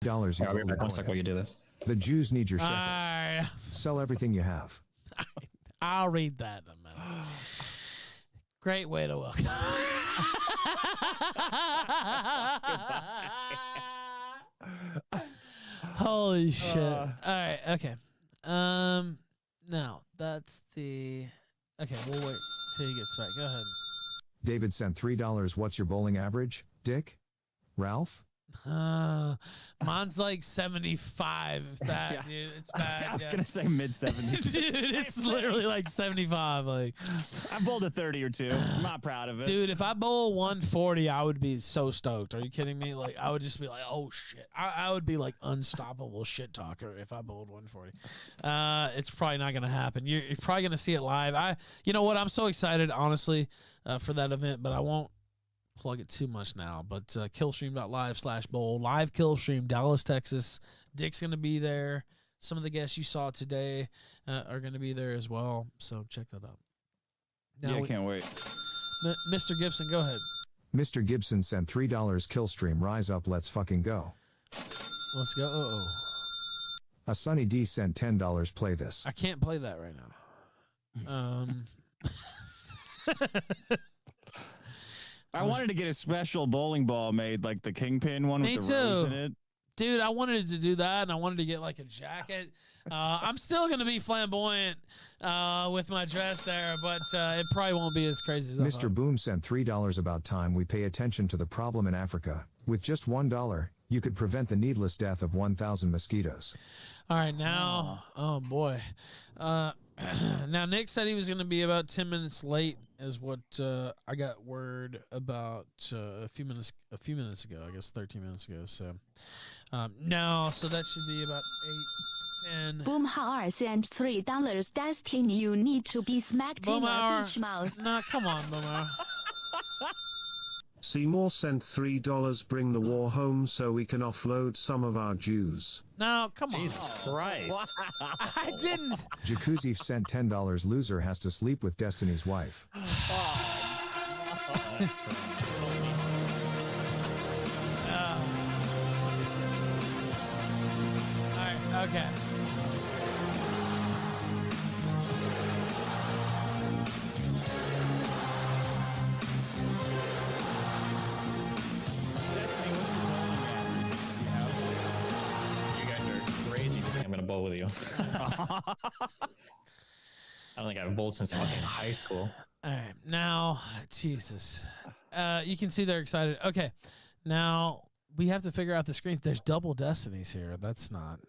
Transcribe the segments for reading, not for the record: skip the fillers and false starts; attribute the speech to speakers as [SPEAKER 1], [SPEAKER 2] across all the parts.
[SPEAKER 1] $8
[SPEAKER 2] I'll be back one sec while you do this.
[SPEAKER 1] The Jews need your shekels. Sell everything you have.
[SPEAKER 3] I'll read that in a minute. Great way to welcome. Holy shit. All right, okay. Now that's the okay, we'll wait till he gets back. Go ahead.
[SPEAKER 1] David sent $3. What's your bowling average, Dick? Ralph?
[SPEAKER 3] Mine's like 75. If that,
[SPEAKER 4] Yeah.
[SPEAKER 3] dude, it's bad.
[SPEAKER 4] I was gonna say mid 70s.
[SPEAKER 3] Dude, it's literally like 75. Like
[SPEAKER 4] I bowled a 30 or two. I'm not proud of it.
[SPEAKER 3] Dude, if I bowl 140, I would be so stoked. Are you kidding me? Like, I would just be like, oh shit. I would be like unstoppable shit talker if I bowled 140. It's probably not gonna happen. You're probably gonna see it live. You know what? I'm so excited, honestly, for that event, but I won't plug it too much now. But killstream.live/bowl, live killstream, Dallas, Texas. Dick's gonna be there. Some of the guests you saw today are gonna be there as well. So check that out.
[SPEAKER 4] Now I can't wait.
[SPEAKER 3] Mr. Gibson, go ahead.
[SPEAKER 1] Mr. Gibson sent $3. Killstream, rise up, let's fucking go.
[SPEAKER 3] Let's go.
[SPEAKER 1] A Sunny D sent $10. Play this.
[SPEAKER 3] I can't play that right now.
[SPEAKER 4] I wanted to get a special bowling ball made, like the Kingpin one with the rose in it.
[SPEAKER 3] Dude, I wanted to do that, and I wanted to get like a jacket. I'm still going to be flamboyant with my dress there, but it probably won't be as crazy as
[SPEAKER 1] Mr. Boom sent $3. About time we pay attention to the problem in Africa. With just $1, you could prevent the needless death of 1,000 mosquitoes.
[SPEAKER 3] All right, now, oh boy. Now, Nick said he was going to be about 10 minutes late, is what I got word about a few minutes ago. I guess 13 minutes ago. So now, so that should be about 8:10.
[SPEAKER 5] Boomhauer sent $3. Destiny, you need to be smacked in a beach mouth.
[SPEAKER 3] Nah, come on, Boomhauer.
[SPEAKER 6] Seymour sent $3. Bring the war home so we can offload some of our Jews.
[SPEAKER 3] No, come on.
[SPEAKER 2] Jesus Christ.
[SPEAKER 3] I didn't.
[SPEAKER 1] Jacuzzi sent $10. Loser has to sleep with Destiny's wife.
[SPEAKER 3] All right, okay.
[SPEAKER 2] I'm gonna bowl with you. I don't think I've bowled since fucking high school.
[SPEAKER 3] All right, now, Jesus, you can see they're excited. Okay, now we have to figure out the screens. There's double destinies here. That's not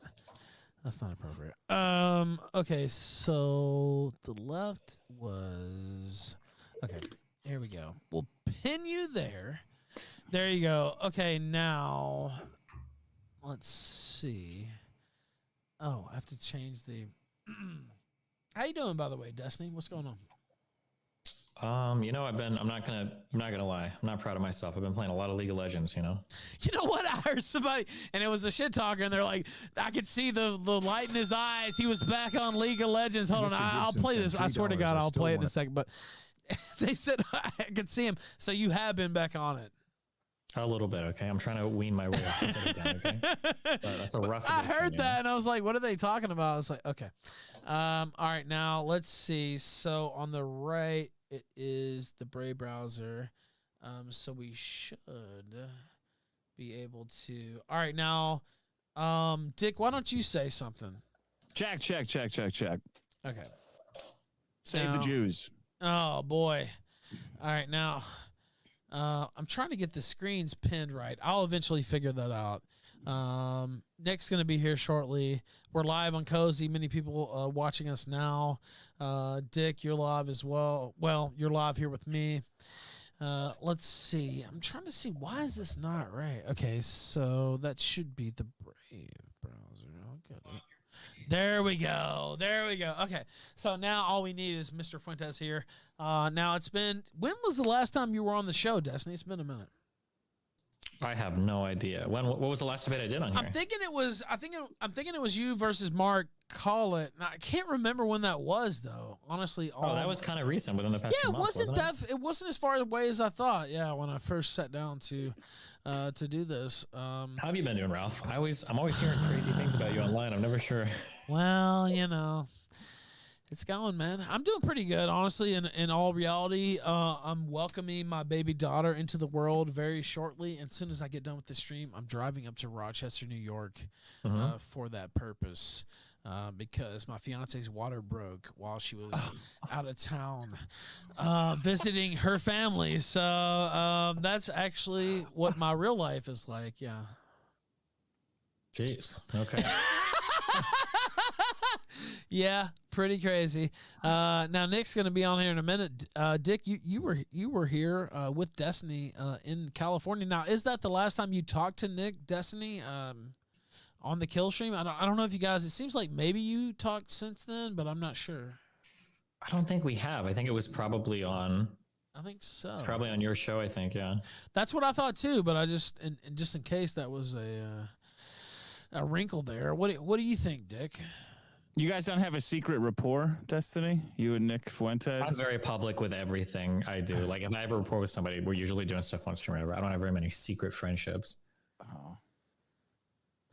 [SPEAKER 3] appropriate. Okay, so the left was okay. Here we go. We'll pin you there. There you go. Okay, now let's see. Oh, I have to change the. How you doing, by the way, Destiny? What's going on?
[SPEAKER 2] You know, I'm not gonna lie. I'm not proud of myself. I've been playing a lot of League of Legends, you know?
[SPEAKER 3] You know what? I heard somebody, and it was a shit talker, and they're like, I could see the light in his eyes. He was back on League of Legends. Hold on, I'll play this. I swear to God, I'll play it in a second. But they said I could see him. So you have been back on it.
[SPEAKER 2] A little bit, okay? I'm trying to wean my way off of it again, okay? But that's a rough
[SPEAKER 3] I
[SPEAKER 2] addiction,
[SPEAKER 3] heard that, and I was like, what are they talking about? I was like, okay. All right, now let's see. So on the right, it is the Brave browser. So we should be able to. All right, now, Dick, why don't you say something?
[SPEAKER 4] Check.
[SPEAKER 3] Okay.
[SPEAKER 4] Save the Jews.
[SPEAKER 3] Oh, boy. All right, now. I'm trying to get the screens pinned right. I'll eventually figure that out. Nick's going to be here shortly. We're live on Cozy. Many people watching us now. Dick, you're live as well. Well, you're live here with me. Let's see. I'm trying to see. Why is this not right? Okay, so that should be the Brave browser. Okay. There we go. Okay, so now all we need is Mr. Fuentes here. Now it's been. When was the last time you were on the show, Destiny? It's been a minute.
[SPEAKER 2] I have no idea. What was the last debate I did on here?
[SPEAKER 3] I'm thinking it was you versus Mark call it. Now, I can't remember when that was though. Honestly,
[SPEAKER 2] Oh, that was kind of recent within the past
[SPEAKER 3] yeah,
[SPEAKER 2] few
[SPEAKER 3] it
[SPEAKER 2] months,
[SPEAKER 3] wasn't
[SPEAKER 2] wasn't it?
[SPEAKER 3] it wasn't as far away as I thought. Yeah, when I first sat down to do this.
[SPEAKER 2] How have you been doing, Ralph? I'm always hearing crazy things about you online. I'm never sure.
[SPEAKER 3] Well, it's going, man. I'm doing pretty good, honestly. In all reality, I'm welcoming my baby daughter into the world very shortly. And as soon as I get done with the stream, I'm driving up to Rochester, New York, for that purpose. Because my fiance's water broke while she was out of town visiting her family. So that's actually what my real life is like. Yeah.
[SPEAKER 2] Jeez. Okay.
[SPEAKER 3] Yeah, pretty crazy. Now Nick's going to be on here in a minute. Dick, you were here with Destiny in California. Now, is that the last time you talked to Nick Destiny on the kill stream? I don't know if you guys. It seems like maybe you talked since then, but I'm not sure.
[SPEAKER 2] I don't think we have. I think it was probably on.
[SPEAKER 3] I think so.
[SPEAKER 2] Probably on your show. I think. Yeah.
[SPEAKER 3] That's what I thought too. But I just just in case that was a wrinkle there. What do you think, Dick?
[SPEAKER 4] You guys don't have a secret rapport, Destiny? You and Nick Fuentes?
[SPEAKER 2] I'm very public with everything I do. Like if I have a rapport with somebody, we're usually doing stuff on stream. I don't have very many secret friendships.
[SPEAKER 4] Oh.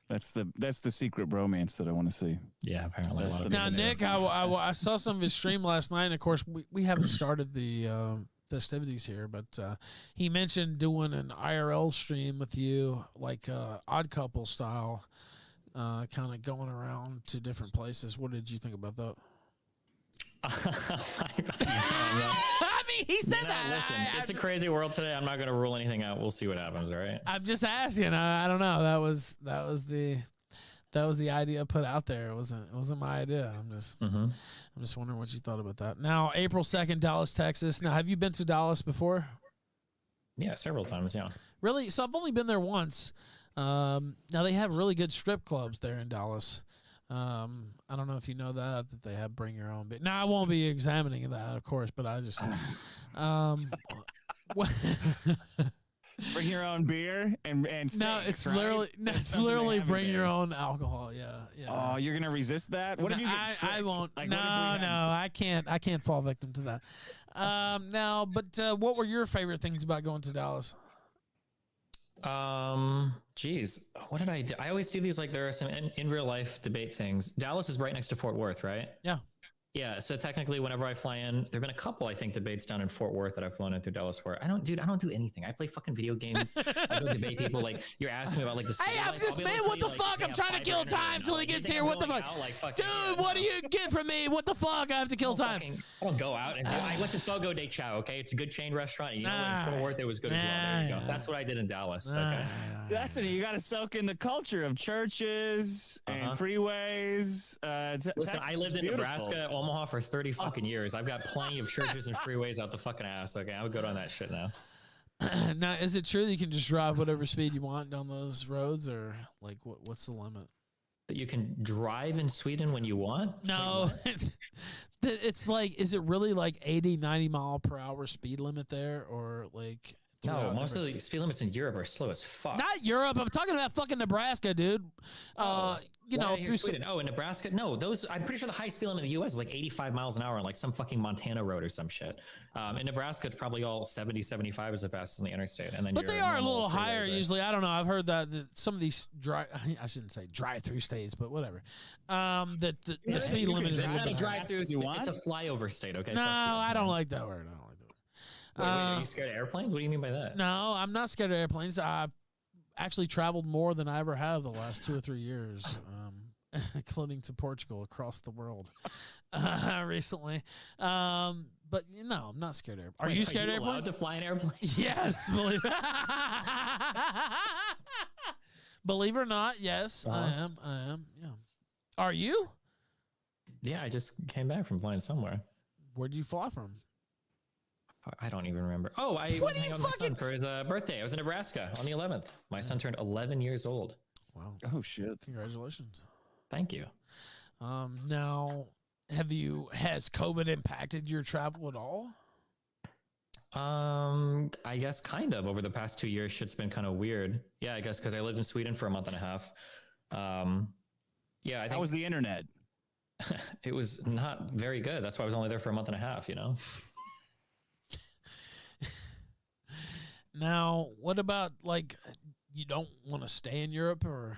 [SPEAKER 4] That's the secret bromance that I want to see.
[SPEAKER 2] Yeah, apparently. A lot of
[SPEAKER 3] Now,
[SPEAKER 2] people do.
[SPEAKER 3] Nick, I saw some of his stream last night, and of course, we haven't started the festivities here, but he mentioned doing an IRL stream with you, like Odd Couple style, kind of going around to different places. What did you think about that? I mean, he said that.
[SPEAKER 2] Listen, it's a crazy world today. I'm not going to rule anything out. We'll see what happens. All right.
[SPEAKER 3] I'm just asking. I don't know. That was the idea put out there. It wasn't my idea. I'm just wondering what you thought about that. Now, April 2nd, Dallas, Texas. Now, have you been to Dallas before?
[SPEAKER 2] Yeah, several times. Yeah.
[SPEAKER 3] Really? So I've only been there once. Now they have really good strip clubs there in Dallas. I don't know if you know that they have bring your own. But now I won't be examining that, of course. But I just,
[SPEAKER 4] Bring your own beer and steaks,
[SPEAKER 3] no, it's
[SPEAKER 4] right?
[SPEAKER 3] literally
[SPEAKER 4] That's something they
[SPEAKER 3] literally
[SPEAKER 4] have in
[SPEAKER 3] bring your
[SPEAKER 4] there.
[SPEAKER 3] own alcohol. Yeah.
[SPEAKER 4] Oh, you're gonna resist that? What if you get
[SPEAKER 3] I
[SPEAKER 4] tricked?
[SPEAKER 3] won't.
[SPEAKER 4] Like,
[SPEAKER 3] No,
[SPEAKER 4] what if we had-
[SPEAKER 3] I can't fall victim to that. Now, but what were your favorite things about going to Dallas?
[SPEAKER 2] Geez, what did I do? I always do these, like there are some in real life debate things. Dallas is right next to Fort Worth, right?
[SPEAKER 3] Yeah.
[SPEAKER 2] Yeah, so technically, whenever I fly in, there've been a couple, I think, debates down in Fort Worth that I've flown in through Dallas for. I don't do anything. I play fucking video games. I go debate people. Like you're asking me about like the.
[SPEAKER 3] Hey, I'm just man. What the fuck? I'm trying to kill time till he gets here. What the fuck, dude? What do you get from me? What the fuck? I have to kill time.
[SPEAKER 2] I don't go out and do. I went to Fogo de Chao. Okay, it's a good chain restaurant. And you know what? In Fort Worth, it was good as well. There you go. That's what I did in Dallas. Okay.
[SPEAKER 4] Destiny, you got to soak in the culture of churches and freeways.
[SPEAKER 2] Listen, I lived in Nebraska, Omaha for 30 fucking years. I've got plenty of churches and freeways out the fucking ass. Okay, I would go down that shit now.
[SPEAKER 3] Now, is it true that you can just drive whatever speed you want down those roads, or like what's the limit?
[SPEAKER 2] That you can drive in Sweden when you want?
[SPEAKER 3] No, it's like, is it really like 80, 90 mile per hour speed limit there, or like?
[SPEAKER 2] No, most of the speed limits in Europe are slow as fuck.
[SPEAKER 3] Not Europe. I'm talking about fucking Nebraska, dude. You know, through
[SPEAKER 2] Sweden. Oh, in Nebraska. No, those. I'm pretty sure the high speed limit in the U.S. is like 85 miles an hour on like some fucking Montana road or some shit. In Nebraska, it's probably all 70, 75 is the fastest on the interstate. And then,
[SPEAKER 3] but they are a little higher
[SPEAKER 2] freeways,
[SPEAKER 3] usually. I don't know. I've heard that some of these I shouldn't say drive-through states, but whatever. That the speed limit is a little bit higher.
[SPEAKER 2] It's a flyover state. Okay.
[SPEAKER 3] No, I don't like that word. I don't like that word.
[SPEAKER 2] Wait, are you scared of airplanes? What do you mean by that?
[SPEAKER 3] No, I'm not scared of airplanes. I've actually traveled more than I ever have the last 2 or 3 years, including to Portugal, across the world recently. But no, I'm not scared of airplanes. Are you scared of airplanes?
[SPEAKER 2] Allowed to fly an airplane?
[SPEAKER 3] Yes, believe it or not, yes, I am. Yeah. Are you?
[SPEAKER 2] Yeah, I just came back from flying somewhere.
[SPEAKER 3] Where'd you fly from?
[SPEAKER 2] I don't even remember. Oh, I
[SPEAKER 3] What
[SPEAKER 2] was hanging out with my son for his birthday. I was in Nebraska on the 11th. My son turned 11 years old.
[SPEAKER 3] Wow.
[SPEAKER 4] Oh shit!
[SPEAKER 3] Congratulations.
[SPEAKER 2] Thank you.
[SPEAKER 3] Now, has COVID impacted your travel at all?
[SPEAKER 2] I guess kind of over the past 2 years, shit's been kind of weird. Yeah, I guess because I lived in Sweden for a month and a half. Yeah, I think.
[SPEAKER 4] How was the internet?
[SPEAKER 2] It was not very good. That's why I was only there for a month and a half, you know?
[SPEAKER 3] Now, what about like you don't want to stay in Europe or?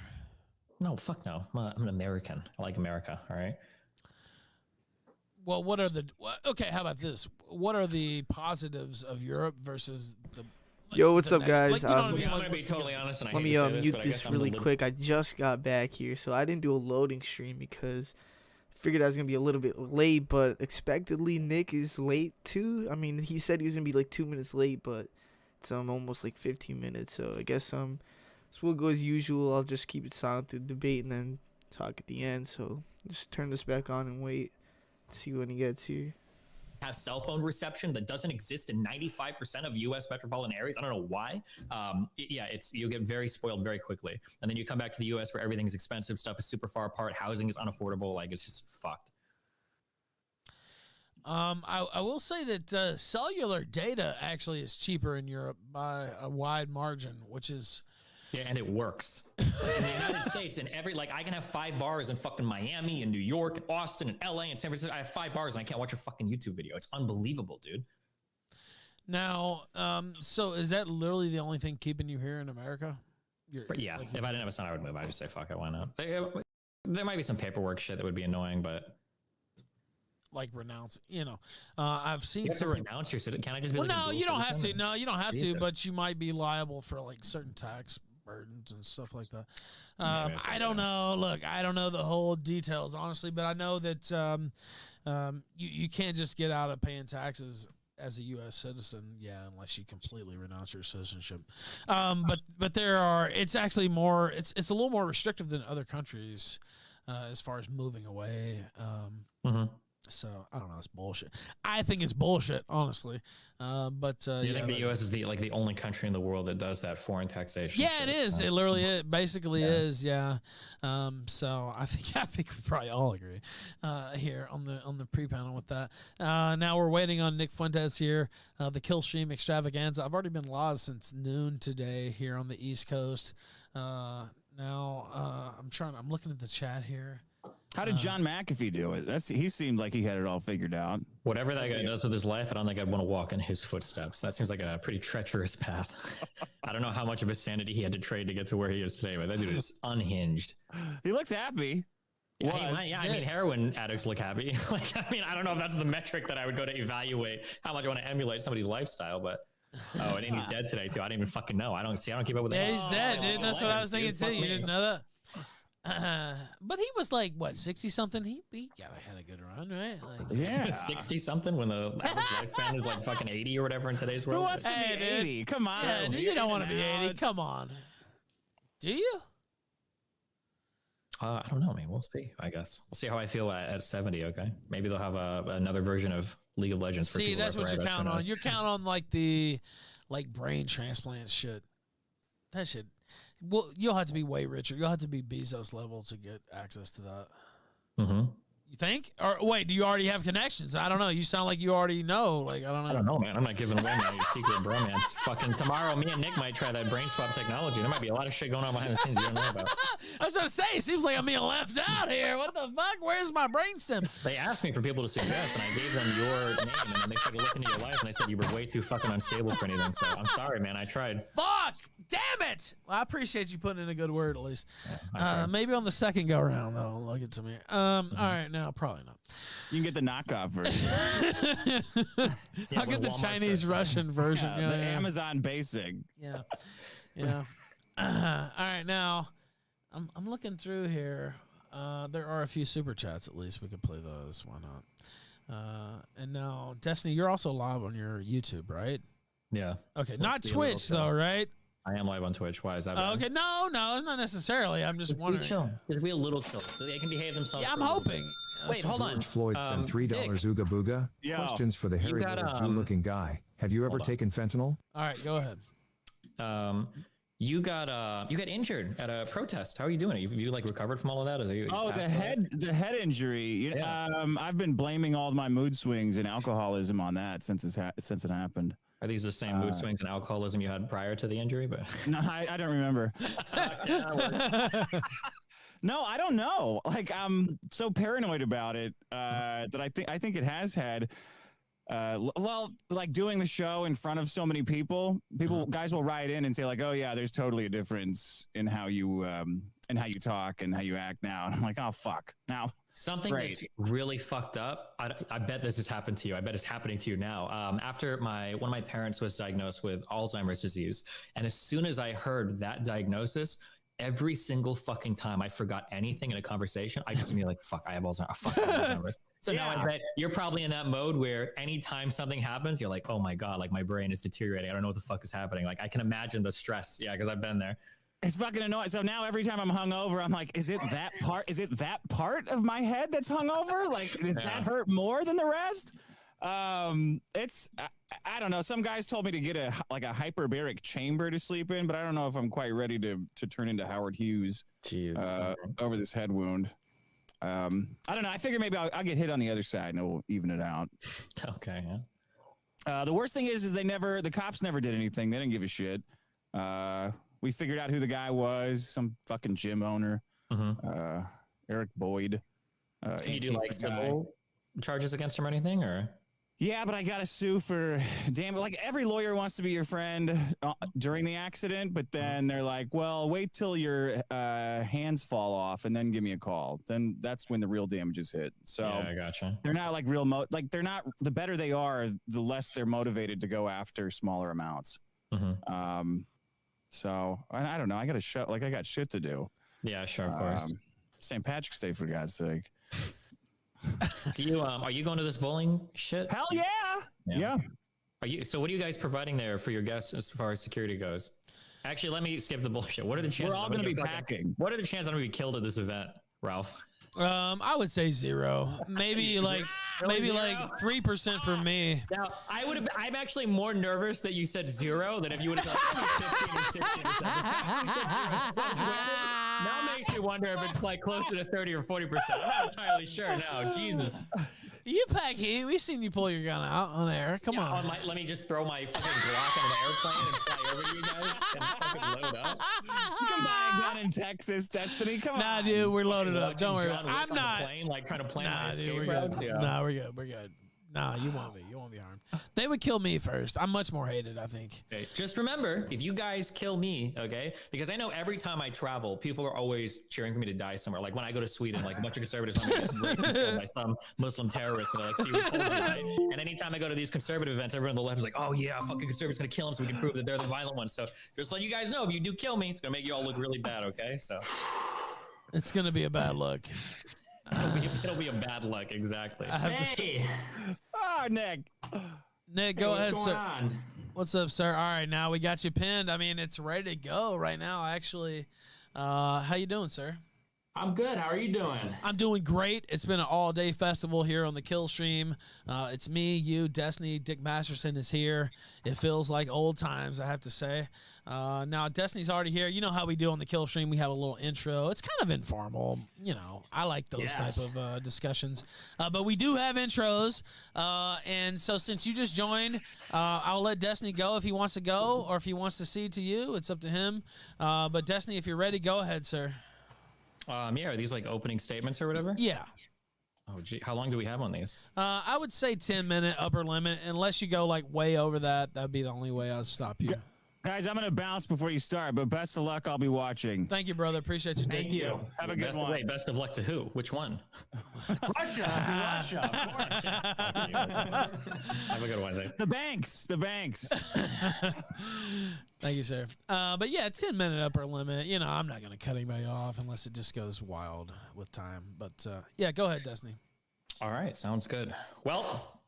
[SPEAKER 2] No, fuck no. I'm an American. I like America. All right.
[SPEAKER 3] Well, okay, how about this? What are the positives of Europe versus the
[SPEAKER 7] Yo, what's up, guys?
[SPEAKER 3] you know what I
[SPEAKER 2] I'm
[SPEAKER 3] mean?
[SPEAKER 2] gonna be totally honest, and I
[SPEAKER 7] Let
[SPEAKER 2] hate
[SPEAKER 7] me
[SPEAKER 2] to say
[SPEAKER 7] mute
[SPEAKER 2] but I
[SPEAKER 7] this
[SPEAKER 2] guess I'm
[SPEAKER 7] really
[SPEAKER 2] the
[SPEAKER 7] quick. I just got back here, so I didn't do a loading stream because I figured I was gonna be a little bit late. But expectedly, Nick is late too. I mean, he said he was gonna be like 2 minutes late, but it's almost like 15 minutes. So I guess so we'll go as usual. I'll just keep it silent through the debate and then talk at the end. So just turn this back on and wait to see when he gets here.
[SPEAKER 2] have cell phone reception that doesn't exist in 95% of U.S. metropolitan areas. I don't know why. You get very spoiled very quickly, and then you come back to the U.S. where everything's expensive, stuff is super far apart, housing is unaffordable, like it's just fucked.
[SPEAKER 3] I will say that cellular data actually is cheaper in Europe by a wide margin, which is.
[SPEAKER 2] Yeah, and it works. In the United States, and I can have 5 bars in fucking Miami and New York and Austin and LA and San Francisco. I have 5 bars and I can't watch a fucking YouTube video. It's unbelievable, dude.
[SPEAKER 3] Now, so is that literally the only thing keeping you here in America?
[SPEAKER 2] Yeah, if I didn't have a son, I would move. I would just say, fuck it, why not? There might be some paperwork shit that would be annoying, but...
[SPEAKER 3] Like renounce, I've seen.
[SPEAKER 2] You have to renounce your citizen. Can I just be
[SPEAKER 3] well,
[SPEAKER 2] like
[SPEAKER 3] no, you don't have to. No, you don't have
[SPEAKER 2] Jesus.
[SPEAKER 3] to, but you might be liable for like certain tax burdens and stuff like that. I don't know. Look, I don't know the whole details, honestly, but I know that you can't just get out of paying taxes as a U.S. citizen, unless you completely renounce your citizenship. But it's actually more. It's a little more restrictive than other countries as far as moving away. So I don't know. It's bullshit. I think it's bullshit, honestly. But
[SPEAKER 2] you think the U.S. is the only country in the world that does that foreign taxation?
[SPEAKER 3] Yeah, it is. It literally is. Yeah. So I think we probably all agree here on the pre-panel with that. Now we're waiting on Nick Fuentes here. The kill stream extravaganza. I've already been live since noon today here on the East Coast. Now I'm looking at the chat here.
[SPEAKER 4] How did John McAfee do it? He seemed like he had it all figured out.
[SPEAKER 2] Whatever that guy does with his life, I don't think I'd want to walk in his footsteps. That seems like a pretty treacherous path. I don't know how much of his sanity he had to trade to get to where he is today, but that dude is unhinged.
[SPEAKER 4] He looked happy.
[SPEAKER 2] I mean, heroin addicts look happy. I don't know if that's the metric that I would go to evaluate how much I want to emulate somebody's lifestyle, but. Oh, and he's dead today too. I didn't even fucking know. I don't keep up with
[SPEAKER 3] that. Yeah, he's dead, dude. That's what I was thinking too. You didn't know that? But he was like, what, 60 something? He had a good run, right? Like,
[SPEAKER 4] yeah,
[SPEAKER 2] 60 something when the average lifespan is like fucking 80 or whatever in today's world.
[SPEAKER 4] Who wants to be 80? Come on.
[SPEAKER 3] Yeah, dude, you don't want to be 80. Come on. Do you?
[SPEAKER 2] I don't know, man. We'll see. I guess we'll see how I feel at 70. Okay, maybe they'll have another version of League of Legends.
[SPEAKER 3] See, that's what you're counting on. You're counting on like the brain transplant shit. That shit. Well, you'll have to be way richer. You'll have to be Bezos level to get access to that.
[SPEAKER 2] Mm-hmm.
[SPEAKER 3] You think? Or wait, do you already have connections? I don't know. You sound like you already know. Like I don't know,
[SPEAKER 2] man. I'm not giving away my secret bromance. Fucking tomorrow, me and Nick might try that brain swap technology. There might be a lot of shit going on behind the scenes you don't know about.
[SPEAKER 3] I was about to say, it seems like I'm being left out here. What the fuck? Where's my brainstem?
[SPEAKER 2] They asked me for people to suggest, and I gave them your name, and then they started looking at your life, and they said you were way too fucking unstable for anything. So I'm sorry, man. I tried.
[SPEAKER 3] Fuck! Damn it! Well, I appreciate you putting in a good word at least. Maybe on the second go round though. Look it to me. All right, no, probably not.
[SPEAKER 4] You can get the knockoff version.
[SPEAKER 3] I'll get the Chinese Russian version.
[SPEAKER 4] The Amazon basic.
[SPEAKER 3] Yeah. All right, now I'm looking through here. There are a few super chats. At least we could play those. Why not? And now, Destiny, you're also live on your YouTube, right?
[SPEAKER 2] Yeah.
[SPEAKER 3] Okay, not Twitch though, right?
[SPEAKER 2] I am live on Twitch. Why is that?
[SPEAKER 3] Okay, no, it's not necessarily. I'm just wondering.
[SPEAKER 2] Just be a little chill. So they can behave themselves.
[SPEAKER 3] Yeah, I'm hoping.
[SPEAKER 2] Wait, hold on.
[SPEAKER 1] George Floyd sent $3 Ooga Booga.
[SPEAKER 4] Yo.
[SPEAKER 1] Questions for the hairy little Jew-looking guy. Have you ever taken fentanyl?
[SPEAKER 3] All right, go ahead.
[SPEAKER 2] You got injured at a protest. How are you doing? You like recovered from all of that?
[SPEAKER 4] The head injury. I've been blaming all of my mood swings and alcoholism on that since it happened.
[SPEAKER 2] Are these the same mood swings and alcoholism you had prior to the injury? But
[SPEAKER 4] no, I don't remember. No, I don't know. Like, I'm so paranoid about it that I think it has had. Well, like doing the show in front of so many people, guys will write in and say like, "Oh yeah, there's totally a difference in how you talk and how you act now." And I'm like, "Oh fuck!" Now
[SPEAKER 2] something that's really fucked up. I bet this has happened to you. I bet it's happening to you now. After one of my parents was diagnosed with Alzheimer's disease, and as soon as I heard that diagnosis, every single fucking time I forgot anything in a conversation, I just be like, "Fuck, I have Alzheimer's." Fuck, I have Alzheimer's. So now I bet you're probably in that mode where anytime something happens, you're like, "Oh my god, like my brain is deteriorating. I don't know what the fuck is happening." Like I can imagine the stress. Yeah, because I've been there.
[SPEAKER 4] It's fucking annoying. So now every time I'm hungover, I'm like, is it that part? Is it that part of my head that's hungover? Like, does that hurt more than the rest? It's I don't know. Some guys told me to get a hyperbaric chamber to sleep in, but I don't know if I'm quite ready to turn into Howard Hughes. Over this head wound. I don't know. I figure maybe I'll get hit on the other side and it'll even it out.
[SPEAKER 2] Okay. Yeah.
[SPEAKER 4] The worst thing is the cops never did anything. They didn't give a shit. We figured out who the guy was, some fucking gym owner, Eric Boyd.
[SPEAKER 2] Can you do like civil charges against him or anything, or?
[SPEAKER 4] Yeah, but I got to sue for like every lawyer wants to be your friend during the accident, but then they're like, well, wait till your hands fall off and then give me a call. Then that's when the real damages hit. So
[SPEAKER 2] yeah, I gotcha.
[SPEAKER 4] They're not like they're not, the better they are, the less they're motivated to go after smaller amounts. So I don't know. I got shit to do.
[SPEAKER 2] Yeah, sure. Of course.
[SPEAKER 4] St. Patrick's Day, for God's sake.
[SPEAKER 2] Do you are you going to this bowling shit?
[SPEAKER 4] Hell yeah.
[SPEAKER 2] Are you? So what are you guys providing there for your guests as far as security goes? Actually, let me skip the bullshit. What are the chances?
[SPEAKER 4] We're all going to be packing.
[SPEAKER 2] What are the chances I'm going to be killed at this event, Ralph?
[SPEAKER 3] I would say 0. Maybe like 3% for me.
[SPEAKER 2] Now I'm actually more nervous that you said 0 than if you would have said 15 or 16 or 17. Now makes me wonder if it's like closer to 30 or 40%. I'm not entirely sure now. Jesus.
[SPEAKER 3] You pack heat. We've seen you pull your gun out on air. Come on.
[SPEAKER 2] Let me just throw my fucking Glock on an airplane and fly over to you guys and fucking load up.
[SPEAKER 4] You can buy a gun in Texas, Destiny. Come on.
[SPEAKER 3] Nah, dude, we're loaded up. Don't worry.
[SPEAKER 2] I'm not plane, like trying to plan my escape routes. Yeah.
[SPEAKER 3] Nah, we're good. We're good. Nah, you won't be. You won't be harmed. They would kill me first. I'm much more hated, I think.
[SPEAKER 2] Okay. Just remember, if you guys kill me, okay? Because I know every time I travel, people are always cheering for me to die somewhere. Like when I go to Sweden, like a bunch of conservatives are getting raped and killed by some Muslim terrorists, and they're like, "See, we told you, right?" And anytime I go to these conservative events, everyone on the left is like, "Oh yeah, fucking conservatives gonna kill them, so we can prove that they're the violent ones." So just let you guys know, if you do kill me, it's gonna make you all look really bad, okay? So
[SPEAKER 3] it's gonna be a bad look.
[SPEAKER 2] It'll be a bad luck, exactly.
[SPEAKER 3] I have to say.
[SPEAKER 4] Oh, Nick.
[SPEAKER 3] Nick, go ahead, sir. What's up, sir? All right, now we got you pinned. I mean, it's ready to go right now, actually. How you doing, sir?
[SPEAKER 8] I'm good. How are you doing?
[SPEAKER 3] I'm doing great. It's been an all-day festival here on the Kill Stream. It's me, you, Destiny. Dick Masterson is here. It feels like old times, I have to say. Now, Destiny's already here. You know how we do on the Kill Stream. We have a little intro. It's kind of informal. You know, I like those type of discussions. But we do have intros. And so since you just joined, I'll let Destiny go if he wants to go or if he wants to cede to you. It's up to him. But Destiny, if you're ready, go ahead, sir.
[SPEAKER 2] Yeah, are these like opening statements or whatever?
[SPEAKER 3] Yeah.
[SPEAKER 2] Oh, gee. How long do we have on these?
[SPEAKER 3] I would say 10-minute upper limit. Unless you go like way over that, that'd be the only way I'd stop you.
[SPEAKER 4] Guys, I'm going to bounce before you start, but best of luck. I'll be watching.
[SPEAKER 3] Thank you, brother. Appreciate you.
[SPEAKER 8] Thank you.
[SPEAKER 4] Have a good one.
[SPEAKER 2] Wait, best of luck to who? Which one?
[SPEAKER 8] Russia.
[SPEAKER 2] Have a good one.
[SPEAKER 4] The banks.
[SPEAKER 3] Thank you, sir. But yeah, 10-minute upper limit. You know, I'm not going to cut anybody off unless it just goes wild with time. But yeah, go ahead, Destiny.
[SPEAKER 2] All right. Sounds good. Well,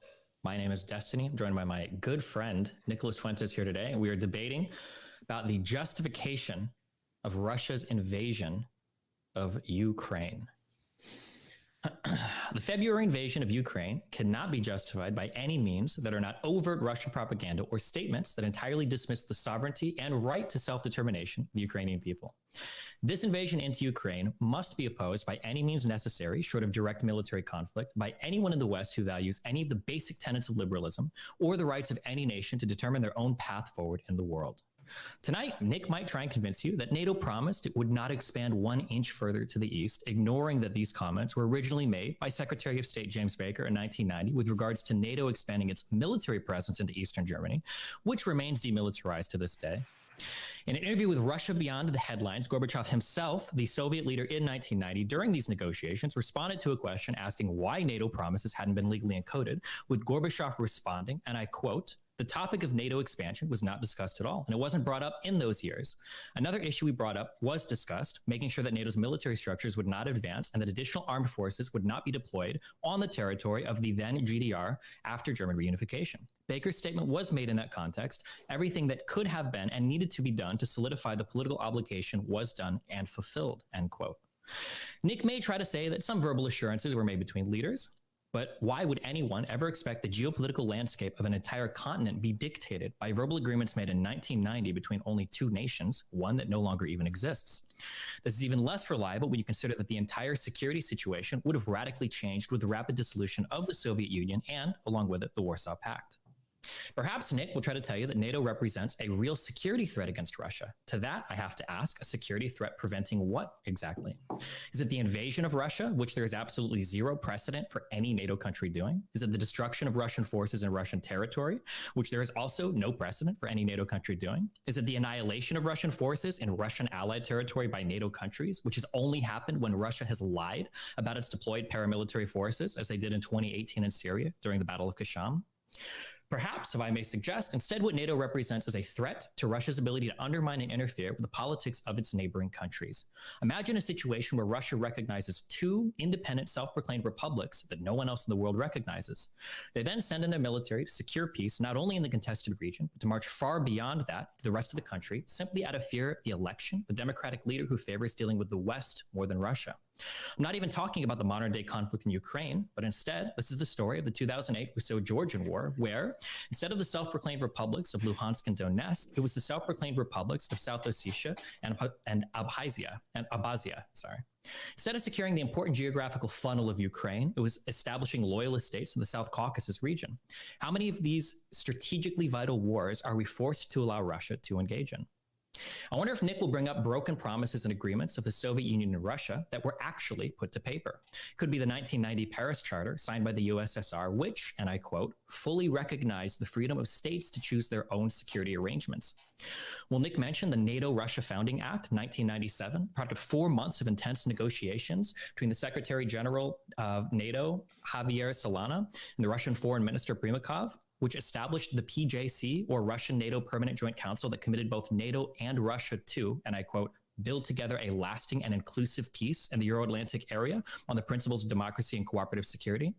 [SPEAKER 2] my name is Destiny. I'm joined by my good friend, Nicholas Fuentes, here today. We are debating about the justification of Russia's invasion of Ukraine. The February invasion of Ukraine cannot be justified by any means that are not overt Russian propaganda or statements that entirely dismiss the sovereignty and right to self-determination of the Ukrainian people. This invasion into Ukraine must be opposed by any means necessary, short of direct military conflict, by anyone in the West who values any of the basic tenets of liberalism or the rights of any nation to determine their own path forward in the world. Tonight, Nick might try and convince you that NATO promised it would not expand 1 inch further to the east, ignoring that these comments were originally made by Secretary of State James Baker in 1990 with regards to NATO expanding its military presence into eastern Germany, which remains demilitarized to this day. In an interview with Russia Beyond the Headlines, Gorbachev himself, the Soviet leader in 1990, during these negotiations, responded to a question asking why NATO promises hadn't been legally encoded, with Gorbachev responding, and I quote, "The topic of NATO expansion was not discussed at all, and it wasn't brought up in those years. Another issue we brought up was discussed, making sure that NATO's military structures would not advance and that additional armed forces would not be deployed on the territory of the then GDR after German reunification. Baker's statement was made in that context. Everything that could have been and needed to be done to solidify the political obligation was done and fulfilled," end quote. Nick may try to say that some verbal assurances were made between leaders, but why would anyone ever expect the geopolitical landscape of an entire continent be dictated by verbal agreements made in 1990 between only 2 nations, one that no longer even exists? This is even less reliable when you consider that the entire security situation would have radically changed with the rapid dissolution of the Soviet Union and, along with it, the Warsaw Pact. Perhaps Nick will try to tell you that NATO represents a real security threat against Russia. To that, I have to ask, a security threat preventing what exactly? Is it the invasion of Russia, which there is absolutely zero precedent for any NATO country doing? Is it the destruction of Russian forces in Russian territory, which there is also no precedent for any NATO country doing? Is it the annihilation of Russian forces in Russian allied territory by NATO countries, which has only happened when Russia has lied about its deployed paramilitary forces, as they did in 2018 in Syria during the Battle of Kasham? Perhaps, if I may suggest, instead what NATO represents is a threat to Russia's ability to undermine and interfere with the politics of its neighboring countries. Imagine a situation where Russia recognizes 2 independent self-proclaimed republics that no one else in the world recognizes. They then send in their military to secure peace, not only in the contested region, but to march far beyond that to the rest of the country, simply out of fear of the election, the democratic leader who favors dealing with the West more than Russia. I'm not even talking about the modern day conflict in Ukraine, but instead, this is the story of the 2008 Russo-Georgian War, where instead of the self-proclaimed republics of Luhansk and Donetsk, it was the self-proclaimed republics of South Ossetia and Abkhazia. Instead of securing the important geographical funnel of Ukraine, it was establishing loyalist states in the South Caucasus region. How many of these strategically vital wars are we forced to allow Russia to engage in? I wonder if Nick will bring up broken promises and agreements of the Soviet Union and Russia that were actually put to paper. It could be the 1990 Paris Charter signed by the USSR, which, and I quote, "fully recognized the freedom of states to choose their own security arrangements." Will Nick mention the NATO-Russia Founding Act of 1997, product of 4 months of intense negotiations between the Secretary General of NATO, Javier Solana, and the Russian Foreign Minister Primakov, which established the PJC, or Russian NATO Permanent Joint Council, that committed both NATO and Russia to, and I quote, "build together a lasting and inclusive peace in the Euro-Atlantic area on the principles of democracy and cooperative security"?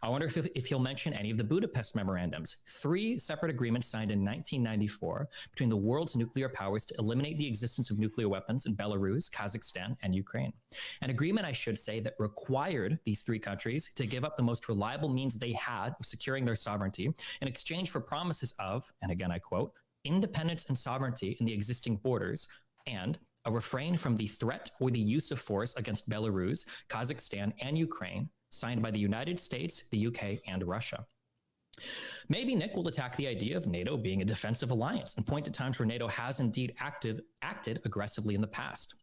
[SPEAKER 2] I wonder if he'll mention any of the Budapest memorandums, 3 separate agreements signed in 1994 between the world's nuclear powers to eliminate the existence of nuclear weapons in Belarus, Kazakhstan, and Ukraine. An agreement, I should say, that required these 3 countries to give up the most reliable means they had of securing their sovereignty in exchange for promises of, and again I quote, "independence and sovereignty in the existing borders," and a refrain from the threat or the use of force against Belarus, Kazakhstan, and Ukraine, signed by the United States, the UK, and Russia. Maybe Nick will attack the idea of NATO being a defensive alliance and point to times where NATO has indeed acted aggressively in the past.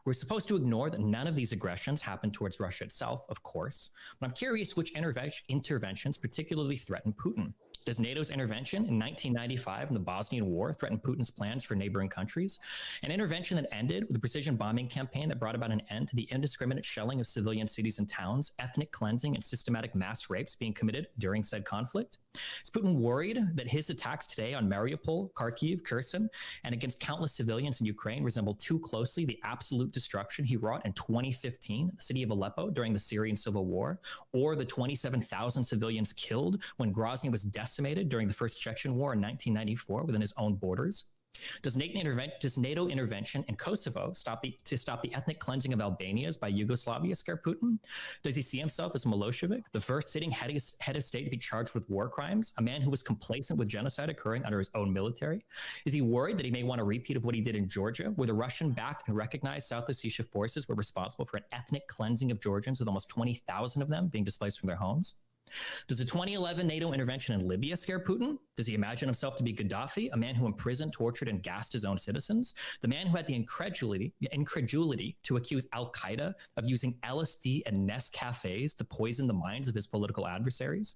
[SPEAKER 2] We're supposed to ignore that none of these aggressions happened towards Russia itself, of course, but I'm curious which interventions particularly threaten Putin. Does NATO's intervention in 1995 in the Bosnian War threaten Putin's plans for neighboring countries? An intervention that ended with a precision bombing campaign that brought about an end to the indiscriminate shelling of civilian cities and towns, ethnic cleansing, and systematic mass rapes being committed during said conflict? Is Putin worried that his attacks today on Mariupol, Kharkiv, Kherson, and against countless civilians in Ukraine resemble too closely the absolute destruction he wrought in 2015 in the city of Aleppo during the Syrian civil war, or the 27,000 civilians killed when Grozny was decimated during the First Chechen War in 1994 within his own borders? Does NATO intervention in Kosovo stop the ethnic cleansing of Albanians by Yugoslavia scare Putin? Does he see himself as Milosevic, the first sitting head of state to be charged with war crimes, a man who was complacent with genocide occurring under his own military? Is he worried that he may want a repeat of what he did in Georgia, where the Russian-backed and recognized South Ossetia forces were responsible for an ethnic cleansing of Georgians, with almost 20,000 of them being displaced from their homes? Does the 2011 NATO intervention in Libya scare Putin? Does he imagine himself to be Gaddafi, a man who imprisoned, tortured, and gassed his own citizens? The man who had the incredulity to accuse Al-Qaeda of using LSD and Nescafes to poison the minds of his political adversaries?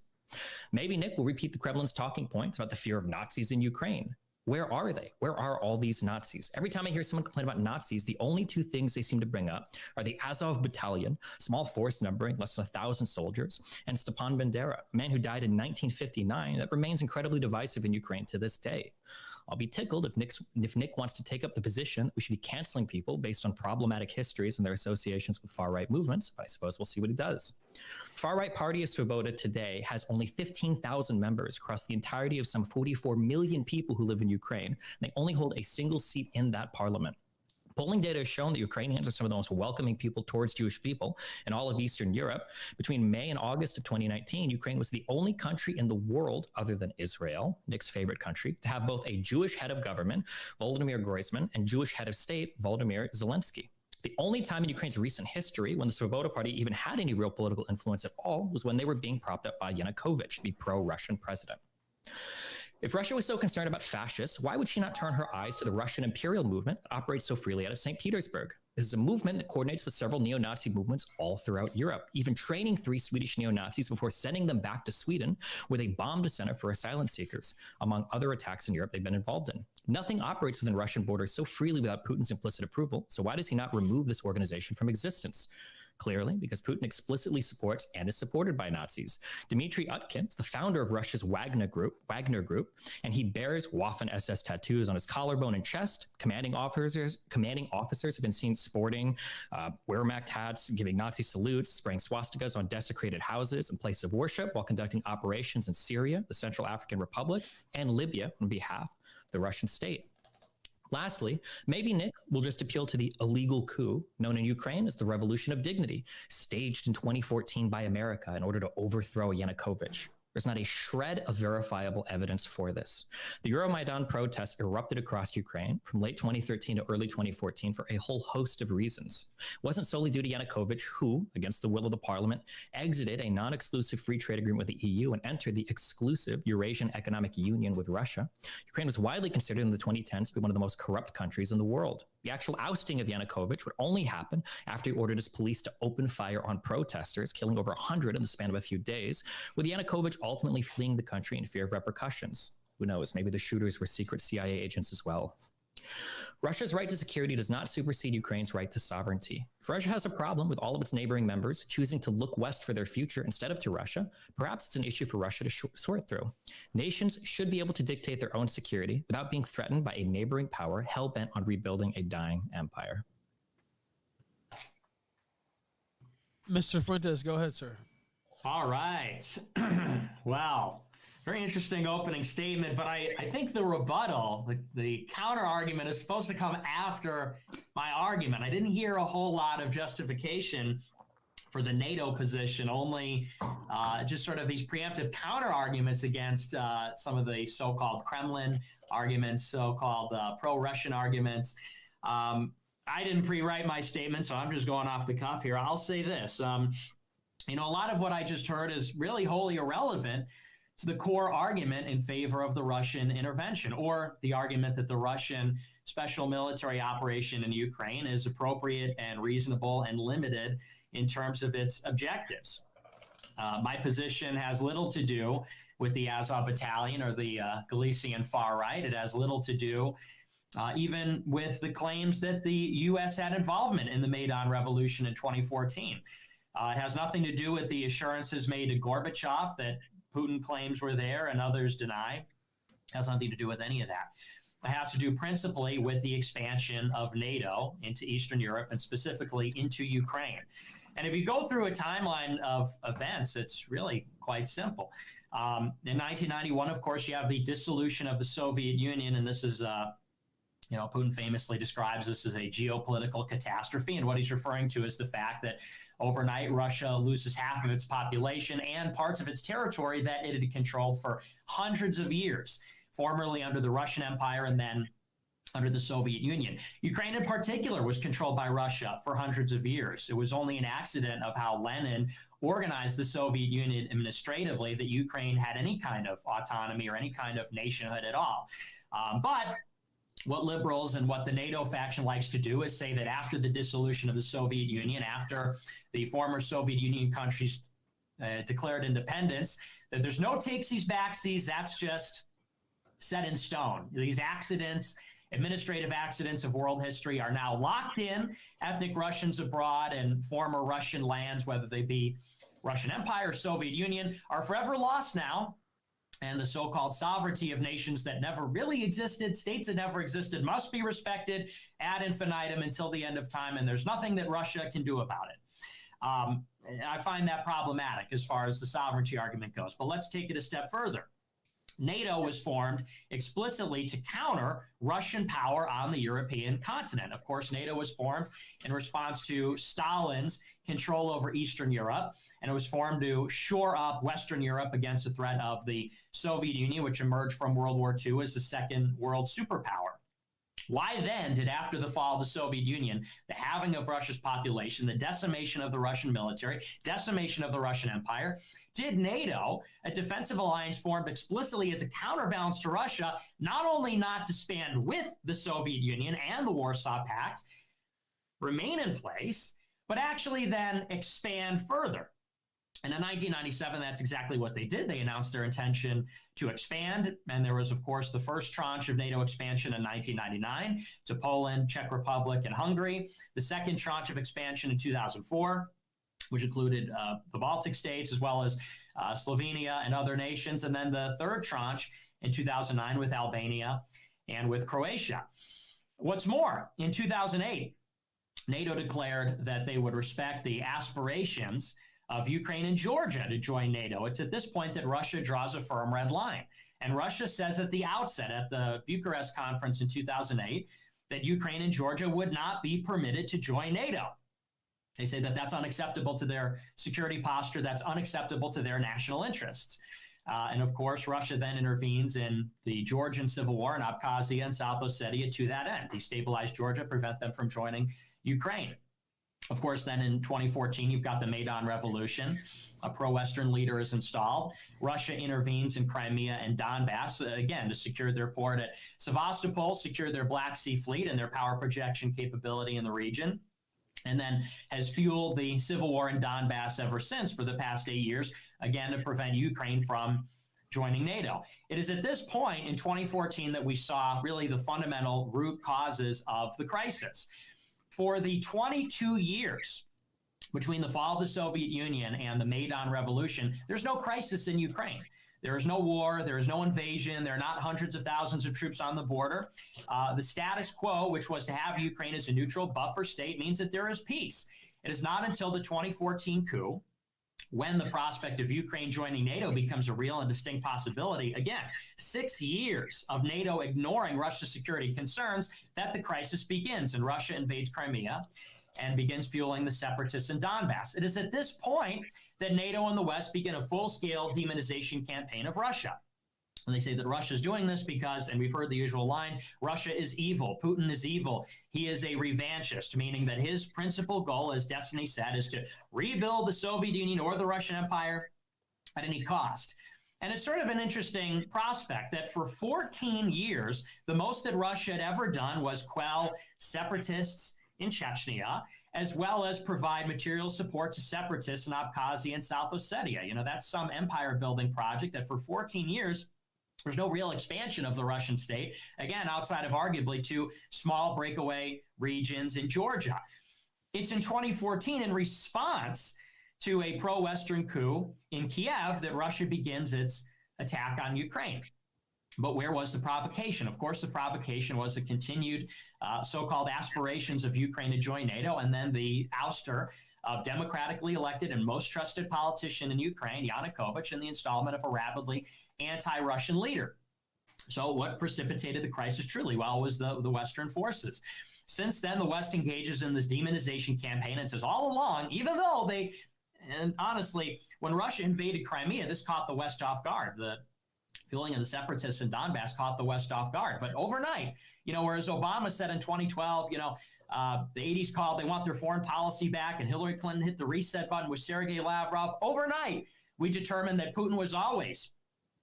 [SPEAKER 2] Maybe Nick will repeat the Kremlin's talking points about the fear of Nazis in Ukraine. Where are they? Where are all these Nazis? Every time I hear someone complain about Nazis, the only two things they seem to bring up are the Azov Battalion, small force numbering less than 1,000 soldiers, and Stepan Bandera, a man who died in 1959 that remains incredibly divisive in Ukraine to this day. I'll be tickled if Nick wants to take up the position that we should be canceling people based on problematic histories and their associations with far-right movements, but I suppose we'll see what he does. Far-right Party of Svoboda today has only 15,000 members across the entirety of some 44 million people who live in Ukraine, and they only hold a single seat in that parliament. Polling data has shown that Ukrainians are some of the most welcoming people towards Jewish people in all of Eastern Europe. Between May and August of 2019, Ukraine was the only country in the world, other than Israel, Nick's favorite country, to have both a Jewish head of government, Volodymyr Groysman, and Jewish head of state, Volodymyr Zelensky. The only time in Ukraine's recent history when the Svoboda Party even had any real political influence at all was when they were being propped up by Yanukovych, the pro-Russian president. If Russia was so concerned about fascists, why would she not turn her eyes to the Russian imperial movement that operates so freely out of St. Petersburg? This is a movement that coordinates with several neo-Nazi movements all throughout Europe, even training 3 Swedish neo-Nazis before sending them back to Sweden, where they bombed a center for asylum seekers, among other attacks in Europe they've been involved in. Nothing operates within Russian borders so freely without Putin's implicit approval, so why does he not remove this organization from existence? Clearly, because Putin explicitly supports and is supported by Nazis. Dmitry Utkin is the founder of Russia's Wagner Group, and he bears Waffen-SS tattoos on his collarbone and chest. Commanding officers have been seen sporting Wehrmacht hats, giving Nazi salutes, spraying swastikas on desecrated houses and places of worship while conducting operations in Syria, the Central African Republic, and Libya on behalf of the Russian state. Lastly, maybe Nick will just appeal to the illegal coup known in Ukraine as the Revolution of Dignity, staged in 2014 by America in order to overthrow Yanukovych. There's not a shred of verifiable evidence for this. The Euromaidan protests erupted across Ukraine from late 2013 to early 2014 for a whole host of reasons. It wasn't solely due to Yanukovych, who, against the will of the parliament, exited a non-exclusive free trade agreement with the EU and entered the exclusive Eurasian Economic Union with Russia. Ukraine was widely considered in the 2010s to be one of the most corrupt countries in the world. The actual ousting of Yanukovych would only happen after he ordered his police to open fire on protesters, killing over 100 in the span of a few days, with Yanukovych ultimately fleeing the country in fear of repercussions. Who knows, maybe the shooters were secret CIA agents as well. Russia's right to security does not supersede Ukraine's right to sovereignty. If Russia has a problem with all of its neighboring members choosing to look west for their future instead of to Russia, perhaps it's an issue for Russia to sort through. Nations should be able to dictate their own security without being threatened by a neighboring power hell-bent on rebuilding a dying empire.
[SPEAKER 3] Mr. Fuentes, go ahead, sir.
[SPEAKER 8] All right. Wow. Very interesting opening statement, but I think the rebuttal, the counter argument is supposed to come after my argument. I didn't hear a whole lot of justification for the NATO position, only just sort of these preemptive counter arguments against some of the so-called Kremlin arguments, so-called pro-Russian arguments. I didn't pre-write my statement, so I'm just going off the cuff here. I'll say this. A lot of what I just heard is really wholly irrelevant to the core argument in favor of the Russian intervention, or the argument that the Russian special military operation in Ukraine is appropriate and reasonable and limited in terms of its objectives. My position has little to do with the Azov Battalion or the Galician far right. It has little to do even with the claims that the U.S. had involvement in the Maidan Revolution in 2014. It has nothing to do with the assurances made to Gorbachev that Putin claims were there and others deny. It has nothing to do with any of that. It has to do principally with the expansion of NATO into Eastern Europe and specifically into Ukraine. And if you go through a timeline of events, it's really quite simple. In 1991, of course, you have the dissolution of the Soviet Union, and this is Putin famously describes this as a geopolitical catastrophe. And what he's referring to is the fact that overnight Russia loses half of its population and parts of its territory that it had controlled for hundreds of years, formerly under the Russian Empire and then under the Soviet Union. Ukraine in particular was controlled by Russia for hundreds of years. It was only an accident of how Lenin organized the Soviet Union administratively that Ukraine had any kind of autonomy or any kind of nationhood at all. But what liberals and what the NATO faction likes to do is say that after the dissolution of the Soviet Union, after the former Soviet Union countries declared independence, that there's no takesies, backsies. That's just set in stone. These accidents, administrative accidents of world history, are now locked in. Ethnic Russians abroad and former Russian lands, whether they be Russian Empire or Soviet Union, are forever lost now. And the so-called sovereignty of nations that never really existed, states that never existed, must be respected ad infinitum until the end of time. And there's nothing that Russia can do about it. I find that problematic as far as the sovereignty argument goes. But let's take it a step further. NATO was formed explicitly to counter Russian power on the European continent. Of course, NATO was formed in response to Stalin's control over Eastern Europe, and it was formed to shore up Western Europe against the threat of the Soviet Union, which emerged from World War II as the second world superpower. Why then did, after the fall of the Soviet Union, the halving of Russia's population, the decimation of the Russian military, decimation of the Russian Empire, did NATO, a defensive alliance formed explicitly as a counterbalance to Russia, not only not disband with the Soviet Union and the Warsaw Pact, remain in place, but actually then expand further? And in 1997, that's exactly what they did. They announced their intention to expand. And there was, of course, the first tranche of NATO expansion in 1999 to Poland, Czech Republic, and Hungary. The second tranche of expansion in 2004, which included the Baltic states, as well as Slovenia and other nations. And then the third tranche in 2009 with Albania and with Croatia. What's more, in 2008, NATO declared that they would respect the aspirations of Ukraine and Georgia to join NATO. It's at this point that Russia draws a firm red line. And Russia says at the outset, at the Bucharest conference in 2008, that Ukraine and Georgia would not be permitted to join NATO. They say that that's unacceptable to their security posture, that's unacceptable to their national interests. And of course, Russia then intervenes in the Georgian civil war in Abkhazia and South Ossetia to that end, destabilize Georgia, prevent them from joining Ukraine. Of course, then in 2014, you've got the Maidan Revolution. A pro-Western leader is installed. Russia intervenes in Crimea and Donbass, again, to secure their port at Sevastopol, secure their Black Sea Fleet and their power projection capability in the region, and then has fueled the civil war in Donbass ever since for the past 8 years, again, to prevent Ukraine from joining NATO. It is at this point in 2014 that we saw really the fundamental root causes of the crisis. For the 22 years between the fall of the Soviet Union and the Maidan Revolution, there's no crisis in Ukraine. There is no war. There is no invasion. There are not hundreds of thousands of troops on the border. The status quo, which was to have Ukraine as a neutral buffer state, means that there is peace. It is not until the 2014 coup, when the prospect of Ukraine joining NATO becomes a real and distinct possibility, again, 6 years of NATO ignoring Russia's security concerns, that the crisis begins, and Russia invades Crimea and begins fueling the separatists in Donbass. It is at this point that NATO and the West begin a full-scale demonization campaign of Russia. And they say that Russia is doing this because, and we've heard the usual line, Russia is evil. Putin is evil. He is a revanchist, meaning that his principal goal, as Destiny said, is to rebuild the Soviet Union or the Russian Empire at any cost. And it's sort of an interesting prospect that for 14 years, the most that Russia had ever done was quell separatists in Chechnya, as well as provide material support to separatists in Abkhazia and South Ossetia. You know, that's some empire-building project that for 14 years, there's no real expansion of the Russian state, again, outside of arguably 2 small breakaway regions in Georgia. It's in 2014, in response to a pro-Western coup in Kiev, that Russia begins its attack on Ukraine. But where was the provocation? Of course, the provocation was the continued so-called aspirations of Ukraine to join NATO, and then the ouster of democratically elected and most trusted politician in Ukraine, Yanukovych, and the installment of a rabidly anti-Russian leader. So what precipitated the crisis truly? Well, it was the Western forces. Since then, the West engages in this demonization campaign and says all along, even though and honestly, when Russia invaded Crimea, this caught the West off guard. The refueling of the separatists in Donbass caught the West off guard. But overnight, whereas Obama said in 2012, the 80s called, they want their foreign policy back, and Hillary Clinton hit the reset button with Sergei Lavrov. Overnight, we determined that Putin was always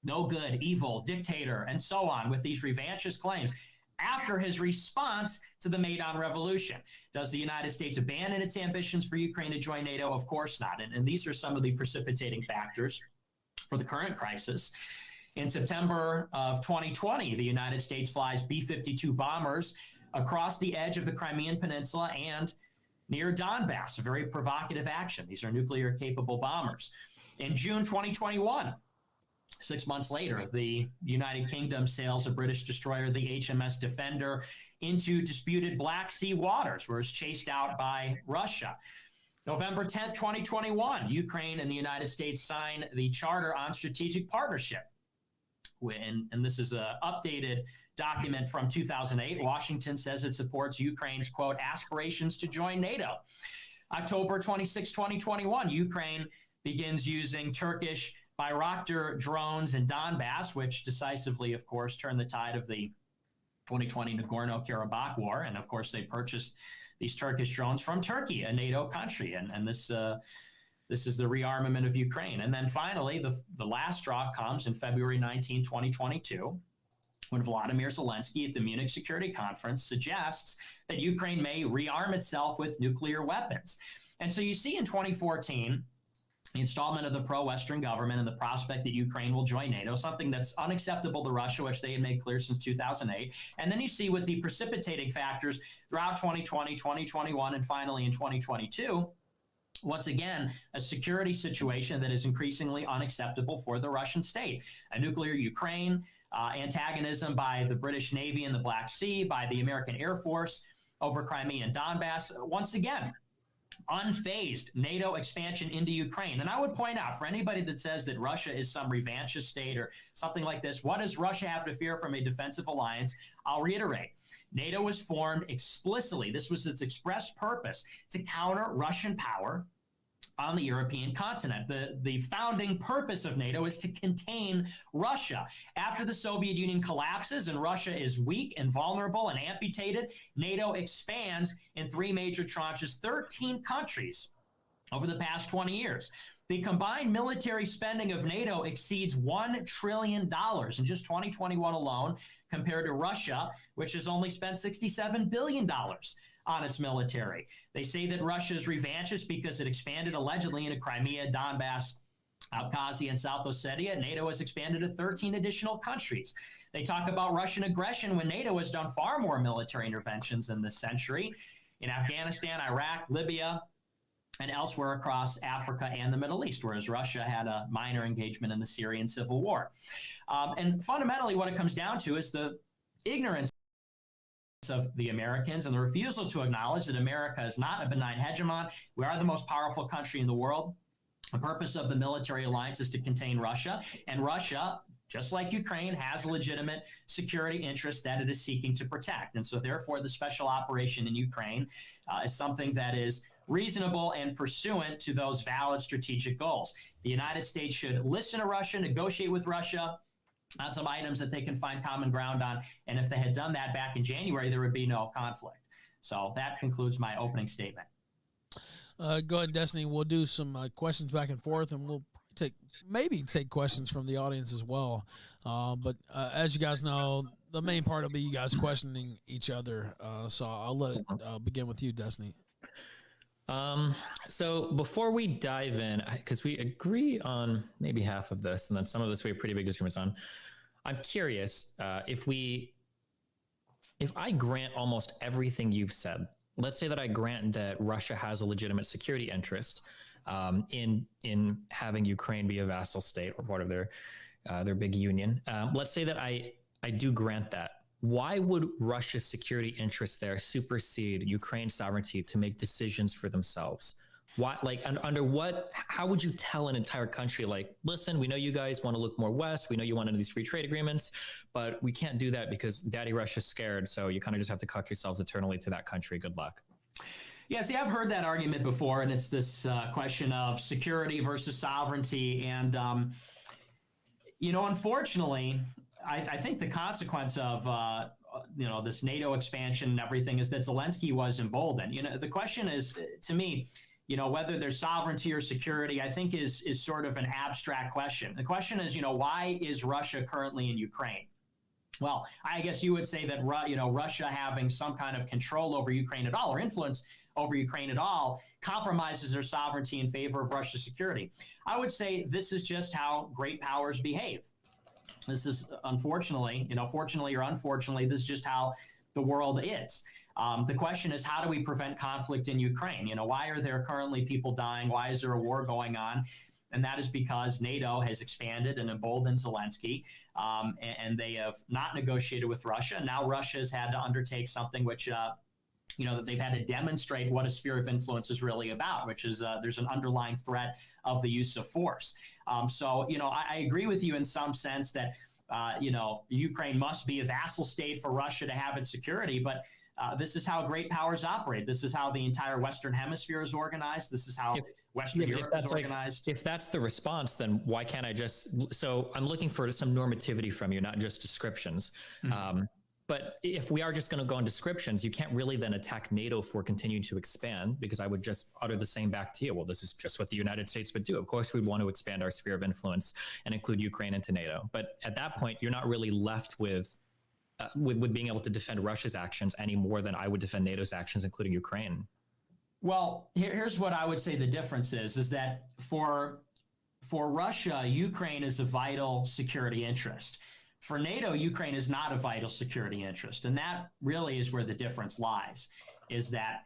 [SPEAKER 8] no good, evil, dictator, and so on with these revanchist claims. After his response to the Maidan Revolution, does the United States abandon its ambitions for Ukraine to join NATO? Of course not. And these are some of the precipitating factors for the current crisis. In September of 2020, the United States flies B-52 bombers across the edge of the Crimean Peninsula and near Donbass, a very provocative action. These are nuclear-capable bombers. In June 2021, 6 months later, the United Kingdom sails a British destroyer, the HMS Defender, into disputed Black Sea waters, where it's chased out by Russia. November 10th, 2021, Ukraine and the United States sign the Charter on Strategic Partnership. And this is an updated document from 2008. Washington says it supports Ukraine's, quote, aspirations to join NATO. October 26, 2021, Ukraine begins using Turkish Bayraktar drones in Donbass, which decisively, of course, turned the tide of the 2020 Nagorno-Karabakh war. And, of course, they purchased these Turkish drones from Turkey, a NATO country. And this is the rearmament of Ukraine. And then finally, the last straw comes in February 19, 2022, when Vladimir Zelensky at the Munich Security Conference suggests that Ukraine may rearm itself with nuclear weapons. And so you see in 2014, the installment of the pro-Western government and the prospect that Ukraine will join NATO, something that's unacceptable to Russia, which they had made clear since 2008. And then you see with the precipitating factors throughout 2020, 2021, and finally in 2022, once again, a security situation that is increasingly unacceptable for the Russian state. A nuclear Ukraine, antagonism by the British Navy in the Black Sea, by the American Air Force over Crimea and Donbass. Once again, unfazed NATO expansion into Ukraine. And I would point out, for anybody that says that Russia is some revanchist state or something like this, what does Russia have to fear from a defensive alliance? I'll reiterate. NATO was formed explicitly, this was its express purpose, to counter Russian power on the European continent. The founding purpose of NATO is to contain Russia. After the Soviet Union collapses and Russia is weak and vulnerable and amputated, NATO expands in three major tranches, 13 countries over the past 20 years. The combined military spending of NATO exceeds $1 trillion in just 2021 alone, compared to Russia, which has only spent $67 billion on its military. They say that Russia is revanchist because it expanded allegedly into Crimea, Donbass, Abkhazia, and South Ossetia. NATO has expanded to 13 additional countries. They talk about Russian aggression when NATO has done far more military interventions in this century in Afghanistan, Iraq, Libya, and elsewhere across Africa and the Middle East, whereas Russia had a minor engagement in the Syrian civil war. And fundamentally, what it comes down to is the ignorance of the Americans and the refusal to acknowledge that America is not a benign hegemon. We are the most powerful country in the world. The purpose of the military alliance is to contain Russia, and Russia, just like Ukraine, has legitimate security interests that it is seeking to protect. And so therefore, the special operation in Ukraine is something that is reasonable and pursuant to those valid strategic goals. The United States should listen to Russia, negotiate with Russia on some items that they can find common ground on. And if they had done that back in January, there would be no conflict. So that concludes my opening statement.
[SPEAKER 3] Go ahead, Destiny. We'll do some questions back and forth, and we'll maybe take questions from the audience as well. But as you guys know, the main part will be you guys questioning each other. So I'll let it begin with you, Destiny.
[SPEAKER 2] So before we dive in, because we agree on maybe half of this, and then some of this we have pretty big disagreements on, I'm curious if I grant almost everything you've said. Let's say that I grant that Russia has a legitimate security interest in having Ukraine be a vassal state or part of their big union. Let's say that I do grant that. Why would Russia's security interests there supersede Ukraine's sovereignty to make decisions for themselves? Why, how would you tell an entire country, like, listen, we know you guys want to look more west. We know you want into these free trade agreements, but we can't do that because Daddy Russia's scared. So you kind of just have to cuck yourselves eternally to that country. Good luck.
[SPEAKER 8] Yeah, see, I've heard that argument before, and it's this question of security versus sovereignty. And, Unfortunately, I think the consequence of this NATO expansion and everything is that Zelensky was emboldened. The question is, to me, whether there's sovereignty or security, I think is sort of an abstract question. The question is, why is Russia currently in Ukraine? Well, I guess you would say that Russia having some kind of control over Ukraine at all, or influence over Ukraine at all, compromises their sovereignty in favor of Russia's security. I would say this is just how great powers behave. This is unfortunately, fortunately or unfortunately, this is just how the world is. The question is, how do we prevent conflict in Ukraine? Why are there currently people dying? Why is there a war going on? And that is because NATO has expanded and emboldened Zelensky, and they have not negotiated with Russia. Now Russia has had to undertake something which, that they've had to demonstrate what a sphere of influence is really about, which is there's an underlying threat of the use of force. So, I agree with you in some sense that, Ukraine must be a vassal state for Russia to have its security, but this is how great powers operate. This is how the entire Western Hemisphere is organized. This is how Western Europe is organized.
[SPEAKER 2] If that's the response, then why can't I so I'm looking for some normativity from you, not just descriptions. Mm-hmm. But if we are just going to go on descriptions, you can't really then attack NATO for continuing to expand, because I would just utter the same back to you. Well, this is just what the United States would do. Of course, we'd want to expand our sphere of influence and include Ukraine into NATO. But at that point, you're not really left with being able to defend Russia's actions any more than I would defend NATO's actions, including Ukraine.
[SPEAKER 8] Well, here's what I would say the difference is that for Russia, Ukraine is a vital security interest. For NATO, Ukraine is not a vital security interest. And that really is where the difference lies, is that,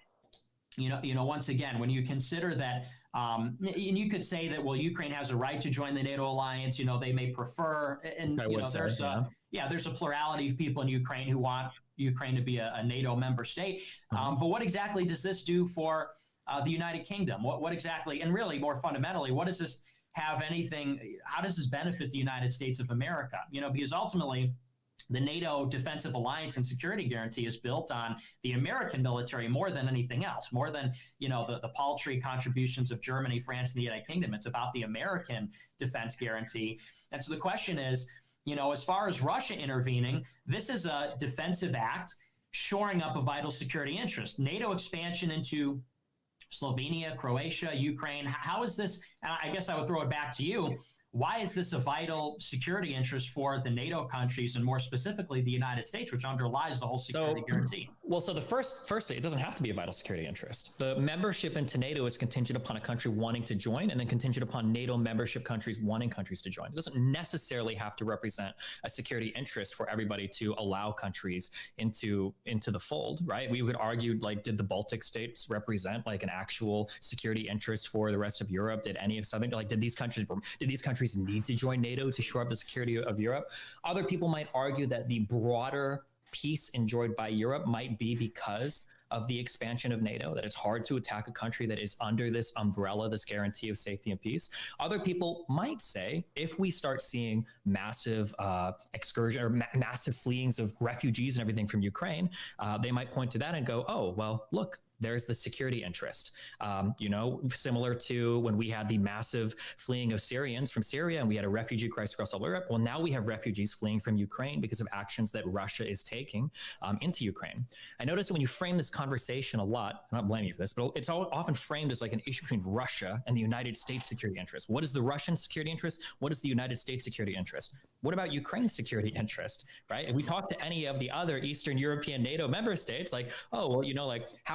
[SPEAKER 8] once again, when you consider that, and you could say that, well, Ukraine has a right to join the NATO alliance, they may prefer, and there's a plurality of people in Ukraine who want Ukraine to be a NATO member state. But what exactly does this do for the United Kingdom? What exactly, and really more fundamentally, what does this how does this benefit the United States of America? Because ultimately the NATO defensive alliance and security guarantee is built on the American military more than anything else, more than, the paltry contributions of Germany, France, and the United Kingdom. It's about the American defense guarantee. And so the question is, as far as Russia intervening, this is a defensive act shoring up a vital security interest. NATO expansion into Slovenia, Croatia, Ukraine. How is this? I guess I would throw it back to you. Why is this a vital security interest for the NATO countries, and more specifically the United States, which underlies the whole security guarantee?
[SPEAKER 2] Well, so the firstly, it doesn't have to be a vital security interest. The membership into NATO is contingent upon a country wanting to join, and then contingent upon NATO membership countries wanting countries to join. It doesn't necessarily have to represent a security interest for everybody to allow countries into the fold, right? We would argue, did the Baltic states represent an actual security interest for the rest of Europe? Did any of Southern, did these countries need to join NATO to shore up the security of Europe? Other people might argue that the broader peace enjoyed by Europe might be because of the expansion of NATO, that it's hard to attack a country that is under this umbrella, this guarantee of safety and peace. Other people might say, if we start seeing massive excursion or massive fleeings of refugees and everything from Ukraine, they might point to that and go, oh, well, look, there's the security interest, similar to when we had the massive fleeing of Syrians from Syria and we had a refugee crisis across all Europe. Well, now we have refugees fleeing from Ukraine because of actions that Russia is taking into Ukraine. I noticed that when you frame this conversation a lot, I'm not blaming you for this, but it's often framed as an issue between Russia and the United States security interest. What is the Russian security interest? What is the United States security interest? What about Ukraine's security interest, right? If we talk to any of the other Eastern European NATO member states, how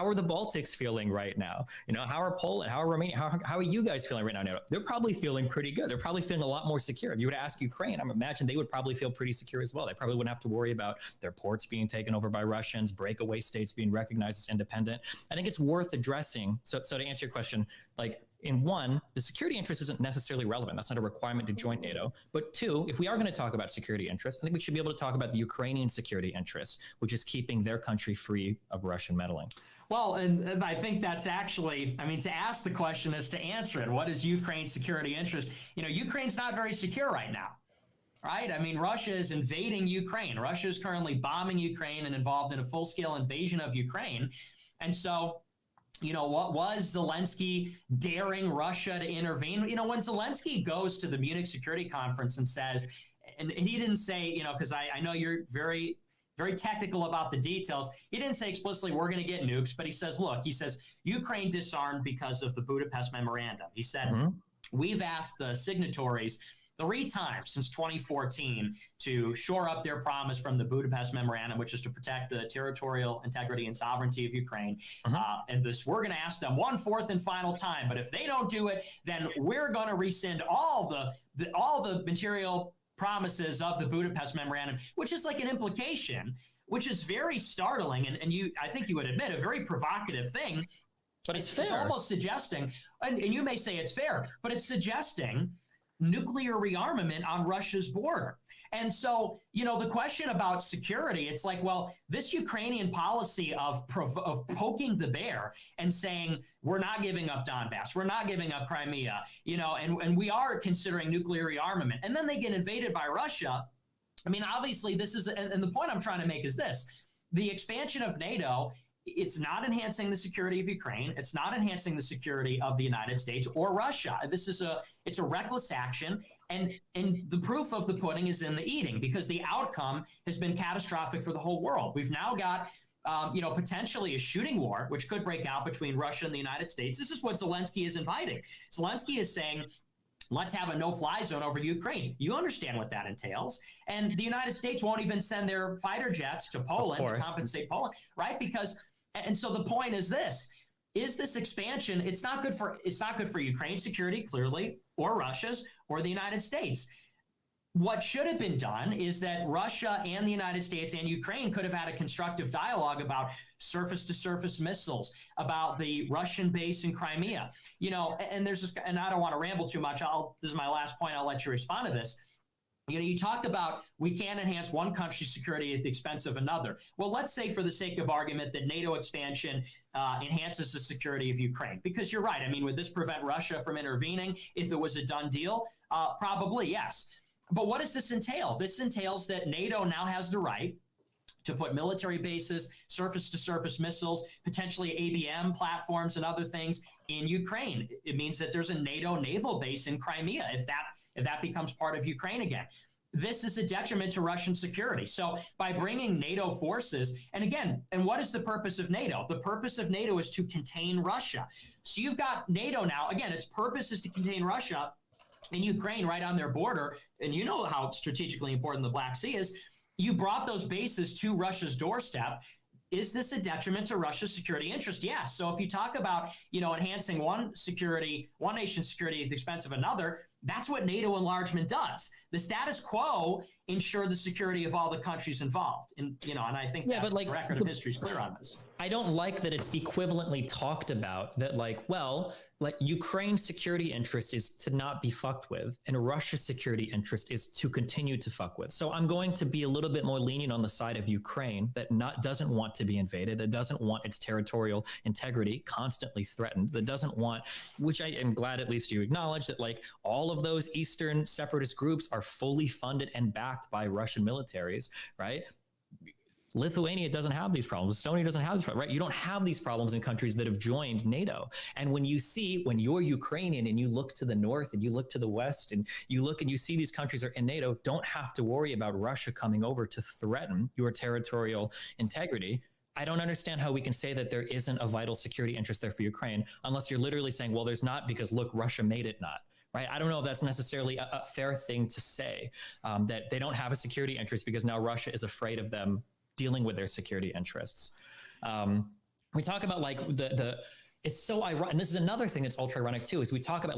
[SPEAKER 2] are the Baltics feeling right now? How are Poland, how are Romania, how are you guys feeling right now? They're probably feeling pretty good. They're probably feeling a lot more secure. If you were to ask Ukraine, I imagine they would probably feel pretty secure as well. They probably wouldn't have to worry about their ports being taken over by Russians, breakaway states being recognized as independent. I think it's worth addressing. So to answer your question, in one, the security interest isn't necessarily relevant. That's not a requirement to join NATO. But two, if we are going to talk about security interests, I think we should be able to talk about the Ukrainian security interests, which is keeping their country free of Russian meddling.
[SPEAKER 8] Well, and I think that's actually, to ask the question is to answer it. What is Ukraine's security interest? Ukraine's not very secure right now, right? Russia is invading Ukraine. Russia is currently bombing Ukraine and involved in a full-scale invasion of Ukraine. And so, what was Zelensky daring Russia to intervene? When Zelensky goes to the Munich Security Conference and says, and he didn't say, because I know you're very, very technical about the details. He didn't say explicitly, we're going to get nukes, but he says, Ukraine disarmed because of the Budapest Memorandum. He said, we've asked the signatories 3 times since 2014 to shore up their promise from the Budapest Memorandum, which is to protect the territorial integrity and sovereignty of Ukraine. And we're going to ask them 1/4 and final time. But if they don't do it, then we're going to rescind all the material promises of the Budapest Memorandum, which is like an implication, which is very startling. And I think you would admit, a very provocative thing.
[SPEAKER 2] But it's fair.
[SPEAKER 8] It's almost suggesting, and you may say it's fair, but it's suggesting nuclear rearmament on Russia's border. And so, the question about security, it's like, well, this Ukrainian policy of poking the bear and saying, we're not giving up Donbass, we're not giving up Crimea, and we are considering nuclear rearmament. And then they get invaded by Russia. I mean, obviously this is, and the point I'm trying to make is this: the expansion of NATO, it's not enhancing the security of Ukraine. It's not enhancing the security of the United States or Russia. It's a reckless action. And the proof of the pudding is in the eating, because the outcome has been catastrophic for the whole world. We've now got, potentially a shooting war, which could break out between Russia and the United States. This is what Zelensky is inviting. Zelensky is saying, let's have a no-fly zone over Ukraine. You understand what that entails. And the United States won't even send their fighter jets to Poland to compensate Poland, right? And so the point is this: is this expansion? It's not good for Ukraine's security, clearly, or Russia's, or the United States. What should have been done is that Russia and the United States and Ukraine could have had a constructive dialogue about surface-to-surface missiles, about the Russian base in Crimea. And there's this, and I don't want to ramble too much. This is my last point. I'll let you respond to this. You talked about we can't enhance one country's security at the expense of another. Well, let's say, for the sake of argument, that NATO expansion enhances the security of Ukraine. Because you're right. I mean, would this prevent Russia from intervening if it was a done deal? Probably, yes. But what does this entail? This entails that NATO now has the right to put military bases, surface-to-surface missiles, potentially ABM platforms and other things in Ukraine. It means that there's a NATO naval base in Crimea if that becomes part of Ukraine again. This is a detriment to Russian security. So by bringing NATO forces, and what is the purpose of NATO? The purpose of NATO is to contain Russia. So you've got NATO now, again, its purpose is to contain Russia in Ukraine, right on their border. And you know how strategically important the Black Sea is. You brought those bases to Russia's doorstep. Is this a detriment to Russia's security interest? Yes. So if you talk about, enhancing one nation's security at the expense of another, that's what NATO enlargement does. The status quo ensure the security of all the countries involved. And, and I think the record of history is clear on this.
[SPEAKER 2] I don't like that it's equivalently talked about that, Ukraine's security interest is to not be fucked with, and Russia's security interest is to continue to fuck with. So I'm going to be a little bit more lenient on the side of Ukraine that doesn't want to be invaded, that doesn't want its territorial integrity constantly threatened, that doesn't want, which I am glad at least you acknowledge that all of those Eastern separatist groups are fully funded and backed by Russian militaries, right? Lithuania doesn't have these problems. Estonia doesn't have these problems, right? You don't have these problems in countries that have joined NATO. And when you're Ukrainian and you look to the north and you look to the west and you look and you see these countries are in NATO, don't have to worry about Russia coming over to threaten your territorial integrity. I don't understand how we can say that there isn't a vital security interest there for Ukraine unless you're literally saying, well, there's not because look, Russia made it not. Right. I don't know if that's necessarily a fair thing to say, that they don't have a security interest because now Russia is afraid of them dealing with their security interests. We talk about it's so ironic. And this is another thing that's ultra ironic too, is we talk about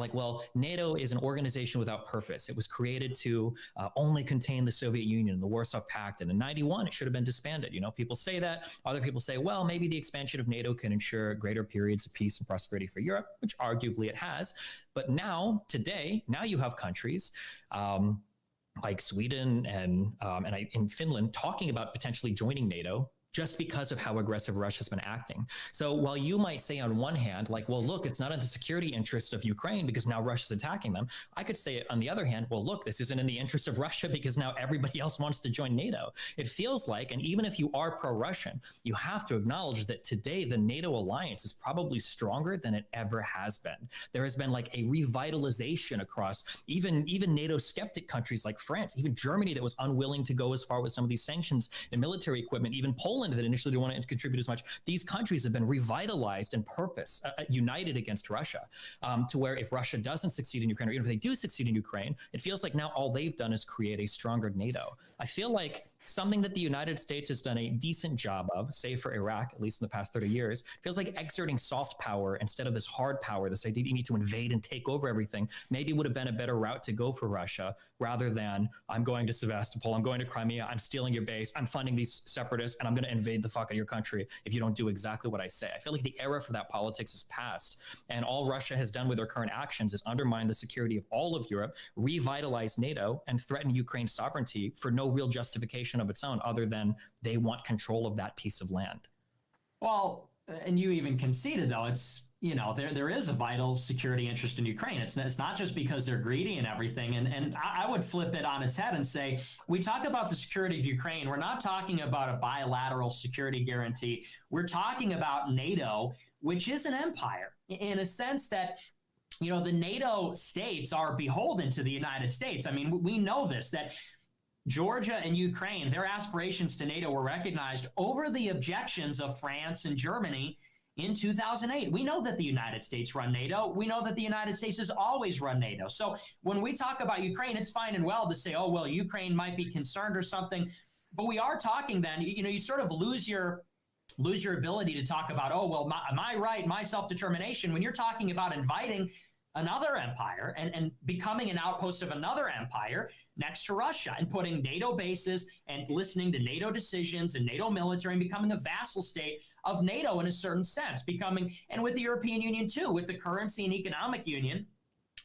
[SPEAKER 2] NATO is an organization without purpose. It was created to only contain the Soviet Union and the Warsaw Pact. And in 91, it should have been disbanded. People say that. Other people say, well, maybe the expansion of NATO can ensure greater periods of peace and prosperity for Europe, which arguably it has. But now you have countries like Sweden and in Finland talking about potentially joining NATO just because of how aggressive Russia's been acting. So while you might say on one hand, like, well, look, it's not in the security interest of Ukraine because now Russia's attacking them. I could say on the other hand, well, look, this isn't in the interest of Russia because now everybody else wants to join NATO. It feels like, and even if you are pro-Russian, you have to acknowledge that today the NATO alliance is probably stronger than it ever has been. There has been like a revitalization across even NATO skeptic countries like France, even Germany that was unwilling to go as far with some of these sanctions and military equipment, even Poland that initially didn't want to contribute as much. These countries have been revitalized in purpose, united against Russia, to where if Russia doesn't succeed in Ukraine, or even if they do succeed in Ukraine, it feels like now all they've done is create a stronger NATO. I feel like something that the United States has done a decent job of, say for Iraq, at least in the past 30 years, feels like exerting soft power instead of this hard power, this idea that you need to invade and take over everything, maybe would have been a better route to go for Russia, rather than I'm going to Sevastopol, I'm going to Crimea, I'm stealing your base, I'm funding these separatists, and I'm going to invade the fuck out of your country if you don't do exactly what I say. I feel like the era for that politics is past, and all Russia has done with their current actions is undermine the security of all of Europe, revitalize NATO, and threaten Ukraine's sovereignty for no real justification of its own, other than they want control of that piece of land.
[SPEAKER 8] Well, and you even conceded, though, it's, you know, there is a vital security interest in Ukraine. It's not just because they're greedy and everything. And I would flip it on its head and say, we talk about the security of Ukraine. We're not talking about a bilateral security guarantee. We're talking about NATO, which is an empire in a sense that, you know, the NATO states are beholden to the United States. I mean, we know this, that Georgia and Ukraine, their aspirations to NATO were recognized over the objections of France and Germany in 2008. We know that the United States run NATO. We know that the United States has always run NATO. So when we talk about Ukraine, it's fine and well to say, oh, well, Ukraine might be concerned or something. But we are talking then, you know, you sort of lose your ability to talk about, oh, well, my right, my self-determination, when you're talking about inviting another empire and becoming an outpost of another empire next to Russia and putting NATO bases and listening to NATO decisions and NATO military and becoming a vassal state of NATO in a certain sense, and with the European Union too, with the currency and economic union.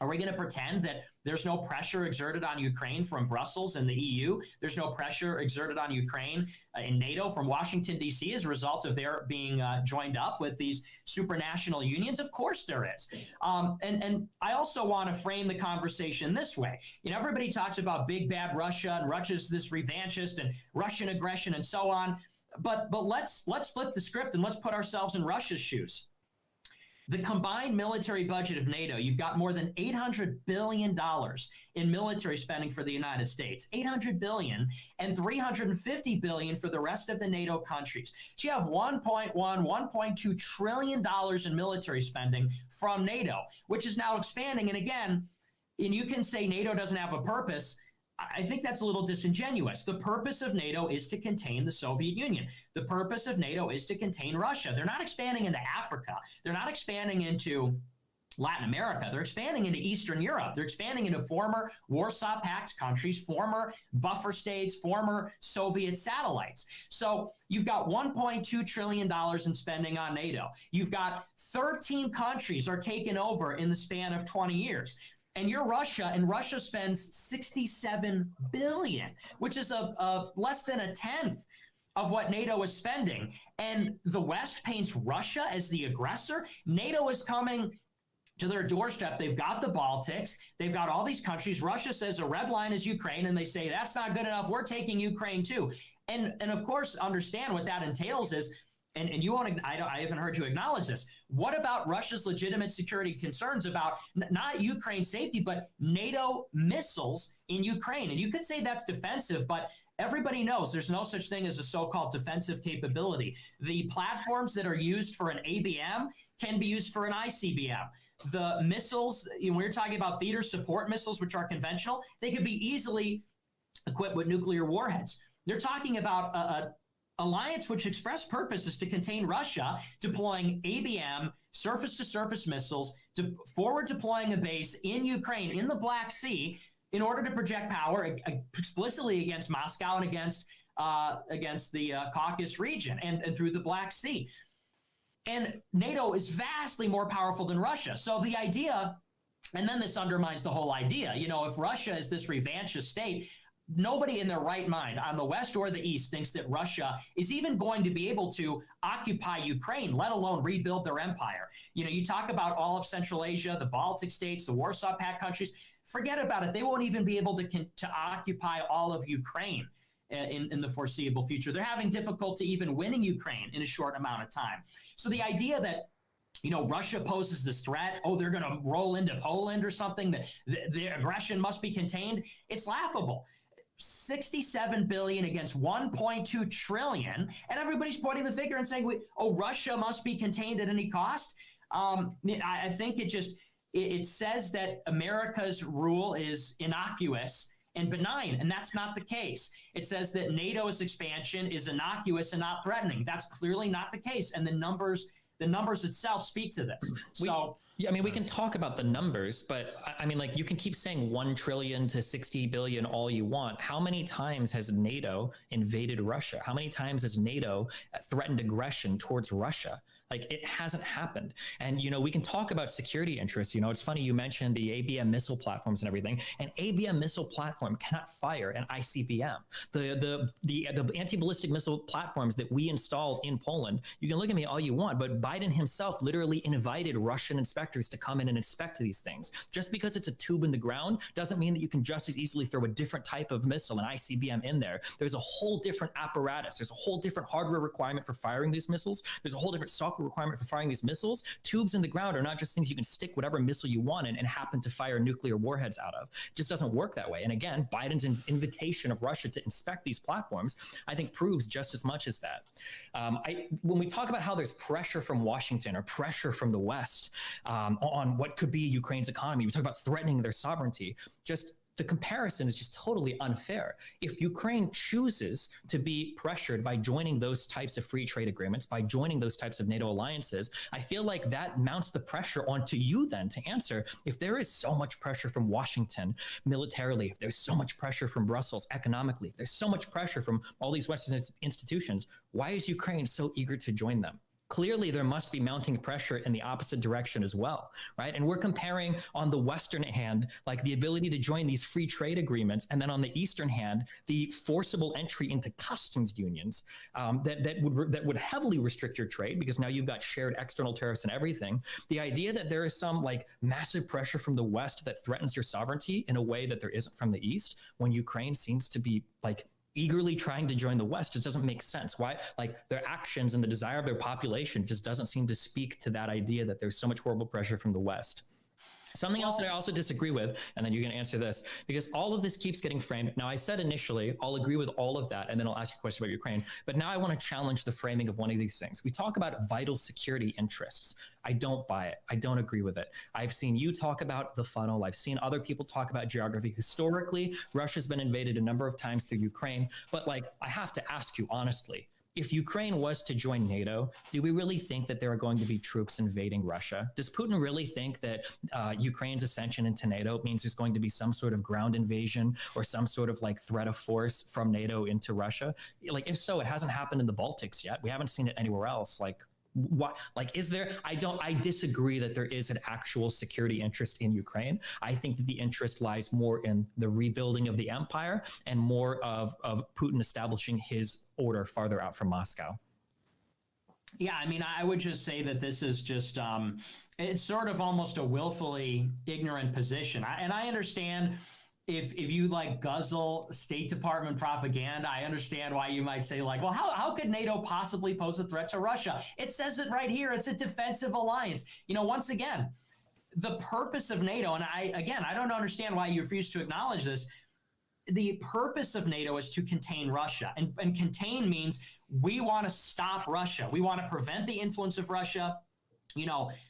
[SPEAKER 8] Are we going to pretend that there's no pressure exerted on Ukraine from Brussels and the EU? There's no pressure exerted on Ukraine in NATO from Washington, D.C. as a result of their being joined up with these supranational unions? Of course there is. And I also want to frame the conversation this way. You know, everybody talks about big bad Russia and Russia's this revanchist and Russian aggression and so on. But let's flip the script and let's put ourselves in Russia's shoes. The combined military budget of NATO, you've got more than $800 billion in military spending for the United States, $800 billion, and $350 billion for the rest of the NATO countries. So you have $1.2 trillion in military spending from NATO, which is now expanding. And again, and you can say NATO doesn't have a purpose. I think that's a little disingenuous. The purpose of NATO is to contain the Soviet Union. The purpose of NATO is to contain Russia. They're not expanding into Africa. They're not expanding into Latin America. They're expanding into Eastern Europe. They're expanding into former Warsaw Pact countries, former buffer states, former Soviet satellites. So you've got $1.2 trillion in spending on NATO. You've got 13 countries are taken over in the span of 20 years. And you're Russia, and Russia spends $67 billion, which is a less than a tenth of what NATO is spending. And the West paints Russia as the aggressor. NATO is coming to their doorstep. They've got the Baltics. They've got all these countries. Russia says a red line is Ukraine, and they say that's not good enough. We're taking Ukraine too. And of course, understand what that entails is, and you won't, I haven't heard you acknowledge this. What about Russia's legitimate security concerns about not Ukraine's safety, but NATO missiles in Ukraine? And you could say that's defensive, but everybody knows there's no such thing as a so-called defensive capability. The platforms that are used for an ABM can be used for an ICBM. The missiles, we're talking about theater support missiles, which are conventional, they could be easily equipped with nuclear warheads. They're talking about a alliance which express purpose is to contain Russia, deploying ABM, surface-to-surface missiles, to forward deploying a base in Ukraine, in the Black Sea, in order to project power explicitly against Moscow and against the Caucasus region and through the Black Sea. And NATO is vastly more powerful than Russia. So the idea, and then this undermines the whole idea, if Russia is this revanchist state, nobody in their right mind on the West or the East thinks that Russia is even going to be able to occupy Ukraine, let alone rebuild their empire. You talk about all of Central Asia, the Baltic states, the Warsaw Pact countries, forget about it. They won't even be able to occupy all of Ukraine in the foreseeable future. They're having difficulty even winning Ukraine in a short amount of time. So the idea that Russia poses this threat, they're going to roll into Poland or something, that the aggression must be contained, it's laughable. 67 billion against 1.2 trillion, and everybody's pointing the finger and saying, Russia must be contained at any cost. I think it says that America's rule is innocuous and benign, and that's not the case. It says that NATO's expansion is innocuous and not threatening. That's clearly not the case, and the numbers itself speak to this.
[SPEAKER 2] We can talk about the numbers, but you can keep saying 1 trillion to 60 billion all you want. How many times has NATO invaded Russia? How many times has NATO threatened aggression towards Russia? It hasn't happened. And, we can talk about security interests. It's funny you mentioned the ABM missile platforms and everything. An ABM missile platform cannot fire an ICBM. The anti-ballistic missile platforms that we installed in Poland, you can look at me all you want, but Biden himself literally invited Russian inspectors to come in and inspect these things. Just because it's a tube in the ground doesn't mean that you can just as easily throw a different type of missile, an ICBM, in there. There's a whole different apparatus. There's a whole different hardware requirement for firing these missiles. There's a whole different software requirement for firing these missiles. Tubes in the ground are not just things you can stick whatever missile you want in and happen to fire nuclear warheads out of. It just doesn't work that way. And again, Biden's invitation of Russia to inspect these platforms, I think, proves just as much as that. When we talk about how there's pressure from Washington or pressure from the West on what could be Ukraine's economy, we talk about threatening their sovereignty. Just the comparison is just totally unfair. If Ukraine chooses to be pressured by joining those types of free trade agreements, by joining those types of NATO alliances, I feel like that mounts the pressure onto you then to answer. If there is so much pressure from Washington militarily, if there's so much pressure from Brussels economically, if there's so much pressure from all these Western institutions, why is Ukraine so eager to join them? Clearly, there must be mounting pressure in the opposite direction as well, right? And we're comparing on the Western hand, the ability to join these free trade agreements, and then on the Eastern hand, the forcible entry into customs unions that would heavily restrict your trade, because now you've got shared external tariffs and everything. The idea that there is some massive pressure from the West that threatens your sovereignty in a way that there isn't from the East, when Ukraine seems to be eagerly trying to join the West, just doesn't make sense. Why? Their actions and the desire of their population just doesn't seem to speak to that idea that there's so much horrible pressure from the West. Something else that I also disagree with, and then you can answer this, because all of this keeps getting framed. Now, I said initially, I'll agree with all of that, and then I'll ask you a question about Ukraine. But now I want to challenge the framing of one of these things. We talk about vital security interests. I don't buy it. I don't agree with it. I've seen you talk about the funnel. I've seen other people talk about geography. Historically, Russia's been invaded a number of times through Ukraine. But I have to ask you honestly, if Ukraine was to join NATO, do we really think that there are going to be troops invading Russia? Does Putin really think that Ukraine's ascension into NATO means there's going to be some sort of ground invasion or some sort of threat of force from NATO into Russia? If so, it hasn't happened in the Baltics yet. We haven't seen it anywhere else. What is there? I disagree that there is an actual security interest in Ukraine. I think that the interest lies more in the rebuilding of the empire and more of Putin establishing his order farther out from Moscow.
[SPEAKER 8] Yeah, I would just say that this is just it's sort of almost a willfully ignorant position. I understand if you guzzle State Department propaganda, I understand why you might say well, how could NATO possibly pose a threat to Russia? It says it right here. It's a defensive alliance. Once again, the purpose of NATO, and I don't understand why you refuse to acknowledge this. The purpose of NATO is to contain Russia, and contain means we want to stop Russia. We want to prevent the influence of Russia.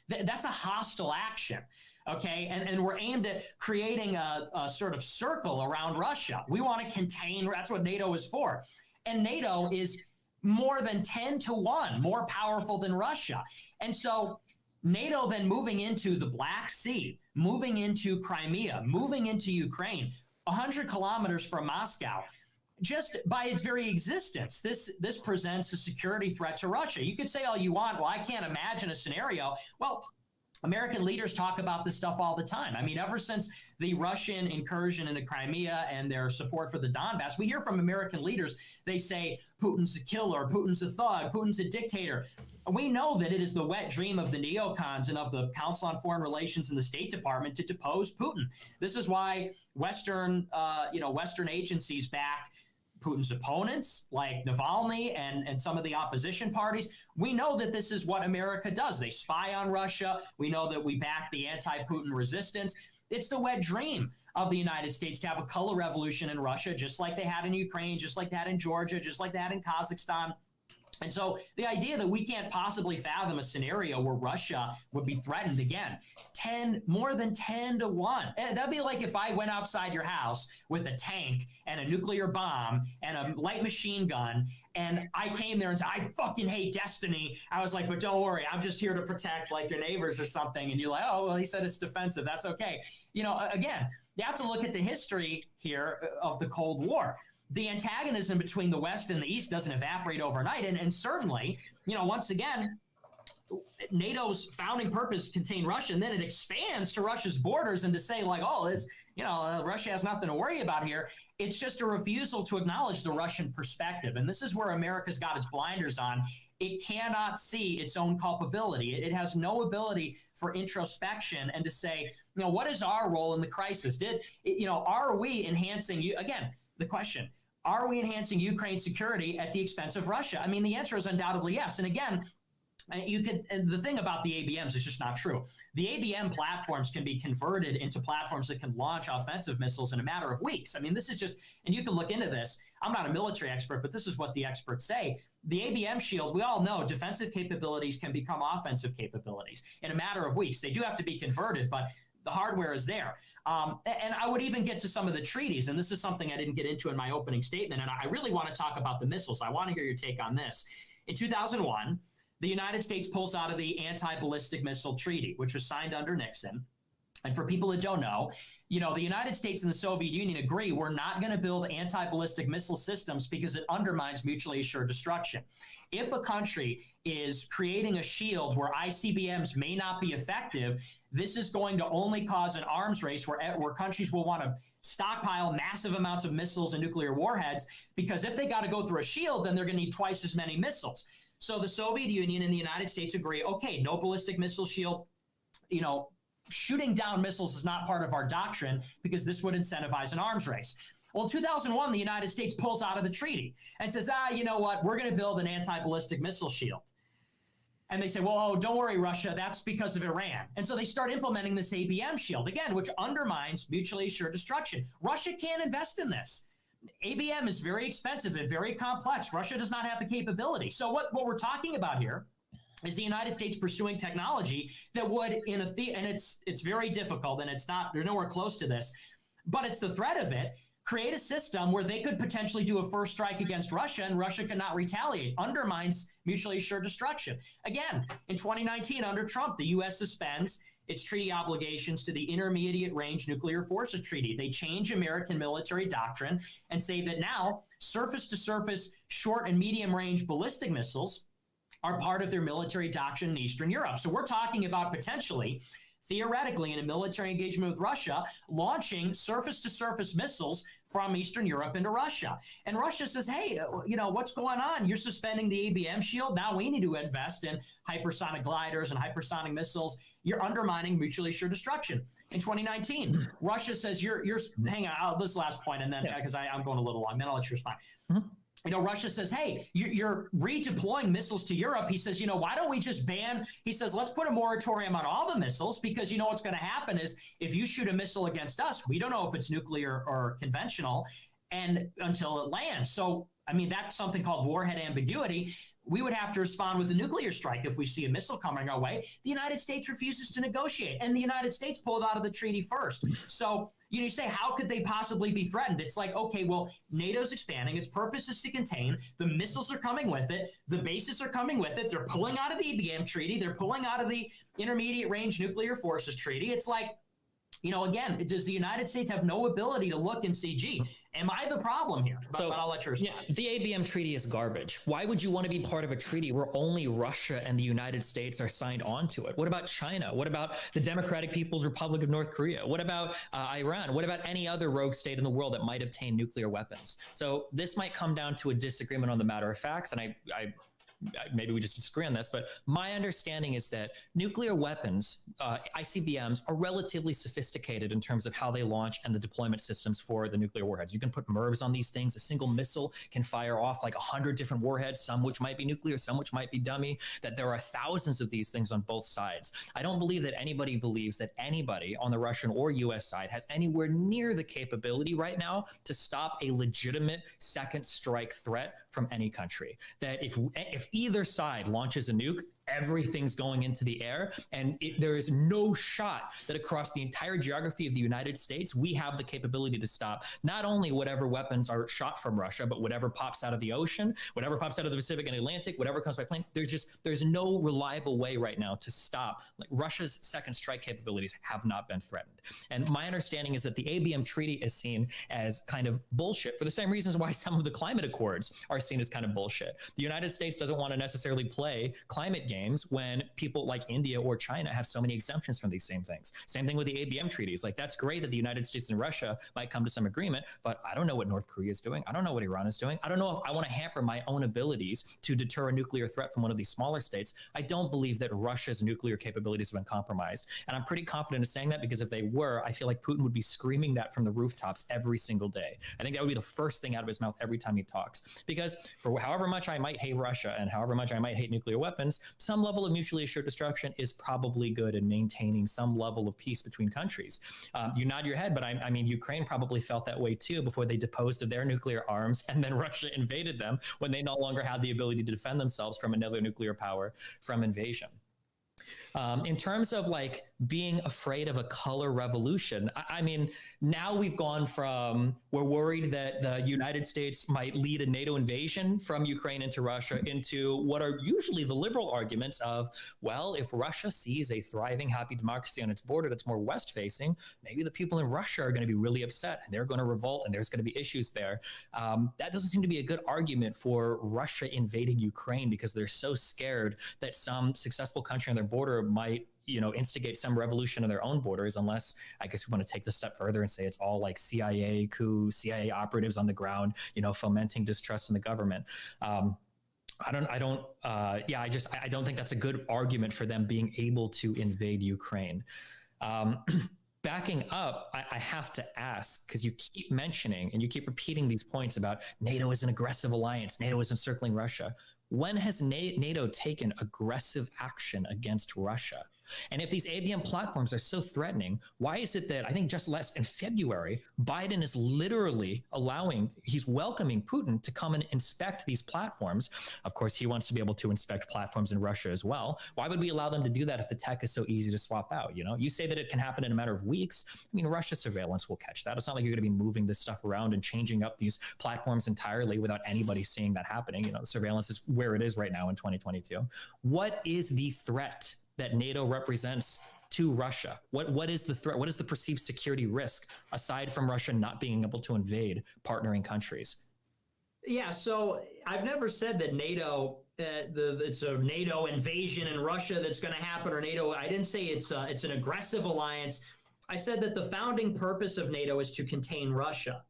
[SPEAKER 8] That's a hostile action. Okay, and we're aimed at creating a sort of circle around Russia. We want to contain, that's what NATO is for. And NATO is more than 10-1 more powerful than Russia. And so NATO then moving into the Black Sea, moving into Crimea, moving into Ukraine, 100 kilometers from Moscow, just by its very existence, this presents a security threat to Russia. You could say all you want, well, I can't imagine a scenario. Well, American leaders talk about this stuff all the time. I mean, ever since the Russian incursion into Crimea and their support for the Donbass, we hear from American leaders, they say Putin's a killer, Putin's a thug, Putin's a dictator. We know that it is the wet dream of the neocons and of the Council on Foreign Relations and the State Department to depose Putin. This is why Western agencies back Putin's opponents like Navalny and some of the opposition parties. We know that this is what America does. They spy on Russia. We know that we back the anti-Putin resistance. It's the wet dream of the United States to have a color revolution in Russia, just like they had in Ukraine, just like that in Georgia, just like that in Kazakhstan. And so the idea that we can't possibly fathom a scenario where Russia would be threatened again, more than 10 to 1. That'd be like if I went outside your house with a tank and a nuclear bomb and a light machine gun, and I came there and said, I fucking hate Destiny. I was like, but don't worry, I'm just here to protect like your neighbors or something. And you're like, oh, well, he said it's defensive. That's okay. Again, you have to look at the history here of the Cold War. The antagonism between the West and the East doesn't evaporate overnight. And certainly, once again, NATO's founding purpose contained Russia, and then it expands to Russia's borders, and to say like, oh, it's, Russia has nothing to worry about here. It's just a refusal to acknowledge the Russian perspective. And this is where America's got its blinders on. It cannot see its own culpability. It has no ability for introspection and to say, what is our role in the crisis? Are we enhancing again, the question, are we enhancing Ukraine's security at the expense of Russia? I mean, the answer is undoubtedly yes. And again, the thing about the ABMs is just not true. The ABM platforms can be converted into platforms that can launch offensive missiles in a matter of weeks. I mean, this is just, and you can look into this. I'm not a military expert, but this is what the experts say. The ABM shield, we all know defensive capabilities can become offensive capabilities in a matter of weeks. They do have to be converted, but the hardware is there. And I would even get to some of the treaties, and this is something I didn't get into in my opening statement, and I really want to talk about the missiles. I want to hear your take on this. In 2001, the United States pulls out of the Anti-Ballistic Missile Treaty, which was signed under Nixon. And for people that don't know, the United States and the Soviet Union agree we're not going to build anti-ballistic missile systems because it undermines mutually assured destruction. If a country is creating a shield where ICBMs may not be effective, this is going to only cause an arms race where countries will want to stockpile massive amounts of missiles and nuclear warheads, because if they got to go through a shield, then they're going to need twice as many missiles. So the Soviet Union and the United States agree, okay, no ballistic missile shield, shooting down missiles is not part of our doctrine because this would incentivize an arms race. Well, in 2001, the United States pulls out of the treaty and says, you know what, we're going to build an anti-ballistic missile shield. And they say, well, don't worry, Russia, that's because of Iran. And so they start implementing this ABM shield, again, which undermines mutually assured destruction. Russia can't invest in this. ABM is very expensive and very complex. Russia does not have the capability. So what we're talking about here is the United States pursuing technology that would, and it's very difficult, and they're nowhere close to this, but it's the threat of it, create a system where they could potentially do a first strike against Russia and Russia could not retaliate, undermines mutually assured destruction. Again, in 2019, under Trump, the U.S. suspends its treaty obligations to the Intermediate Range Nuclear Forces Treaty. They change American military doctrine and say that now surface-to-surface short and medium-range ballistic missiles are part of their military doctrine in Eastern Europe. So we're talking about potentially, theoretically, in a military engagement with Russia, launching surface-to-surface missiles from Eastern Europe into Russia. And Russia says, hey, what's going on? You're suspending the ABM shield. Now we need to invest in hypersonic gliders and hypersonic missiles. You're undermining mutually assured destruction. In 2019, Russia says, hang on, this last point, and then, because I'm going a little long, then I'll let you respond. Mm-hmm. Russia says, hey, you're redeploying missiles to Europe. He says, why don't we just ban? He says, let's put a moratorium on all the missiles, because what's going to happen is if you shoot a missile against us, we don't know if it's nuclear or conventional and until it lands. So, that's something called warhead ambiguity. We would have to respond with a nuclear strike if we see a missile coming our way. The United States refuses to negotiate, and the United States pulled out of the treaty first. So, you say, how could they possibly be threatened? It's like, okay, well, NATO's expanding. Its purpose is to contain. The missiles are coming with it. The bases are coming with it. They're pulling out of the ABM treaty. They're pulling out of the Intermediate Range Nuclear Forces Treaty. It's like, again, does the United States have no ability to look and see, gee, am I the problem here? But I'll let you respond.
[SPEAKER 2] Yeah, the ABM treaty is garbage. Why would you want to be part of a treaty where only Russia and the United States are signed on to it? What about China? What about the Democratic People's Republic of North Korea? What about Iran? What about any other rogue state in the world that might obtain nuclear weapons? So this might come down to a disagreement on the matter of facts, and I maybe we just disagree on this, but my understanding is that nuclear weapons, ICBMs, are relatively sophisticated in terms of how they launch and the deployment systems for the nuclear warheads. You can put MIRVs on these things. A single missile can fire off like 100 different warheads, some which might be nuclear, some which might be dummy, that there are thousands of these things on both sides. I don't believe that anybody believes that anybody on the Russian or US side has anywhere near the capability right now to stop a legitimate second strike threat from any country. That if either side launches a nuke, everything's going into the air, and there is no shot that across the entire geography of the United States, we have the capability to stop not only whatever weapons are shot from Russia, but whatever pops out of the ocean, whatever pops out of the Pacific and Atlantic, whatever comes by plane. There's no reliable way right now to stop. Like, Russia's second strike capabilities have not been threatened. And my understanding is that the ABM treaty is seen as kind of bullshit for the same reasons why some of the climate accords are seen as kind of bullshit. The United States doesn't want to necessarily play climate games when people like India or China have so many exemptions from these same things. Same thing with the ABM treaties. Like, that's great that the United States and Russia might come to some agreement, but I don't know what North Korea is doing. I don't know what Iran is doing. I don't know if I want to hamper my own abilities to deter a nuclear threat from one of these smaller states. I don't believe that Russia's nuclear capabilities have been compromised. And I'm pretty confident in saying that, because if they were, I feel like Putin would be screaming that from the rooftops every single day. I think that would be the first thing out of his mouth every time he talks. Because for however much I might hate Russia and however much I might hate nuclear weapons, some level of mutually assured destruction is probably good in maintaining some level of peace between countries. You nod your head, but I mean, Ukraine probably felt that way too before they deposed of their nuclear arms, and then Russia invaded them when they no longer had the ability to defend themselves from another nuclear power from invasion. In terms of like being afraid of a color revolution, I mean, now we've gone from we're worried that the United States might lead a NATO invasion from Ukraine into Russia into what are usually the liberal arguments of, well, if Russia sees a thriving, happy democracy on its border that's more west facing, maybe the people in Russia are going to be really upset and they're going to revolt and there's going to be issues there. That doesn't seem to be a good argument for Russia invading Ukraine, because they're so scared that some successful country on their border might instigate some revolution on their own borders, unless I guess we want to take this step further and say it's all like CIA coup, CIA operatives on the ground, fomenting distrust in the government. I don't think that's a good argument for them being able to invade Ukraine. Backing up, I have to ask, because you keep mentioning and you keep repeating these points about NATO is an aggressive alliance, NATO is encircling Russia. When has NATO taken aggressive action against Russia? And if these ABM platforms are so threatening, why is it that I think just less in February, Biden is literally he's welcoming Putin to come and inspect these platforms. Of course, he wants to be able to inspect platforms in Russia as well. Why would we allow them to do that if the tech is so easy to swap out? You say that it can happen in a matter of weeks. I mean, Russia surveillance will catch that. It's not like you're going to be moving this stuff around and changing up these platforms entirely without anybody seeing that happening. Surveillance is where it is right now in 2022. What is the threat that NATO represents to Russia? What is the threat? What is the perceived security risk aside from Russia not being able to invade partnering countries?
[SPEAKER 8] Yeah, so I've never said that NATO, it's a NATO invasion in Russia that's going to happen, or NATO. I didn't say it's an aggressive alliance. I said that the founding purpose of NATO is to contain Russia.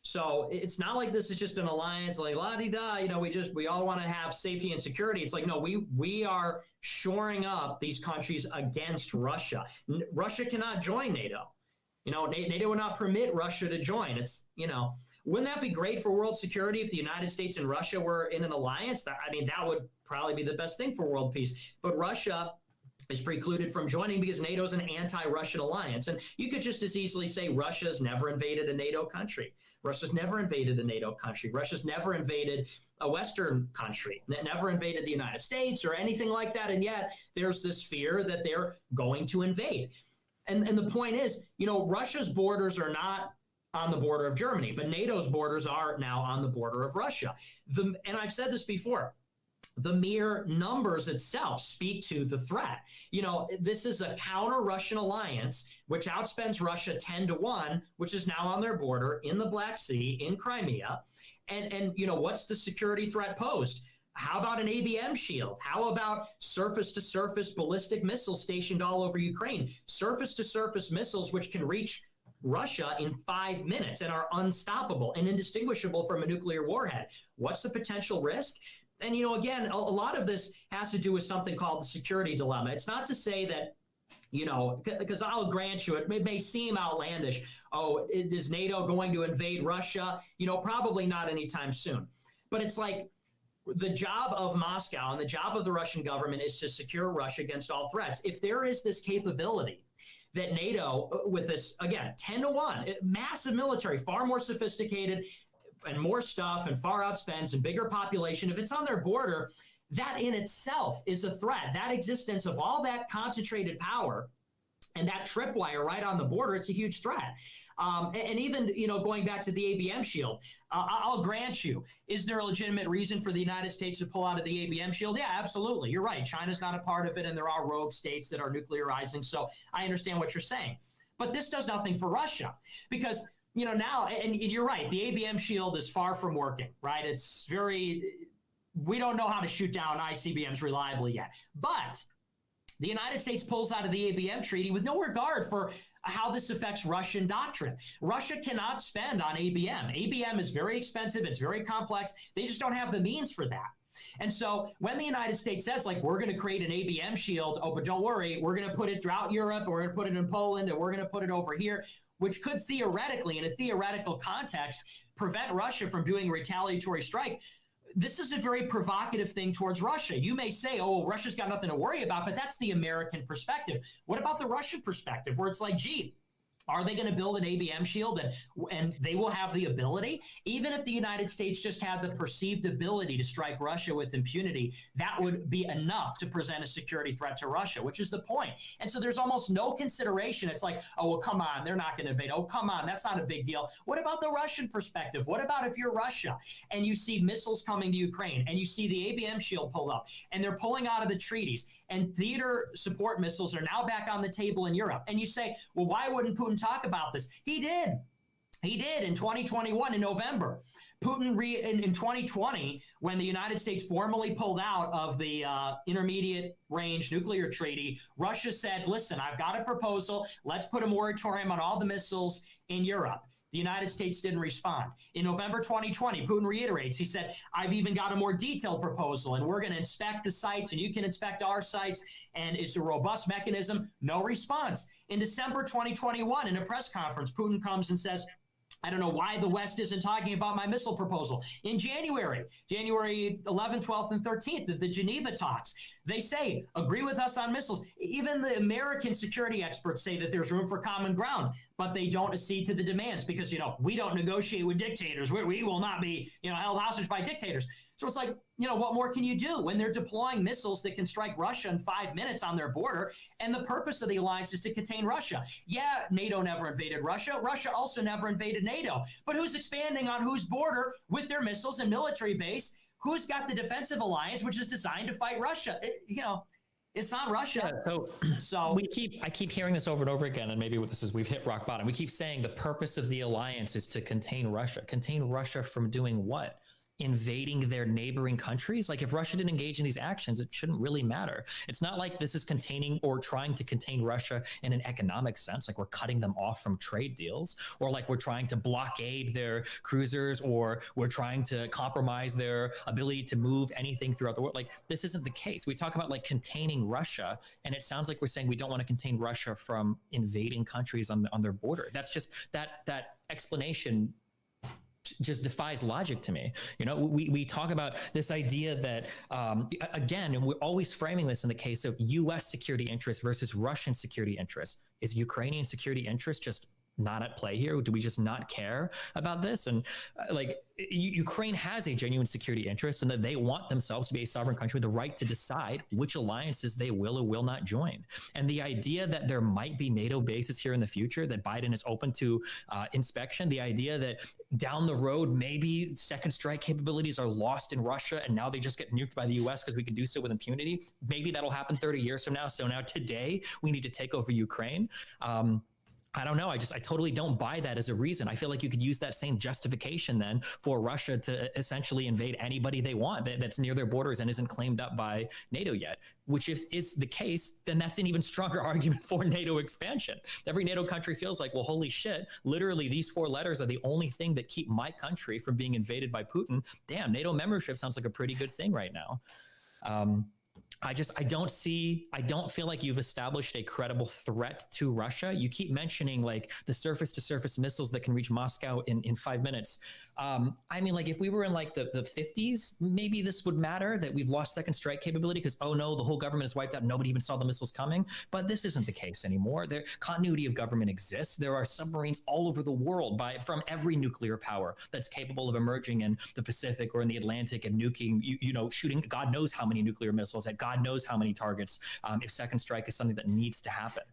[SPEAKER 8] So it's not like this is just an alliance like la-di-da, we all want to have safety and security. It's like, no, we are shoring up these countries against Russia. Russia cannot join NATO. NATO would not permit Russia to join. It's, wouldn't that be great for world security if the United States and Russia were in an alliance? That would probably be the best thing for world peace. But Russia is precluded from joining because NATO is an anti-Russian alliance. And you could just as easily say Russia's never invaded a NATO country. Russia's never invaded a NATO country. Russia's never invaded a Western country, never invaded the United States or anything like that. And yet there's this fear that they're going to invade. And the point is, Russia's borders are not on the border of Germany, but NATO's borders are now on the border of Russia. And I've said this before, the mere numbers itself speak to the threat. You know, this is a counter-Russian alliance, which outspends Russia 10-1, which is now on their border in the Black Sea, in Crimea. And you know, what's the security threat posed? How about an ABM shield? How about surface-to-surface ballistic missiles stationed all over Ukraine? Surface-to-surface missiles which can reach Russia in 5 minutes and are unstoppable and indistinguishable from a nuclear warhead. What's the potential risk? And, you know, again, a lot of this has to do with something called the security dilemma. It's not to say that, you know, because I'll grant you, it may seem outlandish. Oh, is NATO going to invade Russia? You know, probably not anytime soon. But it's like the job of Moscow and the job of the Russian government is to secure Russia against all threats. If there is this capability that NATO, with this, again, 10-1, massive military, far more sophisticated, and more stuff and far outspends and bigger population, if it's on their border, that in itself is a threat. That existence of all that concentrated power and that tripwire right on the border, it's a huge threat. And even, you know, going back to the ABM shield, I'll grant you, is there a legitimate reason for the United States to pull out of the ABM shield? Yeah, absolutely. You're right. China's not a part of it, and there are rogue states that are nuclearizing. So I understand what you're saying. But this does nothing for Russia because, you know, now, and you're right, the ABM shield is far from working, right? It's we don't know how to shoot down ICBMs reliably yet. But the United States pulls out of the ABM treaty with no regard for how this affects Russian doctrine. Russia cannot spend on ABM. ABM is very expensive. It's very complex. They just don't have the means for that. And so when the United States says, like, we're going to create an ABM shield, oh, but don't worry, we're going to put it throughout Europe, we're going to put it in Poland, and we're going to put it over here, which could theoretically, in a theoretical context, prevent Russia from doing a retaliatory strike. This is a very provocative thing towards Russia. You may say, oh, Russia's got nothing to worry about, but that's the American perspective. What about the Russian perspective, where it's like, gee, are they going to build an ABM shield and they will have the ability? Even if the United States just had the perceived ability to strike Russia with impunity, that would be enough to present a security threat to Russia, which is the point. And so there's almost no consideration. It's like, oh, well, come on, they're not going to invade. Oh, come on, that's not a big deal. What about the Russian perspective? What about if you're Russia and you see missiles coming to Ukraine and you see the ABM shield pulled up and they're pulling out of the treaties and theater support missiles are now back on the table in Europe? And you say, well, why wouldn't Putin talk about this? He did in 2021 in November. Putin in 2020, when the United States formally pulled out of the intermediate range nuclear treaty, Russia said, listen, I've got a proposal. Let's put a moratorium on all the missiles in Europe. The United States didn't respond. In November 2020, Putin reiterates, he said, I've even got a more detailed proposal, and we're going to inspect the sites, and you can inspect our sites, and it's a robust mechanism. No response. In December 2021, in a press conference, Putin comes and says, I don't know why the West isn't talking about my missile proposal. In January 11th, 12th, and 13th, the Geneva talks, they say, agree with us on missiles. Even the American security experts say that there's room for common ground, but they don't accede to the demands because, you know, we don't negotiate with dictators. We will not be, you know, held hostage by dictators. So it's like, you know, what more can you do when they're deploying missiles that can strike Russia in 5 minutes on their border? And the purpose of the alliance is to contain Russia. Yeah, NATO never invaded Russia. Russia also never invaded NATO. But who's expanding on whose border with their missiles and military base? Who's got the defensive alliance, which is designed to fight Russia? It's not Russia.
[SPEAKER 2] Yeah, so I keep hearing this over and over again, and maybe what this is, we've hit rock bottom. We keep saying the purpose of the alliance is to contain Russia. Contain Russia from doing what? Invading their neighboring countries? Like, if Russia didn't engage in these actions, it shouldn't really matter. It's not like this is containing or trying to contain Russia in an economic sense, like we're cutting them off from trade deals, or like we're trying to blockade their cruisers, or we're trying to compromise their ability to move anything throughout the world. Like, this isn't the case. We talk about like containing Russia, and it sounds like we're saying we don't want to contain Russia from invading countries on their border. That's just that explanation just defies logic to me. You know, we talk about this idea that, again, and we're always framing this in the case of U.S. security interests versus Russian security interests. Is Ukrainian security interest just not at play here? Do we just not care about this? And Ukraine has a genuine security interest, and that they want themselves to be a sovereign country with the right to decide which alliances they will or will not join. And the idea that there might be NATO bases here in the future, that Biden is open to inspection, the idea that down the road, maybe second strike capabilities are lost in Russia and now they just get nuked by the US because we can do so with impunity. Maybe that'll happen 30 years from now. So now today we need to take over Ukraine. I don't know. I totally don't buy that as a reason. I feel like you could use that same justification then for Russia to essentially invade anybody they want that's near their borders and isn't claimed up by NATO yet, which if is the case, then that's an even stronger argument for NATO expansion. Every NATO country feels like, well, holy shit, literally these 4 letters are the only thing that keep my country from being invaded by Putin. Damn, NATO membership sounds like a pretty good thing right now. I don't feel like you've established a credible threat to Russia. You keep mentioning like the surface to surface missiles that can reach Moscow in 5 minutes. I mean, like if we were in like the 50s, maybe this would matter that we've lost second strike capability because, oh no, the whole government is wiped out. Nobody even saw the missiles coming. But this isn't the case anymore. There, continuity of government exists. There are submarines all over the world from every nuclear power that's capable of emerging in the Pacific or in the Atlantic and nuking, shooting God knows how many nuclear missiles at God knows how many targets if second strike is something that needs to happen.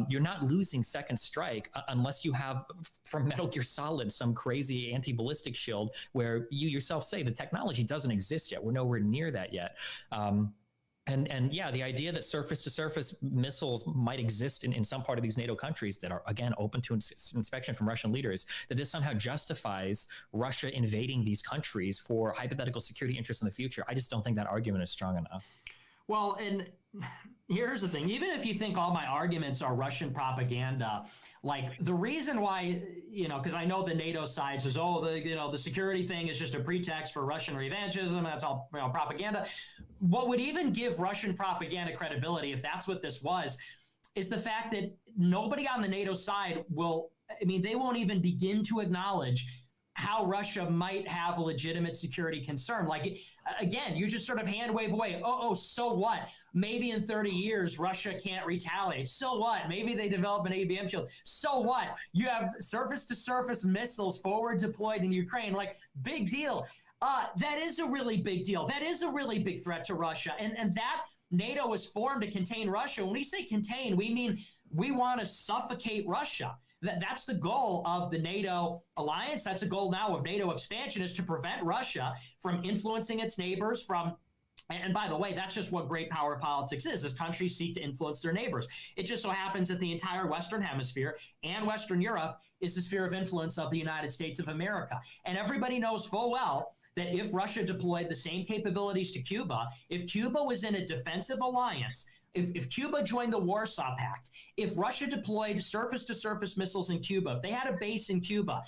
[SPEAKER 2] You're not losing second strike unless you have from Metal Gear Solid some crazy anti-ballistic shield where you yourself say the technology doesn't exist yet. We're nowhere near that yet. And yeah, the idea that surface to surface missiles might exist in some part of these NATO countries that are, again, open to inspection from Russian leaders, that this somehow justifies Russia invading these countries for hypothetical security interests in the future. I just don't think that argument is strong enough.
[SPEAKER 8] Well, and here's the thing. Even if you think all my arguments are Russian propaganda, like the reason why, because I know the NATO side says, the security thing is just a pretext for Russian revanchism. That's all propaganda. What would even give Russian propaganda credibility, if that's what this was, is the fact that nobody on the NATO side they won't even begin to acknowledge how Russia might have a legitimate security concern. Like, again, you just sort of hand wave away. Oh, so what? Maybe in 30 years, Russia can't retaliate. So what? Maybe they develop an ABM shield. So what? You have surface-to-surface missiles forward deployed in Ukraine. Like, big deal. That is a really big deal. That is a really big threat to Russia. And that NATO was formed to contain Russia. When we say contain, we mean we want to suffocate Russia. That's the goal of the NATO alliance. That's a goal now of NATO expansion, is to prevent Russia from influencing its neighbors, and by the way, that's just what great power politics is, as countries seek to influence their neighbors. It just so happens that the entire Western Hemisphere and Western Europe is the sphere of influence of the United States of America. And everybody knows full well that if Russia deployed the same capabilities to Cuba, if Cuba was in a defensive alliance, if Cuba joined the Warsaw Pact, if Russia deployed surface-to-surface missiles in Cuba, if they had a base in Cuba,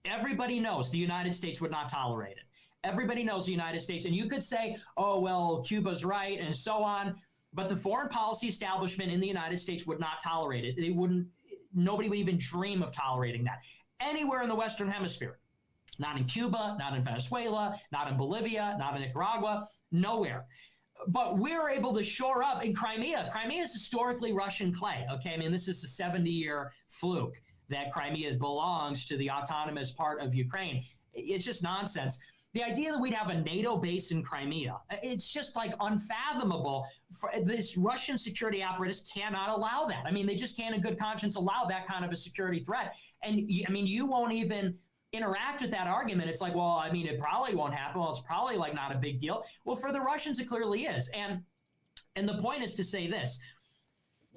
[SPEAKER 8] everybody knows the United States would not tolerate it. Everybody knows the United States. And you could say, oh, well, Cuba's right and so on. But the foreign policy establishment in the United States would not tolerate it. Nobody would even dream of tolerating that anywhere in the Western Hemisphere. Not in Cuba, not in Venezuela, not in Bolivia, not in Nicaragua, nowhere. But we're able to shore up in Crimea. Crimea is historically Russian clay. Okay, I mean, this is a 70-year fluke that Crimea belongs to the autonomous part of Ukraine. It's just nonsense. The idea that we'd have a NATO base in Crimea, it's just like unfathomable. This Russian security apparatus cannot allow that. I mean, they just can't in good conscience allow that kind of a security threat. And I mean, you won't even interact with that argument. It's like, well, I mean, it probably won't happen. Well, it's probably like not a big deal. Well, for the Russians, it clearly is. And the point is to say this,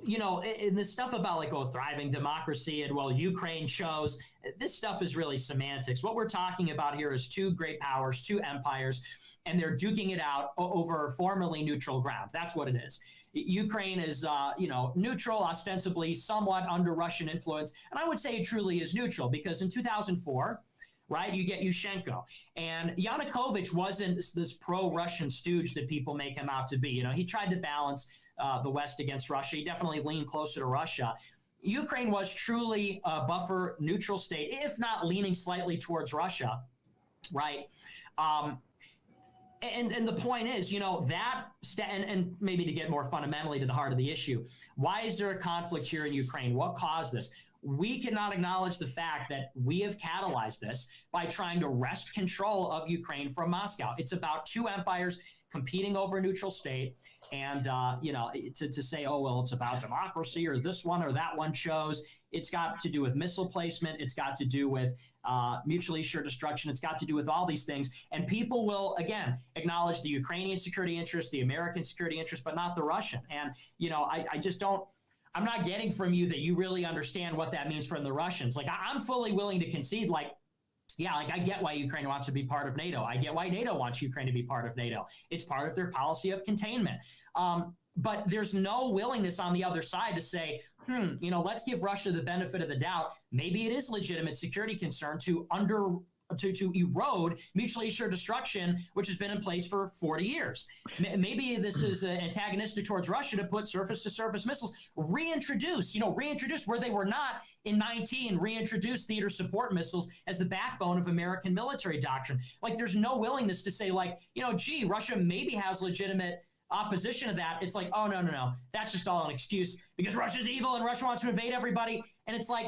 [SPEAKER 8] in this stuff about like, thriving democracy and, well, Ukraine shows, this stuff is really semantics. What we're talking about here is two great powers, two empires, and they're duking it out over formerly neutral ground. That's what it is. Ukraine is, neutral, ostensibly somewhat under Russian influence. And I would say it truly is neutral because in 2004, right, you get Yushchenko. And Yanukovych wasn't this pro-Russian stooge that people make him out to be. He tried to balance the West against Russia. He definitely leaned closer to Russia. Ukraine was truly a buffer neutral state, if not leaning slightly towards Russia, right? And the point is, and maybe to get more fundamentally to the heart of the issue, why is there a conflict here in Ukraine? What caused this? we cannot acknowledge the fact that we have catalyzed this by trying to wrest control of Ukraine from Moscow. It's about two empires competing over a neutral state. And, to say, oh, well, it's about democracy or this one or that one chose. It's got to do with missile placement. It's got to do with mutually assured destruction. It's got to do with all these things. And people will, again, acknowledge the Ukrainian security interest, the American security interest, but not the Russian. And, I just don't. I'm not getting from you that you really understand what that means for the Russians. Like, I'm fully willing to concede, I get why Ukraine wants to be part of NATO. I get why NATO wants Ukraine to be part of NATO. It's part of their policy of containment. But there's no willingness on the other side to say, let's give Russia the benefit of the doubt. Maybe it is legitimate security concern to erode mutually assured destruction, which has been in place for 40 years. Maybe this is antagonistic towards Russia to put surface-to-surface missiles, reintroduce where they were not in 19, reintroduce theater support missiles as the backbone of American military doctrine. Like, there's no willingness to say, Russia maybe has legitimate opposition to that. It's like, oh, no. That's just all an excuse because Russia's evil and Russia wants to invade everybody. And it's like,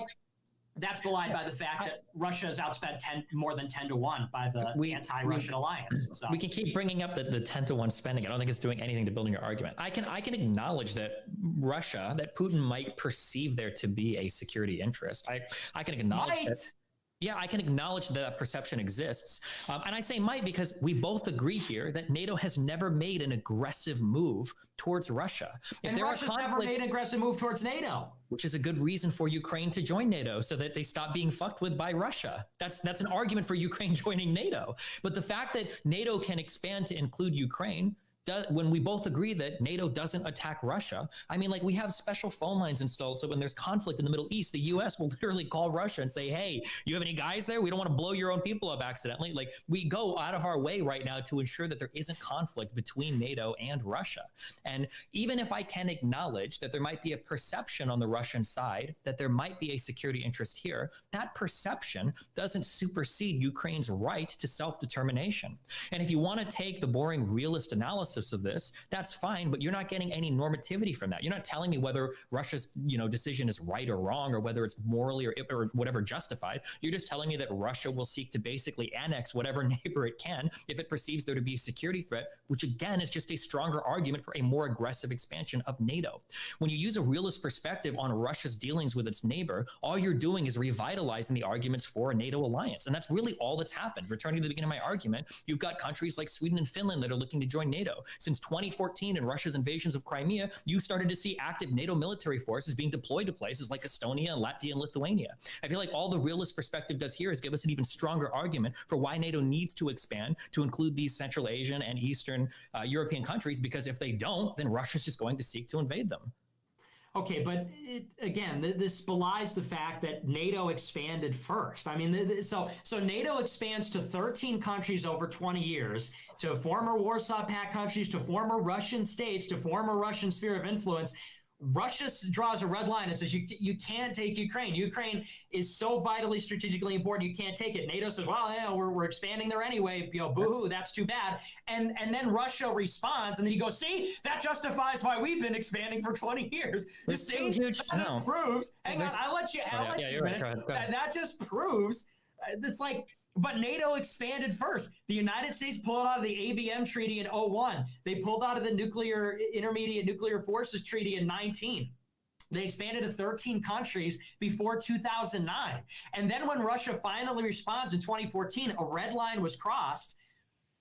[SPEAKER 8] that's belied by the fact that Russia has outspent more than 10-1 by the anti-Russian alliance. So.
[SPEAKER 2] We can keep bringing up the 10-1 spending. I don't think it's doing anything to building your argument. I can acknowledge that that Putin might perceive there to be a security interest. I can acknowledge that. Yeah, I can acknowledge that perception exists. And I say might because we both agree here that NATO has never made an aggressive move towards Russia.
[SPEAKER 8] And Russia's never made an aggressive move towards NATO.
[SPEAKER 2] Which is a good reason for Ukraine to join NATO so that they stop being fucked with by Russia. That's an argument for Ukraine joining NATO. But the fact that NATO can expand to include Ukraine, when we both agree that NATO doesn't attack Russia, we have special phone lines installed. So when there's conflict in the Middle East, the US will literally call Russia and say, hey, you have any guys there? We don't want to blow your own people up accidentally. We go out of our way right now to ensure that there isn't conflict between NATO and Russia. And even if I can acknowledge that there might be a perception on the Russian side that there might be a security interest here, that perception doesn't supersede Ukraine's right to self-determination. And if you want to take the boring realist analysis of this, that's fine, but you're not getting any normativity from that. You're not telling me whether Russia's decision is right or wrong, or whether it's morally or whatever justified. You're just telling me that Russia will seek to basically annex whatever neighbor it can if it perceives there to be a security threat, which again is just a stronger argument for a more aggressive expansion of NATO. When you use a realist perspective on Russia's dealings with its neighbor, all you're doing is revitalizing the arguments for a NATO alliance. And that's really all that's happened. Returning to the beginning of my argument, you've got countries like Sweden and Finland that are looking to join NATO. Since 2014 and Russia's invasions of Crimea, you started to see active NATO military forces being deployed to places like Estonia, Latvia, and Lithuania. I feel like all the realist perspective does here is give us an even stronger argument for why NATO needs to expand to include these Central Asian and Eastern European countries, because if they don't, then Russia's just going to seek to invade them.
[SPEAKER 8] Okay, but this belies the fact that NATO expanded first. So NATO expands to 13 countries over 20 years, to former Warsaw Pact countries, to former Russian states, to former Russian sphere of influence. Russia draws a red line and says you can't take Ukraine. Ukraine is so vitally strategically important, you can't take it. NATO says, well, yeah, we're expanding there anyway. Boo-hoo, that's too bad. And then Russia responds, and then you go, see, that justifies why we've been expanding for 20 years.
[SPEAKER 2] It's too huge.
[SPEAKER 8] That just proves. Hang on, I'll let you finish.
[SPEAKER 2] Go ahead.
[SPEAKER 8] That just proves. It's like. But NATO expanded first. The United States pulled out of the ABM Treaty in 2001. They pulled out of the Intermediate Nuclear Forces Treaty in 19. They expanded to 13 countries before 2009. And then when Russia finally responds in 2014, a red line was crossed.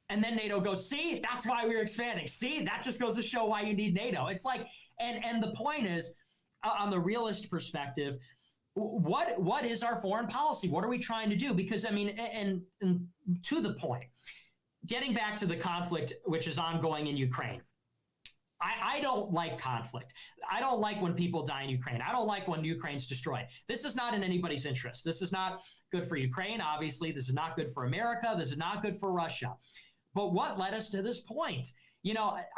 [SPEAKER 8] And then NATO goes, see, that's why we're expanding. See, that just goes to show why you need NATO. It's like, and the point is, on the realist perspective, what is our foreign policy? What are we trying to do? Because and to the point, getting back to the conflict which is ongoing in Ukraine, I don't like conflict. I don't like when people die in Ukraine. I don't like when Ukraine's destroyed. This is not in anybody's interest. This is not good for Ukraine. Obviously, this is not good for America. This is not good for Russia. But what led us to this point?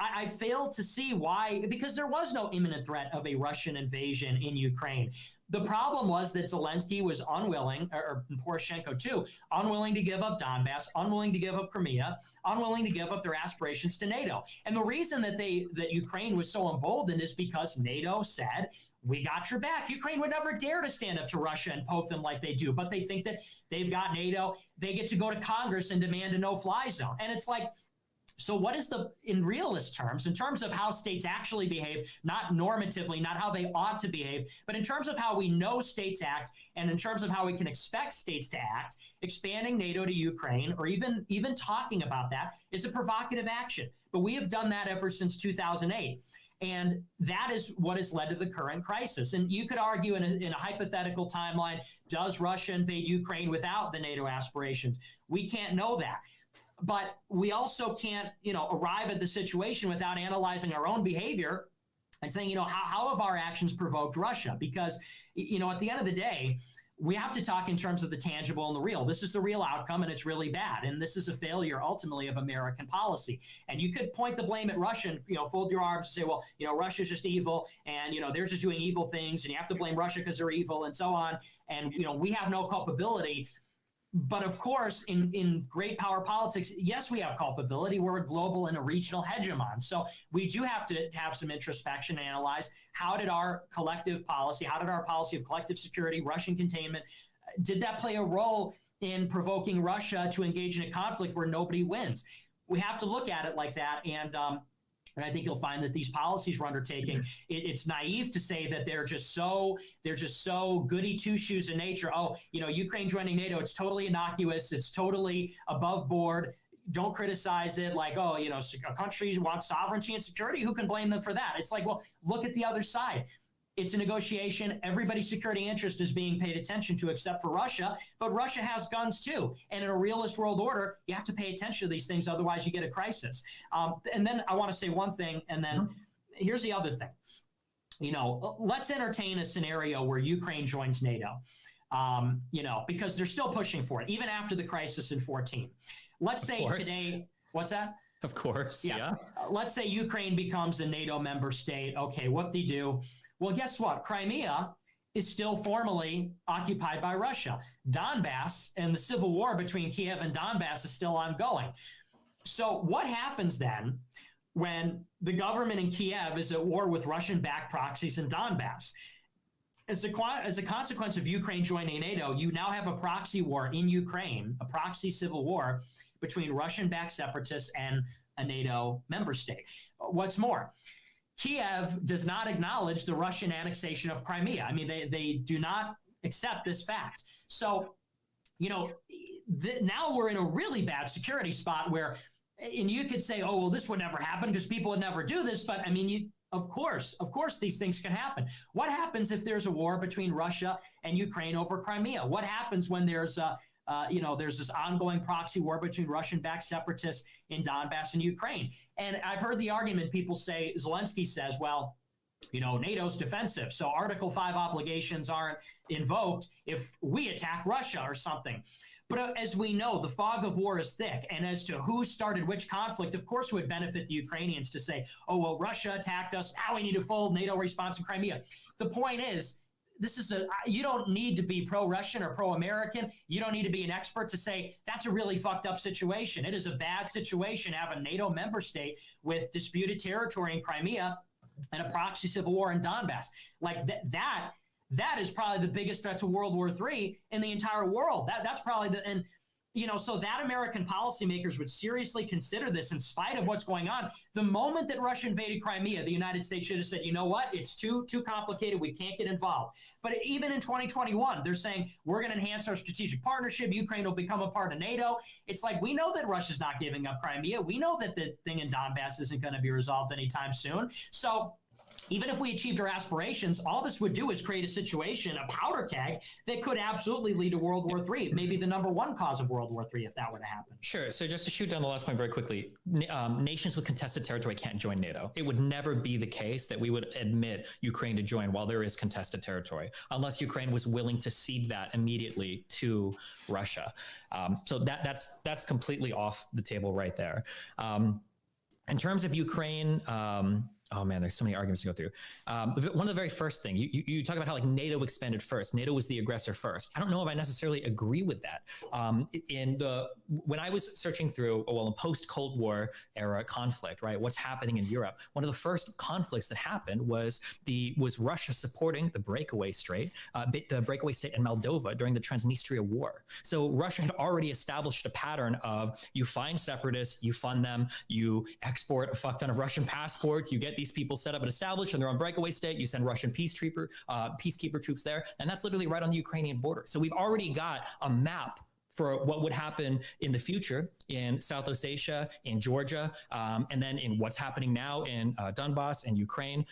[SPEAKER 8] I fail to see why, because there was no imminent threat of a Russian invasion in Ukraine. The problem was that Zelensky was unwilling, or Poroshenko too, unwilling to give up Donbass, unwilling to give up Crimea, unwilling to give up their aspirations to NATO. And the reason that Ukraine was so emboldened is because NATO said, we got your back. Ukraine would never dare to stand up to Russia and poke them like they do, but they think that they've got NATO. They get to go to Congress and demand a no-fly zone. And it's like, so what is in realist terms, in terms of how states actually behave, not normatively, not how they ought to behave, but in terms of how we know states act and in terms of how we can expect states to act, expanding NATO to Ukraine or even talking about that is a provocative action. But we have done that ever since 2008. And that is what has led to the current crisis. And you could argue in a hypothetical timeline, does Russia invade Ukraine without the NATO aspirations? We can't know that. But we also can't, arrive at the situation without analyzing our own behavior and saying, how have our actions provoked Russia? Because, at the end of the day, we have to talk in terms of the tangible and the real. This is the real outcome, and it's really bad. And this is a failure, ultimately, of American policy. And you could point the blame at Russia and, fold your arms and say, well, Russia's just evil, and, they're just doing evil things, and you have to blame Russia because they're evil, and so on. And, we have no culpability. But of course, in great power politics, yes, we have culpability. We're a global and a regional hegemon. So we do have to have some introspection and analyze how did our collective policy, how did our policy of collective security, Russian containment, did that play a role in provoking Russia to engage in a conflict where nobody wins? We have to look at it like that. And I think you'll find that these policies we're undertaking, it's naive to say that they're just so goody two shoes in nature. Oh, Ukraine joining NATO, it's totally innocuous. It's totally above board. Don't criticize it like, countries want sovereignty and security. Who can blame them for that? It's like, well, look at the other side. It's a negotiation. Everybody's security interest is being paid attention to except for Russia, but Russia has guns too. And in a realist world order, you have to pay attention to these things. Otherwise you get a crisis. And then I want to say one thing. And then here's the other thing, let's entertain a scenario where Ukraine joins NATO, because they're still pushing for it, even after the crisis in 2014. Let's say today, what's that?
[SPEAKER 2] Of course.
[SPEAKER 8] Yes.
[SPEAKER 2] Yeah.
[SPEAKER 8] Let's say Ukraine becomes a NATO member state. Okay. What do you do? Well, guess what? Crimea is still formally occupied by Russia. Donbass and the civil war between Kiev and Donbass is still ongoing. So what happens then when the government in Kiev is at war with Russian-backed proxies in Donbass? As a consequence of Ukraine joining NATO, you now have a proxy war in Ukraine, a proxy civil war between Russian-backed separatists and a NATO member state. What's more, Kiev does not acknowledge the Russian annexation of Crimea. I mean, they do not accept this fact. So, now we're in a really bad security spot where, and you could say, oh, well, this would never happen because people would never do this. But I mean, of course, these things can happen. What happens if there's a war between Russia and Ukraine over Crimea? What happens when there's there's this ongoing proxy war between Russian-backed separatists in Donbass and Ukraine? And I've heard the argument, people say, Zelensky says, well, NATO's defensive, so Article 5 obligations aren't invoked if we attack Russia or something. But as we know, the fog of war is thick. And as to who started which conflict, of course, it would benefit the Ukrainians to say, oh, well, Russia attacked us. Now we need to fold NATO response in Crimea. The point is, you don't need to be pro-Russian or pro-American. You don't need to be an expert to say that's a really fucked up situation. It is a bad situation to have a NATO member state with disputed territory in Crimea and a proxy civil war in Donbass. Like that is probably the biggest threat to World War III in the entire world. That's probably so that American policymakers would seriously consider this in spite of what's going on. The moment that Russia invaded Crimea, the United States should have said, you know what, it's too complicated. We can't get involved. But even in 2021, they're saying we're going to enhance our strategic partnership. Ukraine will become a part of NATO. It's like, we know that Russia's not giving up Crimea. We know that the thing in Donbass isn't going to be resolved anytime soon. So even if we achieved our aspirations, all this would do is create a situation, a powder keg, that could absolutely lead to World War III, maybe the number one cause of World War III if that were to happen.
[SPEAKER 2] Sure. So just to shoot down the last point very quickly, nations with contested territory can't join NATO. It would never be the case that we would admit Ukraine to join while there is contested territory, unless Ukraine was willing to cede that immediately to Russia. So that's completely off the table right there. In terms of Ukraine, Oh man, there's so many arguments to go through. One of the very first thing you talk about how like NATO expanded first. NATO was the aggressor first. I don't know if I necessarily agree with that. When I was searching through, a post Cold War era conflict, right? What's happening in Europe? One of the first conflicts that happened was Russia supporting the breakaway state in Moldova during the Transnistria War. So Russia had already established a pattern of you find separatists, you fund them, you export a fuck ton of Russian passports, you get these people set up and established and they're on breakaway state, you send Russian peacekeeper troops there, and that's literally right on the Ukrainian border. So we've already got a map for what would happen in the future in South Ossetia, in Georgia, and then in what's happening now in Donbass and Ukraine.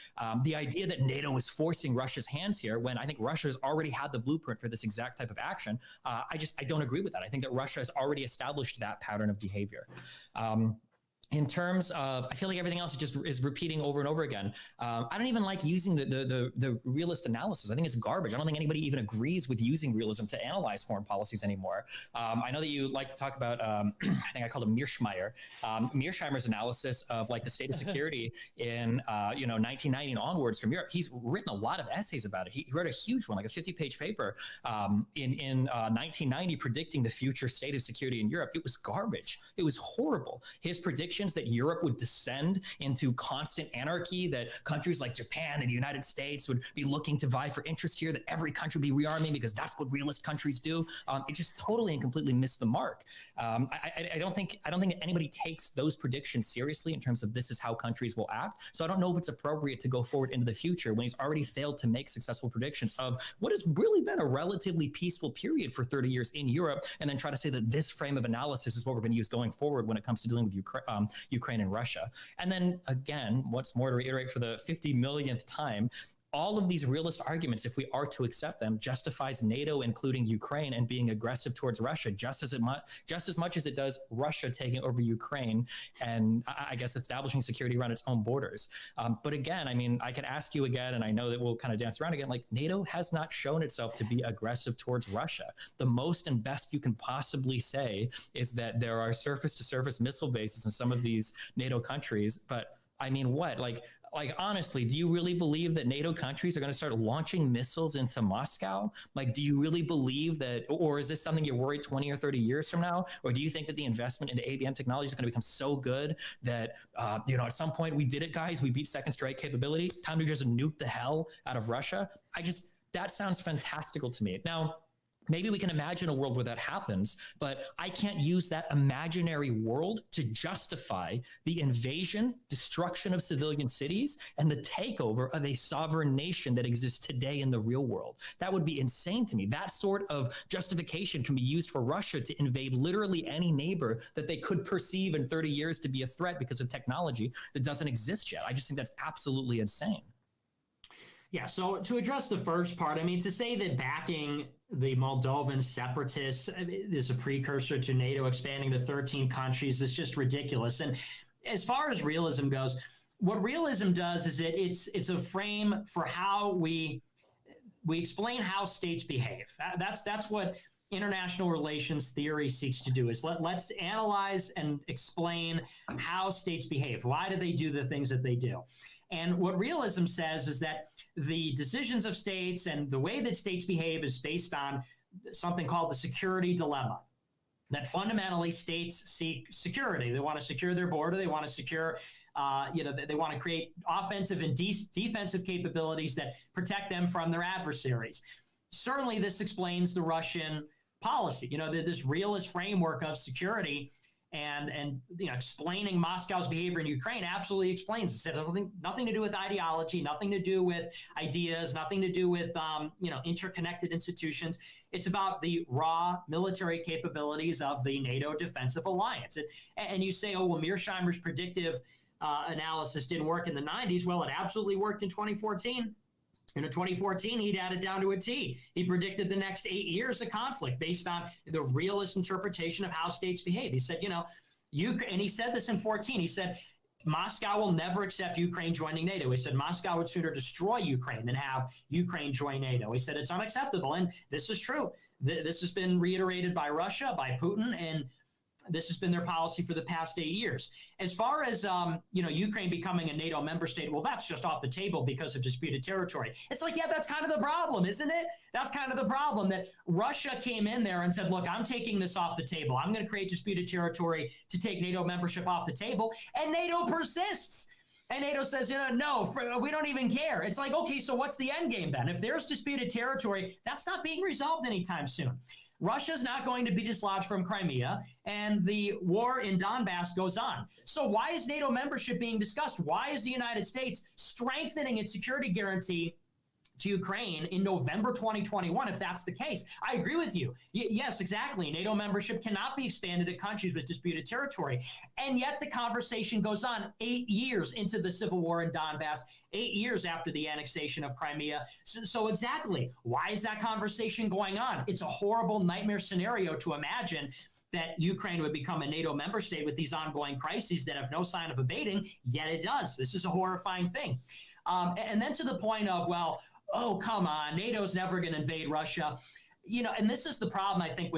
[SPEAKER 2] The idea that NATO is forcing Russia's hands here, when I think Russia has already had the blueprint for this exact type of action, I don't agree with that. I think that Russia has already established that pattern of behavior. In terms of, I feel like everything else is repeating over and over again. I don't even like using the realist analysis. I think it's garbage. I don't think anybody even agrees with using realism to analyze foreign policies anymore. I know that you like to talk about, I think I called him Mearsheimer. Mearsheimer's analysis of like the state of security in 1990 onwards from Europe. He's written a lot of essays about it. He wrote a huge one, like a 50-page paper in 1990 predicting the future state of security in Europe. It was garbage. It was horrible. His predictions that Europe would descend into constant anarchy, that countries like Japan and the United States would be looking to vie for interest here, that every country would be rearming because that's what realist countries do. It just totally and completely missed the mark. I don't think anybody takes those predictions seriously in terms of this is how countries will act. So I don't know if it's appropriate to go forward into the future when he's already failed to make successful predictions of what has really been a relatively peaceful period for 30 years in Europe, and then try to say that this frame of analysis is what we're going to use going forward when it comes to dealing with Ukraine and Russia. And then again, what's more, to reiterate for the 50 millionth time, all of these realist arguments, if we are to accept them, justifies NATO including Ukraine and being aggressive towards Russia just as much as it does Russia taking over Ukraine and I guess establishing security around its own borders. But again, I mean, I can ask you again, and I know that we'll kind of dance around again, like NATO has not shown itself to be aggressive towards Russia. The most and best you can possibly say is that there are surface-to-surface missile bases in some of these NATO countries, but I mean, what? Like, honestly, do you really believe that NATO countries are going to start launching missiles into Moscow? Like, do you really believe that, or is this something you're worried 20 or 30 years from now? Or do you think that the investment into ABM technology is going to become so good that, at some point we did it, guys, we beat second strike capability, time to just nuke the hell out of Russia? That sounds fantastical to me. Now, maybe we can imagine a world where that happens, but I can't use that imaginary world to justify the invasion, destruction of civilian cities, and the takeover of a sovereign nation that exists today in the real world. That would be insane to me. That sort of justification can be used for Russia to invade literally any neighbor that they could perceive in 30 years to be a threat because of technology that doesn't exist yet. I just think that's absolutely insane.
[SPEAKER 8] Yeah, so to address the first part, I mean, to say that backing the Moldovan separatists is a precursor to NATO expanding to 13 countries is just ridiculous. And as far as realism goes, what realism does is it's a frame for how we explain how states behave. That's what international relations theory seeks to do, is let's analyze and explain how states behave. Why do they do the things that they do? And what realism says is that the decisions of states and the way that states behave is based on something called the security dilemma. That fundamentally states seek security. They want to secure their border. They want to secure, they want to create offensive and defensive capabilities that protect them from their adversaries. Certainly, this explains the Russian policy. This realist framework of security and explaining Moscow's behavior in Ukraine absolutely explains it. It has nothing to do with ideology, nothing to do with ideas, nothing to do with interconnected institutions. It's about the raw military capabilities of the NATO defensive alliance. And you say, oh, well, Mearsheimer's predictive analysis didn't work in the 90s. Well, it absolutely worked in 2014. In 2014, he'd had it down to a T. He predicted the next 8 years of conflict based on the realist interpretation of how states behave. He said, and he said this in 14, he said, Moscow will never accept Ukraine joining NATO. He said Moscow would sooner destroy Ukraine than have Ukraine join NATO. He said it's unacceptable. And this is true. This has been reiterated by Russia, by Putin. And This has been their policy for the past 8 years. As far as Ukraine becoming a NATO member state, well, that's just off the table because of disputed territory. It's like, yeah, that's kind of the problem, isn't it? That's kind of the problem, that Russia came in there and said, look, I'm taking this off the table. I'm going to create disputed territory to take NATO membership off the table. And NATO persists. And NATO says, no, we don't even care. It's like, okay, so what's the end game then? If there's disputed territory, that's not being resolved anytime soon. Russia's not going to be dislodged from Crimea, and the war in Donbass goes on. So why is NATO membership being discussed? Why is the United States strengthening its security guarantee to Ukraine in November 2021, if that's the case? I agree with you. Yes, exactly. NATO membership cannot be expanded to countries with disputed territory. And yet the conversation goes on 8 years into the civil war in Donbass, 8 years after the annexation of Crimea. So exactly, why is that conversation going on? It's a horrible nightmare scenario to imagine that Ukraine would become a NATO member state with these ongoing crises that have no sign of abating, yet it does. This is a horrifying thing. And then to the point of, well, oh, come on, NATO's never going to invade Russia. And this is the problem, I think,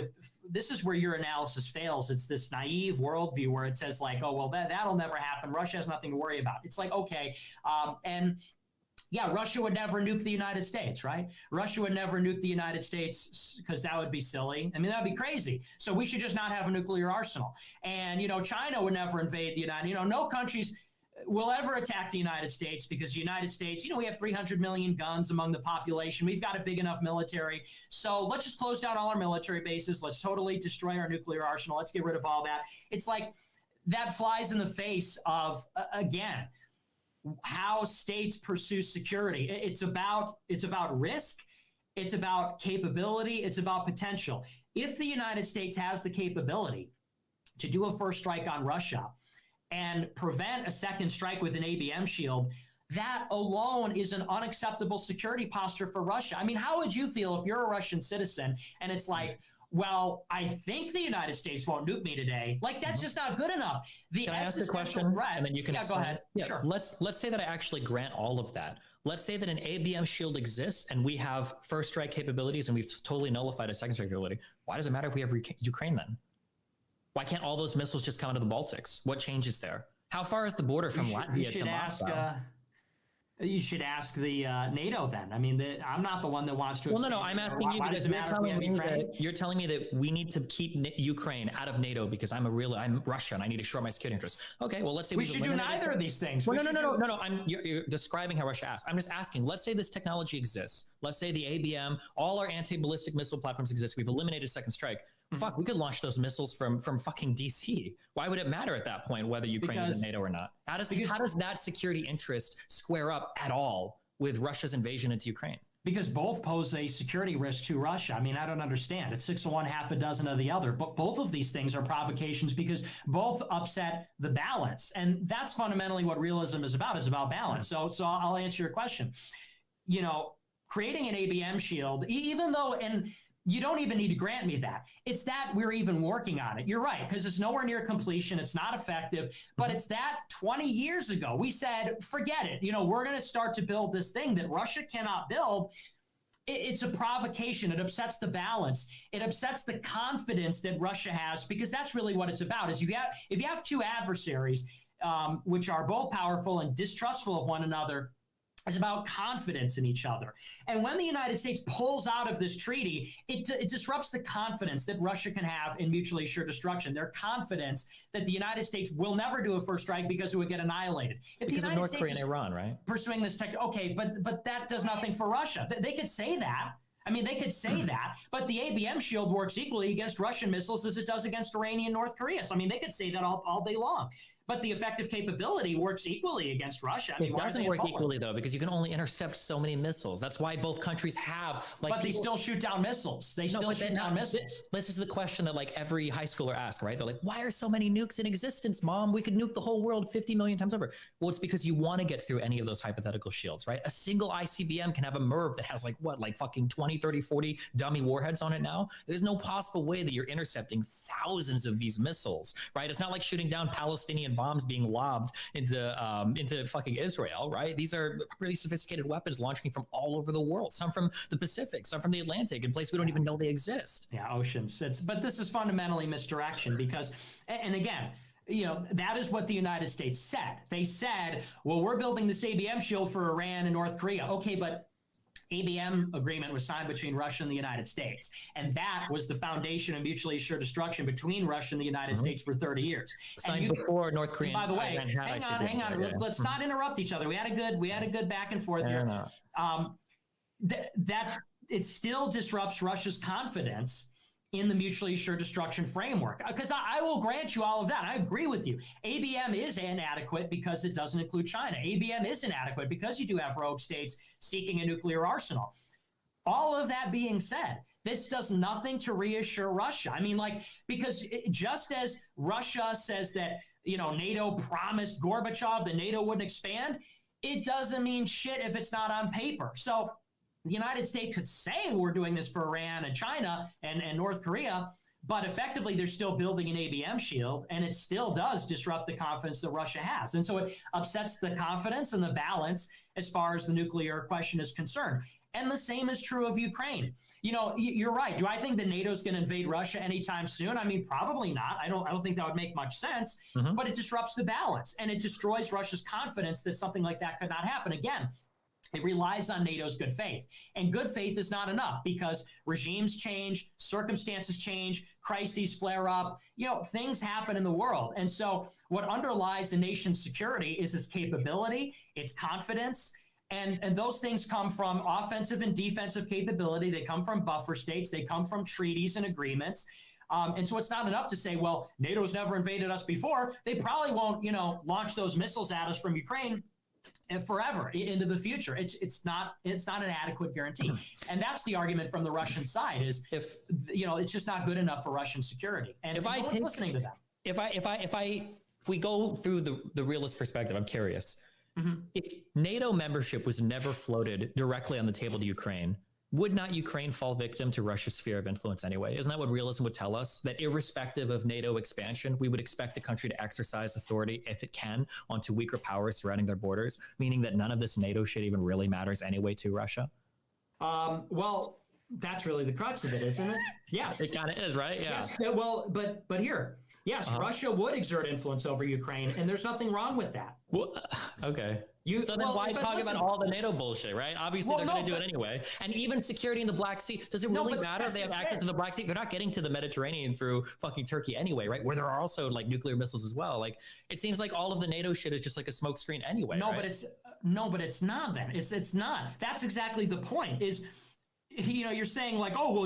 [SPEAKER 8] this is where your analysis fails. It's this naive worldview where it says like, oh, well, that'll never happen. Russia has nothing to worry about. It's like, okay. And yeah, Russia would never nuke the United States, right? Russia would never nuke the United States because that would be silly. I mean, that would be crazy. So we should just not have a nuclear arsenal. And, China would never invade the United, no countries will ever attack the United States because the United States, we have 300 million guns among the population. We've got a big enough military. So let's just close down all our military bases. Let's totally destroy our nuclear arsenal. Let's get rid of all that. It's like that flies in the face of, again, how states pursue security. It's about risk. It's about capability. It's about potential. If the United States has the capability to do a first strike on Russia and prevent a second strike with an ABM shield, that alone is an unacceptable security posture for Russia. I mean, how would you feel if you're a Russian citizen and it's like, well, I think the United States won't nuke me today. Like, that's just not good enough.
[SPEAKER 2] Can I ask a question?
[SPEAKER 8] Threat,
[SPEAKER 2] and then you can
[SPEAKER 8] go ahead.
[SPEAKER 2] Yeah,
[SPEAKER 8] sure.
[SPEAKER 2] Let's say that I actually grant all of that. Let's say that an ABM shield exists and we have first strike capabilities and we've totally nullified a second strike capability. Why does it matter if we have Ukraine then? Why can't all those missiles just come into the Baltics? What changes there? How far is the border from Latvia to Moscow?
[SPEAKER 8] You should ask the NATO then. I mean, I'm not the one that wants to.
[SPEAKER 2] Well, no, I'm asking you because you're telling me that we need to keep Ukraine out of NATO because I'm Russia and I need to shore my security interests. Okay, well, let's say
[SPEAKER 8] we should do neither of these things.
[SPEAKER 2] Well, no. You're describing how Russia asked. I'm just asking. Let's say this technology exists. Let's say the ABM, all our anti-ballistic missile platforms exist. We've eliminated second strike. Fuck, we could launch those missiles from fucking DC. Why would it matter at that point whether Ukraine is in NATO or not? How does that security interest square up at all with Russia's invasion into Ukraine?
[SPEAKER 8] Because both pose a security risk to Russia. I mean, I don't understand. It's 6 of one, half a dozen of the other. But both of these things are provocations because both upset the balance. And that's fundamentally what realism is about balance. So I'll answer your question. Creating an ABM shield, even though, and you don't even need to grant me that. It's that we're even working on it. You're right, because it's nowhere near completion. It's not effective, but it's that 20 years ago, we said, forget it. We're going to start to build this thing that Russia cannot build. It's a provocation. It upsets the balance. It upsets the confidence that Russia has, because that's really what it's about. Is if you have two adversaries, which are both powerful and distrustful of one another, it's about confidence in each other. And when the United States pulls out of this treaty, it disrupts the confidence that Russia can have in mutually assured destruction. Their confidence that the United States will never do a first strike because it would get annihilated. If
[SPEAKER 2] because
[SPEAKER 8] the United
[SPEAKER 2] of North
[SPEAKER 8] States
[SPEAKER 2] Korea and Iran, right?
[SPEAKER 8] Pursuing this tech, okay, but that does nothing for Russia. They could say that. I mean, they could say that, but the ABM shield works equally against Russian missiles as it does against Iranian North Korea. So, I mean, they could say that all day long. But the effective capability works equally against Russia. I mean,
[SPEAKER 2] it doesn't work equally, though, because you can only intercept so many missiles. That's why both countries have,
[SPEAKER 8] but they still shoot down missiles. They still shoot down missiles.
[SPEAKER 2] This is the question that, every high schooler asks, right? They're like, why are so many nukes in existence, Mom? We could nuke the whole world 50 million times over. Well, it's because you want to get through any of those hypothetical shields, right? A single ICBM can have a MIRV that has, fucking 20, 30, 40 dummy warheads on it now. There's no possible way that you're intercepting thousands of these missiles, right? It's not like shooting down Palestinian bombs being lobbed into fucking Israel, right? These are really sophisticated weapons launching from all over the world, some from the Pacific, some from the Atlantic, in places we don't even know they exist.
[SPEAKER 8] Yeah, oceans. But this is fundamentally misdirection because, and again, that is what the United States said. They said, well, we're building this ABM shield for Iran and North Korea. Okay, but ABM agreement was signed between Russia and the United States. And that was the foundation of mutually assured destruction between Russia and the United States for 30 years.
[SPEAKER 2] Signed before North Korea.
[SPEAKER 8] By the way, hang on. Let's not interrupt each other. We had a good back and forth here. That it still disrupts Russia's confidence in the mutually assured destruction framework. Because I will grant you all of that. I agree with you. ABM is inadequate because it doesn't include China. ABM is inadequate because you do have rogue states seeking a nuclear arsenal. All of that being said, this does nothing to reassure Russia. I mean, because just as Russia says that, NATO promised Gorbachev that NATO wouldn't expand, it doesn't mean shit if it's not on paper. So the United States could say we're doing this for Iran and China and North Korea, but effectively they're still building an ABM shield, and it still does disrupt the confidence that Russia has. And so it upsets the confidence and the balance as far as the nuclear question is concerned. And the same is true of Ukraine. You're right. Do I think that NATO is going to invade Russia anytime soon? I mean, probably not. I don't think that would make much sense, but it disrupts the balance and it destroys Russia's confidence that something like that could not happen. Again, it relies on NATO's good faith. And good faith is not enough because regimes change, circumstances change, crises flare up, things happen in the world. And so what underlies a nation's security is its capability, its confidence, and those things come from offensive and defensive capability. They come from buffer states. They come from treaties and agreements. And so it's not enough to say, well, NATO's never invaded us before. They probably won't, launch those missiles at us from Ukraine and forever into the future. It's not an adequate guarantee. And that's the argument from the Russian side is if it's just not good enough for Russian security. And if listening to them.
[SPEAKER 2] If we go through the realist perspective, I'm curious. If NATO membership was never floated directly on the table to Ukraine, would not Ukraine fall victim to Russia's sphere of influence anyway? Isn't that what realism would tell us? That irrespective of NATO expansion, we would expect a country to exercise authority, if it can, onto weaker powers surrounding their borders, meaning that none of this NATO shit even really matters anyway to Russia?
[SPEAKER 8] Well, that's really the crux of it, isn't it? Yes.
[SPEAKER 2] It kind of is, right? Yeah.
[SPEAKER 8] Yes. Well, but here, yes, Russia would exert influence over Ukraine, and there's nothing wrong with that.
[SPEAKER 2] Well, okay. Why talk about all the NATO bullshit, right? Obviously, they're going to do it anyway. And even security in the Black Sea, does it really matter if they have access to the Black Sea? They're not getting to the Mediterranean through fucking Turkey anyway, right? Where there are also nuclear missiles as well. It seems like all of the NATO shit is just like a smokescreen anyway.
[SPEAKER 8] But it's not then. It's not. That's exactly the point is, you're saying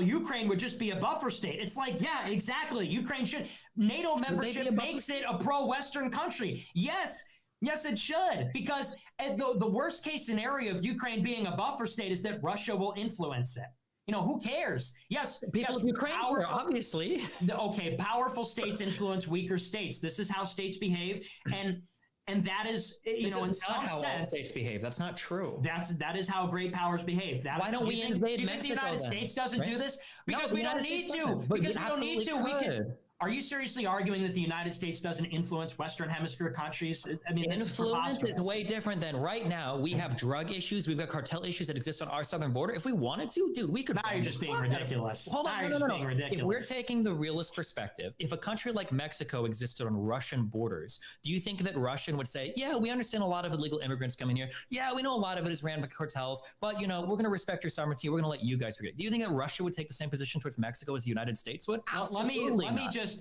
[SPEAKER 8] Ukraine would just be a buffer state. It's yeah, exactly. Ukraine should. NATO membership makes it a pro-Western country. Yes, it should, because the worst case scenario of Ukraine being a buffer state is that Russia will influence it. Who cares? Yes,
[SPEAKER 2] people of Ukraine, obviously.
[SPEAKER 8] Okay, powerful states influence weaker states. This is how states behave, and that is, in some sense, all
[SPEAKER 2] states behave. That's not true.
[SPEAKER 8] That is how great powers behave.
[SPEAKER 2] Why don't we invade Mexico?
[SPEAKER 8] Do you think the United States doesn't do this? Because we don't need to. Because we don't need to. We can. Are you seriously arguing that the United States doesn't influence Western Hemisphere countries? I mean,
[SPEAKER 2] influence is way different than right now. We have drug issues. We've got cartel issues that exist on our southern border. If we wanted to, dude, we could.
[SPEAKER 8] Now you're just being ridiculous.
[SPEAKER 2] Hold on, no. If we're taking the realist perspective, if a country like Mexico existed on Russian borders, do you think that Russian would say, yeah, we understand a lot of illegal immigrants coming here. Yeah, we know a lot of it is ran by cartels, but we're going to respect your sovereignty. We're going to let you guys forget. Do you think that Russia would take the same position towards Mexico as the United States would? Absolutely.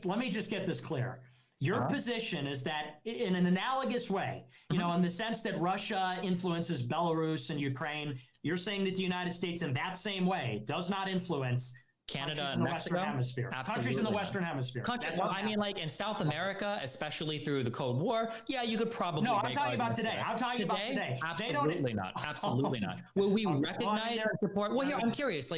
[SPEAKER 8] Let me just get this clear. Your position is that in an analogous way, in the sense that Russia influences Belarus and Ukraine, you're saying that the United States in that same way does not influence
[SPEAKER 2] Canada and Mexico?
[SPEAKER 8] Countries in the Western Hemisphere.
[SPEAKER 2] In South America, especially through the Cold War, yeah, you could probably.
[SPEAKER 8] No, I'm talking about today.
[SPEAKER 2] Absolutely not. Absolutely not. Will we recognize and support? Well, here, I'm curious.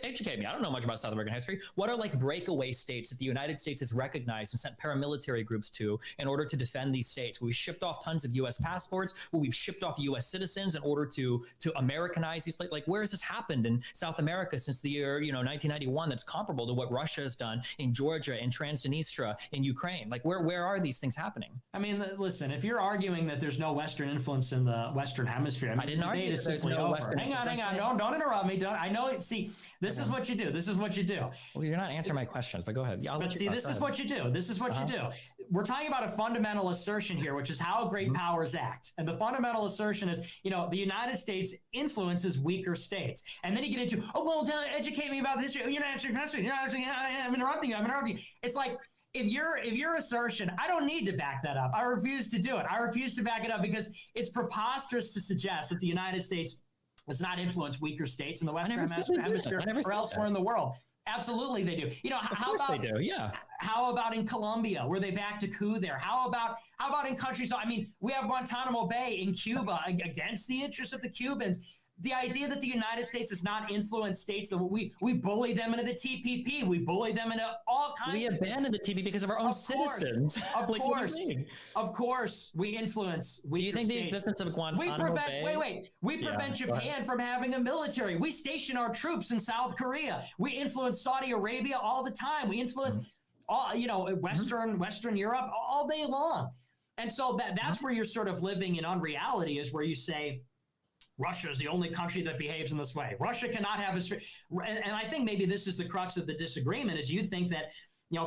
[SPEAKER 2] Educate me. I don't know much about South American history. What are breakaway states that the United States has recognized and sent paramilitary groups to in order to defend these states? Where we shipped off tons of U.S. passports, where we've shipped off U.S. citizens in order to Americanize these places? Where has this happened in South America since the year 1991? one that's comparable to what Russia has done in Georgia, in Transnistria, in Ukraine? Like, where are these things happening?
[SPEAKER 8] I mean, listen, if you're arguing that there's no Western influence in the Western Hemisphere, I mean,
[SPEAKER 2] I didn't argue that there's no Western.
[SPEAKER 8] Hang on. Don't interrupt me. I know it. See, this is what you do.
[SPEAKER 2] Well, you're not answering my questions, but go ahead.
[SPEAKER 8] But see, this is what you do. We're talking about a fundamental assertion here, which is how great powers act. And the fundamental assertion is, the United States influences weaker states. And then you get into, educate me about the history. You're not answering questions. I'm interrupting you. It's like, if your assertion, I don't need to back that up. I refuse to do it. I refuse to back it up because it's preposterous to suggest that the United States does not influence weaker states in the Western Hemisphere or elsewhere in the world. Absolutely, they do. How about
[SPEAKER 2] they do? Yeah.
[SPEAKER 8] How about in Colombia, where they backed a coup there? How about in countries? I mean, we have Guantanamo Bay in Cuba against the interests of the Cubans. The idea that the United States does not influence states, that we bully them into the TPP, we bully them into all kinds.
[SPEAKER 2] We abandoned the TPP because of our own citizens.
[SPEAKER 8] Of course, we influence.
[SPEAKER 2] Do you think the existence of Guantanamo Bay?
[SPEAKER 8] We prevent Japan from having a military. We station our troops in South Korea. We influence Saudi Arabia all the time. We influence all, Western Europe all day long. And so that's where you're sort of living in unreality, is where you say, Russia is the only country that behaves in this way. Russia cannot have and I think maybe this is the crux of the disagreement, is you think that,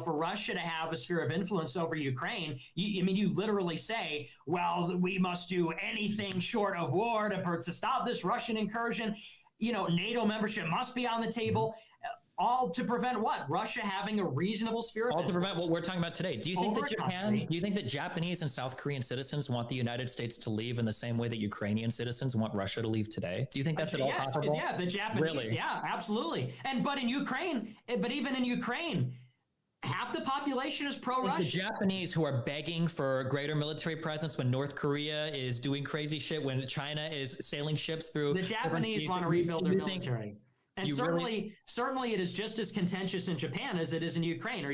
[SPEAKER 8] for Russia to have a sphere of influence over Ukraine, you literally say, well, we must do anything short of war to stop this Russian incursion. NATO membership must be on the table. All to prevent what? Russia having a reasonable sphere of influence.
[SPEAKER 2] To prevent what we're talking about today. Do you think do you think that Japanese and South Korean citizens want the United States to leave in the same way that Ukrainian citizens want Russia to leave today? Do you think that's at all comparable?
[SPEAKER 8] Yeah, the Japanese, yeah, absolutely. But even in Ukraine, half the population is pro-Russian.
[SPEAKER 2] The Japanese, who are begging for greater military presence when North Korea is doing crazy shit, when China is sailing ships through.
[SPEAKER 8] The Japanese want to rebuild their military. And certainly it is just as contentious in Japan as it is in Ukraine.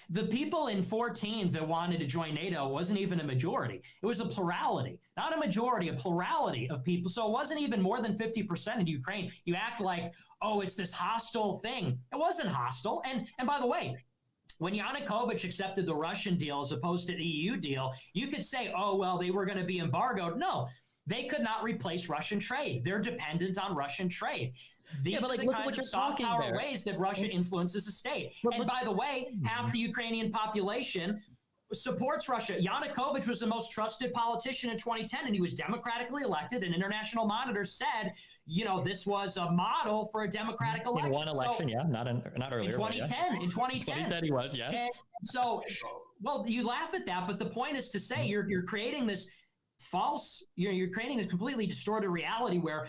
[SPEAKER 8] The people in 2014 that wanted to join NATO wasn't even a majority. It was a plurality, not a majority, a plurality of people. So it wasn't even more than 50% in Ukraine. You act like, it's this hostile thing. It wasn't hostile. And by the way, when Yanukovych accepted the Russian deal as opposed to the EU deal, you could say, they were going to be embargoed. No, they could not replace Russian trade. They're dependent on Russian trade. These are the kinds of soft power ways that Russia influences a state. And by the way, half the Ukrainian population supports Russia. Yanukovych was the most trusted politician in 2010, and he was democratically elected. And International Monitor said, this was a model for a democratic election.
[SPEAKER 2] In one election, not earlier.
[SPEAKER 8] In 2010. In 2010.
[SPEAKER 2] He said he was, yes.
[SPEAKER 8] And so, you laugh at that, but the point is to say you're creating this false, you're creating this completely distorted reality where,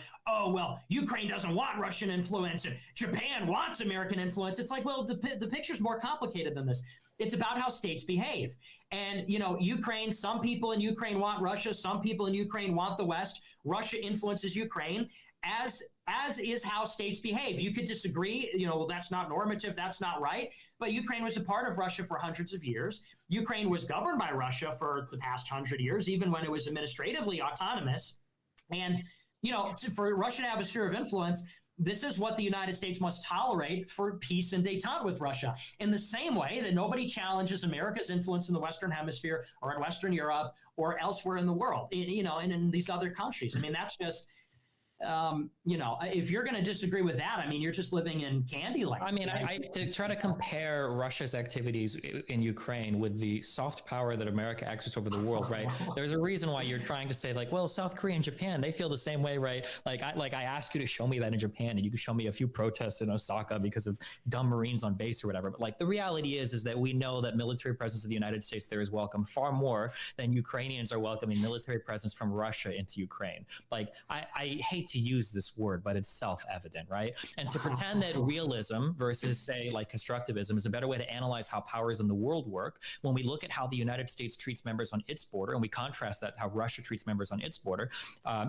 [SPEAKER 8] Ukraine doesn't want Russian influence and Japan wants American influence. It's like, the picture's more complicated than this. It's about how states behave. And, Ukraine, some people in Ukraine want Russia. Some people in Ukraine want the West. Russia influences Ukraine, as is how states behave. You could disagree, that's not normative, that's not right. But Ukraine was a part of Russia for hundreds of years. Ukraine was governed by Russia for the past 100 years, even when it was administratively autonomous. And, for Russia to have a sphere of influence, this is what the United States must tolerate for peace and détente with Russia. In the same way that nobody challenges America's influence in the Western Hemisphere or in Western Europe or elsewhere in the world, and in these other countries. That's just... if you're going to disagree with that, you're just living in Candyland.
[SPEAKER 2] I to try to compare Russia's activities in Ukraine with the soft power that America exerts over the world, right? There's a reason why you're trying to say, South Korea and Japan, they feel the same way, right? I asked you to show me that in Japan, and you could show me a few protests in Osaka because of dumb Marines on base or whatever. But the reality is that we know that military presence of the United States there is welcome far more than Ukrainians are welcoming military presence from Russia into Ukraine. I hate to use this word, but it's self-evident, right? And to pretend that realism versus, say, constructivism is a better way to analyze how powers in the world work, when we look at how the United States treats members on its border, and we contrast that to how Russia treats members on its border,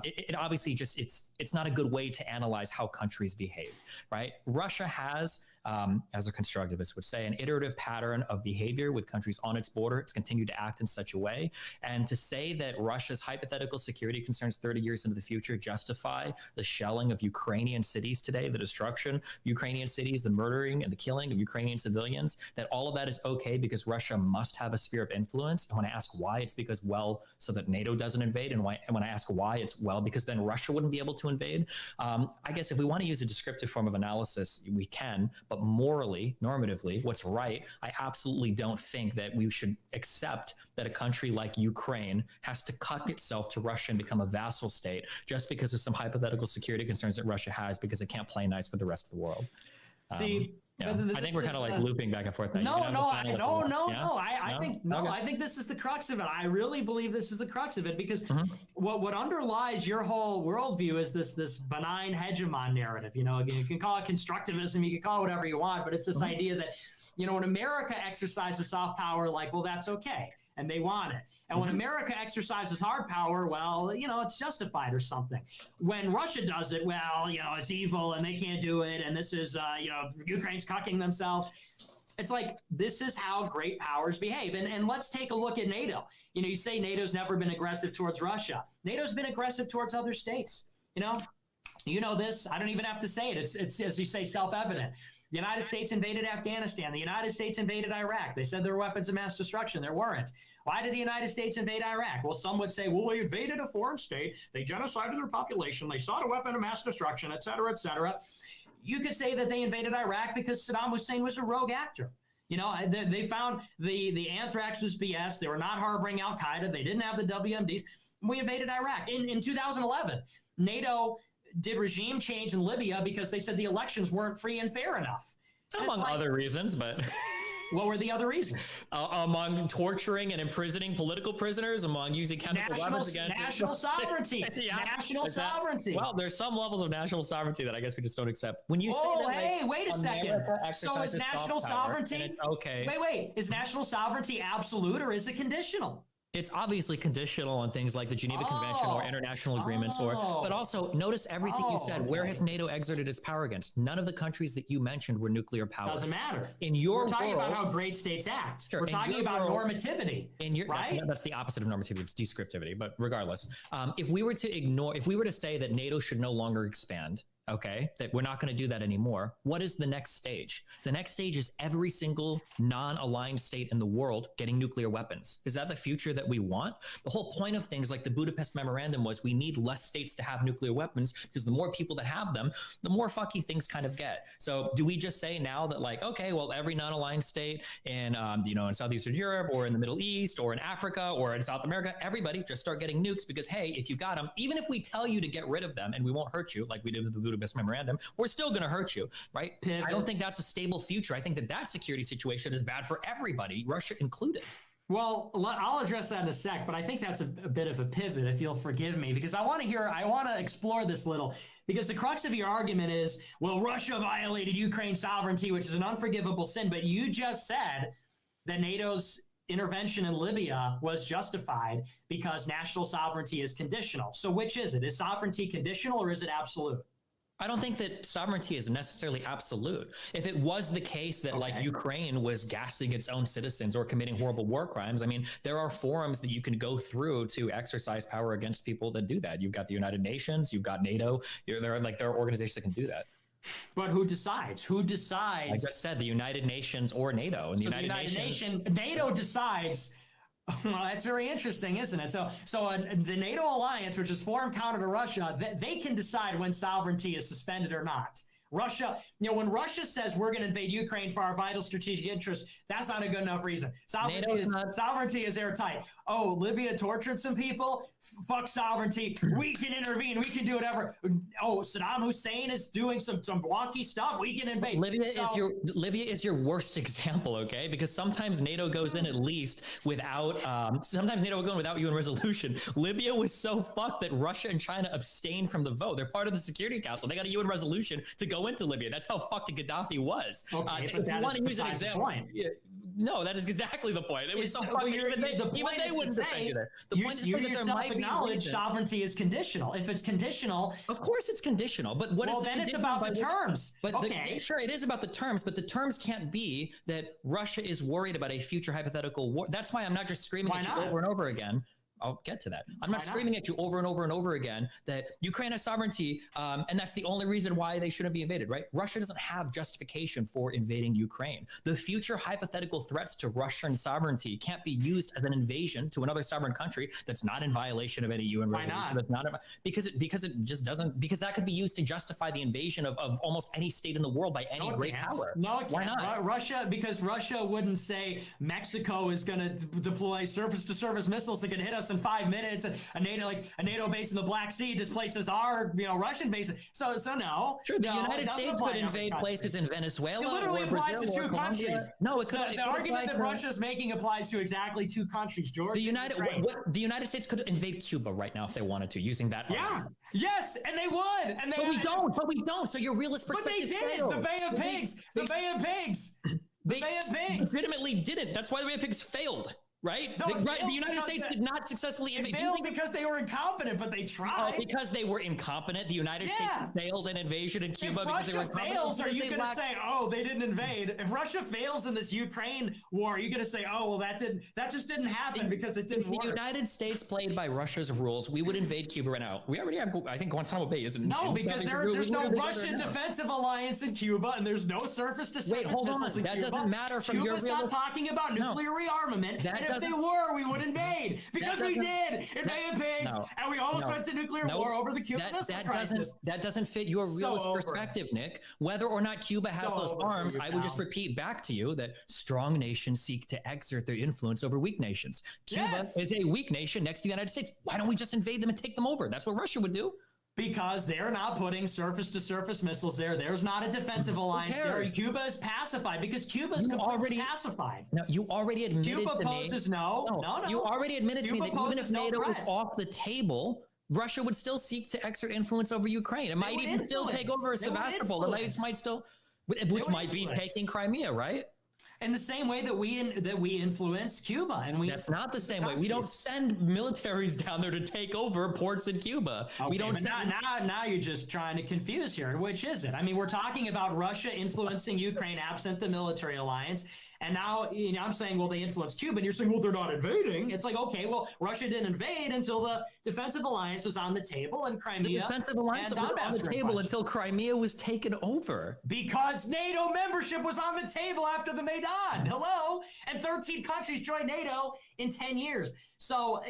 [SPEAKER 2] it obviously just, it's not a good way to analyze how countries behave, right? Russia has as a constructivist would say, an iterative pattern of behavior with countries on its border. It's continued to act in such a way. And to say that Russia's hypothetical security concerns 30 years into the future justify the shelling of Ukrainian cities today, the destruction of Ukrainian cities, the murdering and the killing of Ukrainian civilians, that all of that is okay because Russia must have a sphere of influence. And when I ask why, it's because, well, so that NATO doesn't invade. And when I ask why, it's, well, because then Russia wouldn't be able to invade. I guess if we want to use a descriptive form of analysis, we can, but morally, normatively, what's right, I absolutely don't think that we should accept that a country like Ukraine has to cut itself to Russia and become a vassal state just because of some hypothetical security concerns that Russia has because it can't play nice with the rest of the world.
[SPEAKER 8] See,
[SPEAKER 2] yeah. I think we're kind of like looping back and forth.
[SPEAKER 8] I think this is the crux of it. I really believe this is the crux of it because what underlies your whole worldview is this benign hegemon narrative. You know, you can call it constructivism, you can call it whatever you want, but it's this idea that, you know, when America exercises soft power, like, well, that's okay, and they want it. And when America exercises hard power, well, you know, it's justified or something. When Russia does it, well, you know, it's evil and they can't do it. And this is, you know, Ukraine's cucking themselves. It's like, this is how great powers behave. And let's take a look at NATO. You know, you say NATO's never been aggressive towards Russia. NATO's been aggressive towards other states. You know this. I don't even have to say it. It's as you say, self-evident. The United States invaded Afghanistan. The United States invaded Iraq. They said there were weapons of mass destruction. There weren't. Why did the United States invade Iraq? Well, some would say, well, they invaded a foreign state. They genocided their population. They sought a weapon of mass destruction, et cetera, et cetera. You could say that they invaded Iraq because Saddam Hussein was a rogue actor. You know, they found the anthrax was BS. They were not harboring Al-Qaeda. They didn't have the WMDs. We invaded Iraq. In 2011, NATO did regime change in Libya because they said the elections weren't free and fair enough.
[SPEAKER 2] Among other reasons, but...
[SPEAKER 8] What were the other reasons?
[SPEAKER 2] Among torturing and imprisoning political prisoners, among using chemical weapons against
[SPEAKER 8] national sovereignty. Yeah, national sovereignty.
[SPEAKER 2] Well, there's some levels of national sovereignty that I guess we just don't accept. When you say that,
[SPEAKER 8] hey, wait a second. So is national sovereignty?
[SPEAKER 2] Okay.
[SPEAKER 8] Wait. Is national sovereignty absolute or is it conditional?
[SPEAKER 2] It's obviously conditional on things like the Geneva Convention or international agreements, but also notice everything you said. Okay. Where has NATO exerted its power against? None of the countries that you mentioned were nuclear power.
[SPEAKER 8] Doesn't matter.
[SPEAKER 2] We're
[SPEAKER 8] talking about how great states act. Sure, we're talking about normativity. Right?
[SPEAKER 2] That's the opposite of normativity. It's descriptivity. But regardless, if we were to say that NATO should no longer expand, okay, that we're not going to do that anymore, what is the next stage? The next stage is every single non-aligned state in the world getting nuclear weapons. Is that the future that we want? The whole point of things like the Budapest Memorandum was we need less states to have nuclear weapons because the more people that have them, the more fucky things kind of get. So do we just say now that like, okay, well, every non-aligned state in, in Southeastern Europe or in the Middle East or in Africa or in South America, everybody just start getting nukes because, hey, if you got them, even if we tell you to get rid of them and we won't hurt you like we did with the Budapest Memorandum, we're still going to hurt you, right? I don't think that's a stable future. I think that security situation is bad for everybody, Russia included.
[SPEAKER 8] Well, I'll address that in a sec, but I think that's a bit of a pivot, if you'll forgive me, because I want to explore this little, because the crux of your argument is, well, Russia violated Ukraine's sovereignty, which is an unforgivable sin, but you just said that NATO's intervention in Libya was justified because national sovereignty is conditional. So which is it? Is sovereignty conditional or is it absolute?
[SPEAKER 2] I don't think that sovereignty is necessarily absolute. If it was the case that like Ukraine was gassing its own citizens or committing horrible war crimes, I mean, there are forums that you can go through to exercise power against people that do that. You've got the United Nations, you've got NATO. There are organizations that can do that.
[SPEAKER 8] But who decides? Who decides?
[SPEAKER 2] I just said the United Nations or NATO. And
[SPEAKER 8] NATO decides. Well, that's very interesting, isn't it? So the NATO alliance, which is formed counter to Russia, they can decide when sovereignty is suspended or not. Russia, when Russia says we're going to invade Ukraine for our vital strategic interests, that's not a good enough reason. Sovereignty is airtight. Oh, Libya tortured some people? Fuck sovereignty. We can intervene. We can do whatever. Oh, Saddam Hussein is doing some wonky stuff. We can invade.
[SPEAKER 2] Libya is your worst example, okay? Because sometimes NATO goes in at least without. Sometimes NATO will go in without UN resolution. Libya was so fucked that Russia and China abstained from the vote. They're part of the Security Council. They got a UN resolution to go go into Libya. That's how fucked Gaddafi was.
[SPEAKER 8] Okay, but
[SPEAKER 2] if you want to use an example, no, that is exactly the point. It was so fucking, even they wouldn't defend you there. The point is that there might be
[SPEAKER 8] acknowledge sovereignty is conditional. If it's conditional,
[SPEAKER 2] of course it's conditional. But what is
[SPEAKER 8] then it's about the terms.
[SPEAKER 2] But sure, it is about the terms. But the terms can't be that Russia is worried about a future hypothetical war. That's why I'm not just screaming at you over and over again. I'll get to that. I'm not screaming at you over and over and over again that Ukraine has sovereignty, and that's the only reason why they shouldn't be invaded, right? Russia doesn't have justification for invading Ukraine. The future hypothetical threats to Russian sovereignty can't be used as an invasion to another sovereign country that's not in violation of any UN resolution.
[SPEAKER 8] Why not?
[SPEAKER 2] That's not because it just doesn't, because that could be used to justify the invasion of almost any state in the world by any great power.
[SPEAKER 8] No, it can't. Why not? Because Russia wouldn't say Mexico is going to deploy surface-to-surface missiles that can hit us in 5 minutes, and a NATO base in the Black Sea displaces our Russian base. So no.
[SPEAKER 2] Sure, the United States could invade places in Venezuela.
[SPEAKER 8] It literally applies to two countries.
[SPEAKER 2] No, it could.
[SPEAKER 8] The argument that Russia's making applies to exactly two countries, George.
[SPEAKER 2] The United States could invade Cuba right now if they wanted to, using that.
[SPEAKER 8] Yeah. Yes, and they would. And
[SPEAKER 2] we don't. So your realist perspective.
[SPEAKER 8] But they did. The Bay of Pigs. The Bay of Pigs. The Bay of Pigs.
[SPEAKER 2] Legitimately didn't. That's why the Bay of Pigs failed. Right?
[SPEAKER 8] No,
[SPEAKER 2] the United States did not successfully invade.
[SPEAKER 8] Because they were incompetent, but they tried.
[SPEAKER 2] Oh, because they were incompetent. The United States failed an invasion in Cuba because they were incompetent.
[SPEAKER 8] If Russia fails, are you going to say, oh, they didn't invade? If Russia fails in this Ukraine war, are you going to say, oh, well, that just didn't happen because it didn't work?
[SPEAKER 2] If the United States played by Russia's rules, we would invade Cuba right now. We already have, I think, Guantanamo Bay isn't.
[SPEAKER 8] No, because there's no Russian defensive alliance in Cuba, and there's no surface-to-surface missiles in Cuba.
[SPEAKER 2] That doesn't matter from your
[SPEAKER 8] realist. Cuba's not talking about nuclear rearmament, and if they were, we would invade because we did in Bay of Pigs, and we almost went to nuclear war over the Cuban Missile Crisis.
[SPEAKER 2] That doesn't fit your realist perspective, Nick. Whether or not Cuba has those arms, I would just repeat back to you that strong nations seek to exert their influence over weak nations. Cuba is a weak nation next to the United States. Why don't we just invade them and take them over? That's what Russia would do.
[SPEAKER 8] Because they're not putting surface-to-surface missiles there. There's not a defensive alliance there. Cuba is pacified because Cuba is completely pacified.
[SPEAKER 2] No, you already admitted
[SPEAKER 8] Cuba poses no.
[SPEAKER 2] You already admitted to me that even if NATO was off the table, Russia would still seek to exert influence over Ukraine. It might even still take over Sevastopol. It might still, which might be taking Crimea, right?
[SPEAKER 8] In the same way that we influence Cuba, and
[SPEAKER 2] that's not the same way. We don't send militaries down there to take over ports in Cuba.
[SPEAKER 8] Okay, we don't. Now you're just trying to confuse here. Which is it? I mean, we're talking about Russia influencing Ukraine absent the military alliance. And now, I'm saying, well, they influenced Cuba, and you're saying, well, they're not invading. It's like, okay, well, Russia didn't invade until the defensive alliance was on the table and Crimea.
[SPEAKER 2] The defensive alliance was on the table until Crimea was taken over.
[SPEAKER 8] Because NATO membership was on the table after the Maidan. Hello? And 13 countries joined NATO in 10 years. So,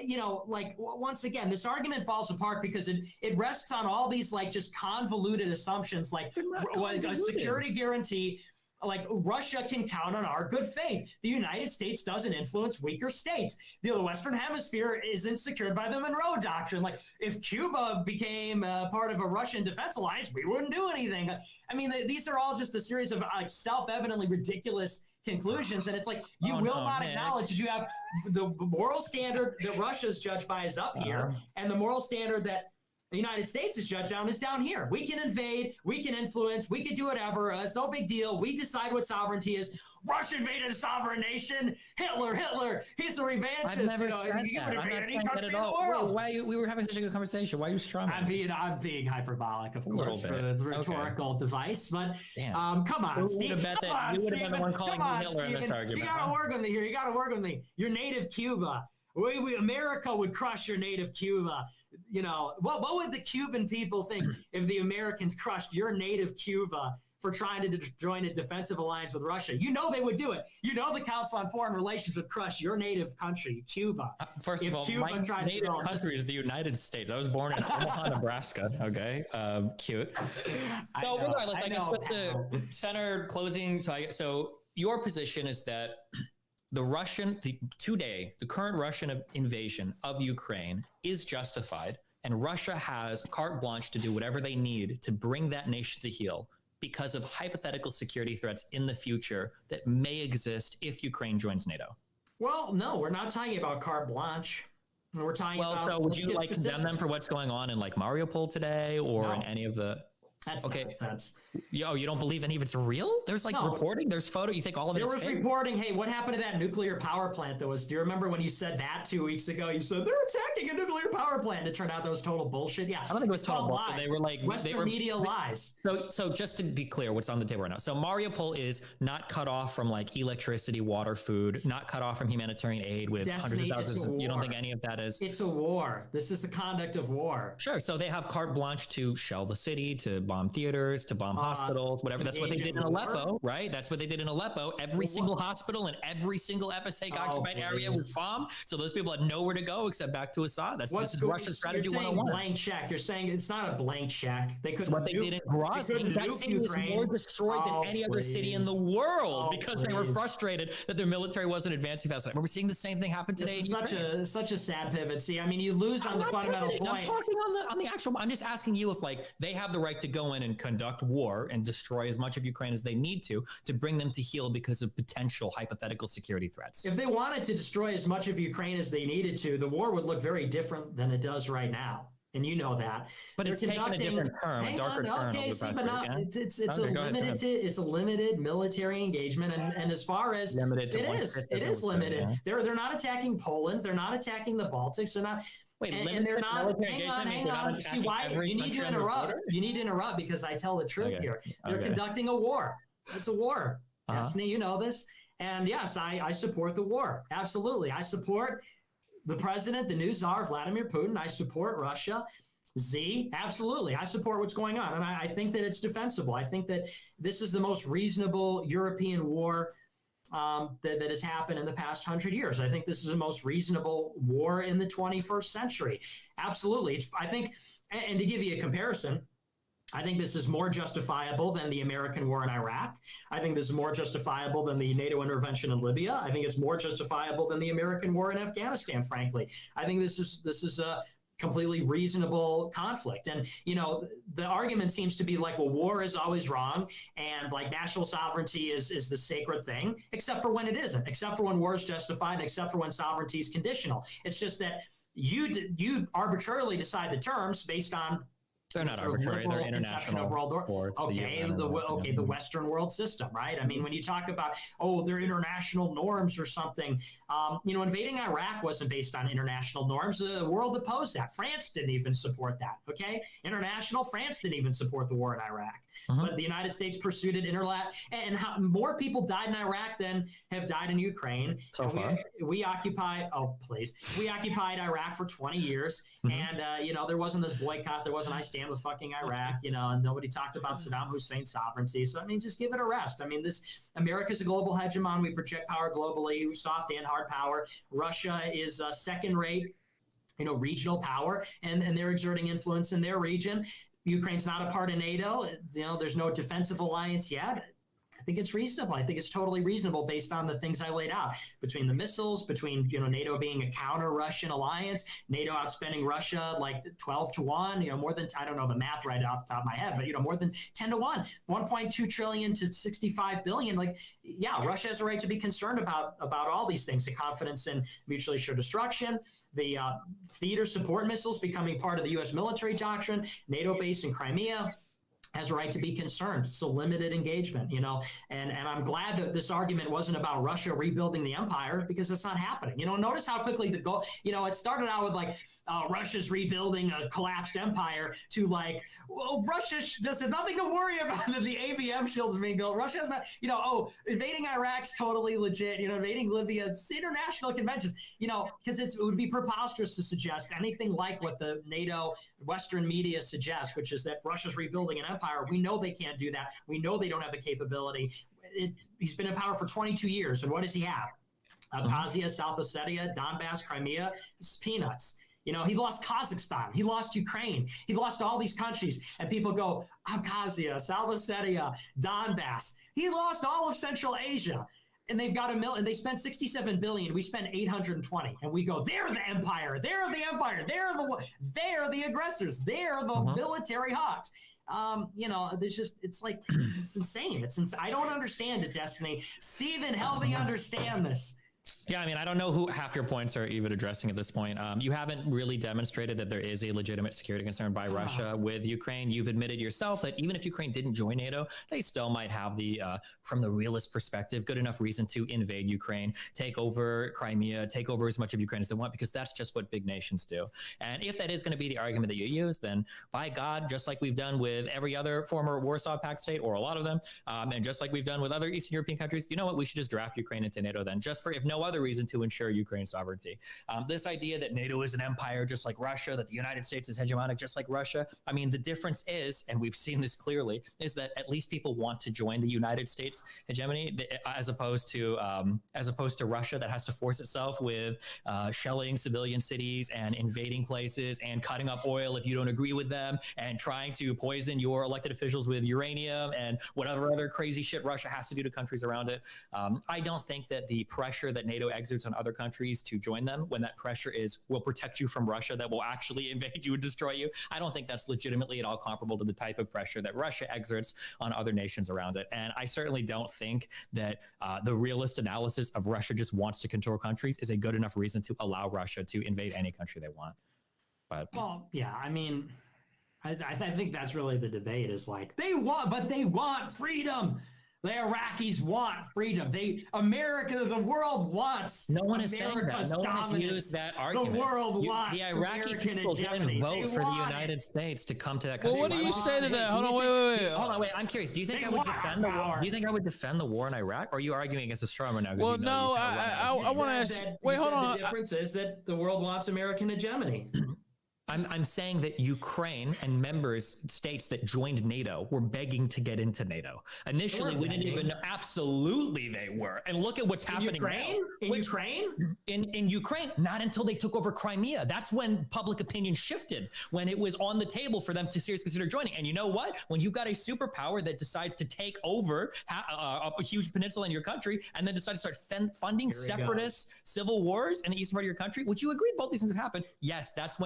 [SPEAKER 8] once again, this argument falls apart because it rests on all these, just convoluted assumptions, like a security guarantee. Like Russia can count on our good faith. The United States doesn't influence weaker states. The Western Hemisphere isn't secured by the Monroe Doctrine. Like if Cuba became part of a Russian defense alliance, we wouldn't do anything. I mean, these are all just a series of self-evidently ridiculous conclusions. And it's like, you will not acknowledge that you have the moral standard that Russia is judged by is up here, and the moral standard that the United States is judged on is down here. We can invade, we can influence, we can do whatever. It's no big deal. We decide what sovereignty is. Russia invaded a sovereign nation. Hitler, he's a revanchist.
[SPEAKER 2] I've never said that. I'm not saying that at all. We were having such a good conversation. Why are you strumming?
[SPEAKER 8] I'm being hyperbolic, of course, for the rhetorical device. But come on, Steve. You would have been the one calling me Hitler in this argument. You got to work with me here. You got to work with me. Your native Cuba. America would crush your native Cuba. What would the Cuban people think if the Americans crushed your native Cuba for trying to join a defensive alliance with Russia? They would do it. The Council on Foreign Relations would crush your native country, Cuba.
[SPEAKER 2] First of all, my native country is the United States. I was born in Omaha, Nebraska. Okay, cute. So regardless, I guess with the center closing, so your position is that the current Russian invasion of Ukraine is justified, and Russia has carte blanche to do whatever they need to bring that nation to heel because of hypothetical security threats in the future that may exist if Ukraine joins NATO.
[SPEAKER 8] Well, no, we're not talking about carte blanche. We're talking about.
[SPEAKER 2] So would you condemn them for what's going on in Mariupol today, or in any of the?
[SPEAKER 8] That's
[SPEAKER 2] Okay.
[SPEAKER 8] nonsense.
[SPEAKER 2] Yo, you don't believe any of it's real? There's like
[SPEAKER 8] No.
[SPEAKER 2] reporting, there's photo. You think all of it
[SPEAKER 8] There
[SPEAKER 2] is
[SPEAKER 8] was
[SPEAKER 2] fake?
[SPEAKER 8] reporting, hey, what happened to that nuclear power plant that was, do you remember when you said that 2 weeks ago? You said they're attacking a nuclear power plant. It turned out that was total bullshit. Yeah.
[SPEAKER 2] I don't think it was
[SPEAKER 8] It's all
[SPEAKER 2] total bullshit.
[SPEAKER 8] lies.
[SPEAKER 2] They were like
[SPEAKER 8] Western media lies.
[SPEAKER 2] So just to be clear, what's on the table right now? So Mariupol is not cut off from like electricity, water, food, not cut off from humanitarian aid with
[SPEAKER 8] Destiny,
[SPEAKER 2] hundreds of
[SPEAKER 8] it's a
[SPEAKER 2] thousands. You don't
[SPEAKER 8] war.
[SPEAKER 2] think any of that is?
[SPEAKER 8] It's a war. This is the conduct of war.
[SPEAKER 2] Sure. So they have carte blanche to shell the city, to bomb theaters, to bomb hospitals, whatever. That's what they did in Aleppo, right? That's what they did in Aleppo. Every single hospital and every single FSA occupied area was bombed. So those people had nowhere to go except back to Assad. This is Russian strategy
[SPEAKER 8] You're saying
[SPEAKER 2] 101.
[SPEAKER 8] blank check. You're saying it's not a blank check. They could
[SPEAKER 2] What they did in Grozny, that city was more destroyed than any other city in the world because they were frustrated that their military wasn't advancing fast enough. We're seeing the same thing happen today.
[SPEAKER 8] This is such a sad pivot. See, I mean, you lose on the fundamental point.
[SPEAKER 2] I'm talking on the actual. I'm just asking you if like they have the right to go in and conduct war and destroy as much of Ukraine as they need to bring them to heel because of potential hypothetical security threats.
[SPEAKER 8] If they wanted to destroy as much of Ukraine as they needed to, the war would look very different than it does right now. And you know that.
[SPEAKER 2] But it's taken a different turn, a darker turn.
[SPEAKER 8] Okay, see, but not, it's a limited military engagement, and as far as it is limited. Yeah. They're not attacking Poland. They're not attacking the Baltics. They're not.
[SPEAKER 2] Wait,
[SPEAKER 8] and they're not. Hang on. See why you need to interrupt. You need to interrupt because I tell the truth here. They're conducting a war. It's a war. Destiny, you know this. And yes, I support the war. Absolutely, I support the president, the new czar, Vladimir Putin. I support Russia. Absolutely. I support what's going on. And I think that it's defensible. I think that this is the most reasonable European war that has happened in the past 100 years. I think this is the most reasonable war in the 21st century. Absolutely. I think, and to give you a comparison, I think this is more justifiable than the American war in Iraq. I think this is more justifiable than the NATO intervention in Libya. I think it's more justifiable than the American war in Afghanistan, frankly. I think this is a completely reasonable conflict. And, you know, the argument seems to be like, well, war is always wrong. And like national sovereignty is the sacred thing, except for when it isn't, except for when war is justified, and except for when sovereignty is conditional. It's just that you arbitrarily decide the terms based on
[SPEAKER 2] they're not arbitrary. They're international.
[SPEAKER 8] The Western world system, right? I mean, when you talk about, they're international norms or something, invading Iraq wasn't based on international norms. The world opposed that. France didn't even support that. Okay, France didn't even support the war in Iraq. But the United States pursued it and more people died in Iraq than have died in Ukraine.
[SPEAKER 2] So far,
[SPEAKER 8] we occupied. We occupied Iraq for 20 years, and there wasn't this boycott. There wasn't I stand with fucking Iraq, and nobody talked about Saddam Hussein's sovereignty. So I mean, just give it a rest. I mean, America's a global hegemon. We project power globally, soft and hard power. Russia is second-rate, regional power, and they're exerting influence in their region. Ukraine's not a part of NATO. There's no defensive alliance yet. I think it's reasonable. I think it's totally reasonable based on the things I laid out between the missiles, between NATO being a counter-Russian alliance, NATO outspending Russia like 12-1, more than, I don't know the math right off the top of my head, but more than 10-1, 1.2 trillion to 65 billion. Like, yeah, Russia has a right to be concerned about all these things, the confidence in mutually assured destruction, the theater support missiles becoming part of the U.S. military doctrine, NATO base in Crimea has a right to be concerned. It's a limited engagement, and I'm glad that this argument wasn't about Russia rebuilding the empire, because it's not happening. Notice how quickly the goal, it started out with like, Russia's rebuilding a collapsed empire to like, Russia does nothing to worry about if the ABM shield's being built. Russia's not, invading Iraq's totally legit, invading Libya, it's international conventions, because it would be preposterous to suggest anything like what the NATO Western media suggests, which is that Russia's rebuilding an empire. We know they can't do that. We know they don't have the capability. He's been in power for 22 years. And what does he have? Abkhazia, South Ossetia, Donbass, Crimea, it's peanuts. He lost Kazakhstan. He lost Ukraine. He lost all these countries. And people go, Abkhazia, South Ossetia, Donbass. He lost all of Central Asia. And they've got and they spent 67 billion. We spent 820. And we go, they're the empire. They're the empire. They're the aggressors. They're the military hawks. There's just, it's like, it's insane. I don't understand it, Destiny. Steven, help me understand this.
[SPEAKER 2] Yeah, I mean, I don't know who half your points are even addressing at this point. You haven't really demonstrated that there is a legitimate security concern by Russia with Ukraine. You've admitted yourself that even if Ukraine didn't join NATO, they still might have the, from the realist perspective, good enough reason to invade Ukraine, take over Crimea, take over as much of Ukraine as they want, because that's just what big nations do. And if that is going to be the argument that you use, then by God, just like we've done with every other former Warsaw Pact state, or a lot of them, and just like we've done with other Eastern European countries, you know what? We should just draft Ukraine into NATO then, just for, if no other reason, to ensure Ukraine's sovereignty. This idea that NATO is an empire just like Russia, that the United States is hegemonic just like Russia. I mean, the difference is, and we've seen this clearly, is that at least people want to join the United States hegemony, as opposed to Russia, that has to force itself with shelling civilian cities and invading places and cutting up oil if you don't agree with them, and trying to poison your elected officials with uranium and whatever other crazy shit Russia has to do to countries around it. I don't think that the pressure that NATO exerts on other countries to join them, when that pressure is, will protect you from Russia that will actually invade you and destroy you, I don't think that's legitimately at all comparable to the type of pressure that Russia exerts on other nations around it. And I certainly don't think that the realist analysis of Russia just wants to control countries is a good enough reason to allow Russia to invade any country they want. But
[SPEAKER 8] well, yeah, I mean, I think that's really the debate, is like, they want freedom. The Iraqis want freedom. America, the world wants.
[SPEAKER 2] No one is saying that. No one has used that argument.
[SPEAKER 8] The world wants.
[SPEAKER 2] The Iraqi people didn't vote for the United States to come to that country.
[SPEAKER 3] Well, what do you say to that? Hold on, wait.
[SPEAKER 2] I'm curious. Do you think I would defend the war? Do you think I would defend the war in Iraq? Or are you arguing against a strawman now?
[SPEAKER 3] Well, no, I want to ask. Wait, hold on.
[SPEAKER 8] The difference is that the world wants American hegemony.
[SPEAKER 2] I'm saying that Ukraine and states that joined NATO were begging to get into NATO. Initially, we didn't even know. Absolutely, they were. And look at what's happening now. In Ukraine, not until they took over Crimea. That's when public opinion shifted, when it was on the table for them to seriously consider joining. And you know what? When you've got a superpower that decides to take over a huge peninsula in your country, and then decides to start funding separatist civil wars in the eastern part of your country, would you agree both these things have happened? Yes, that's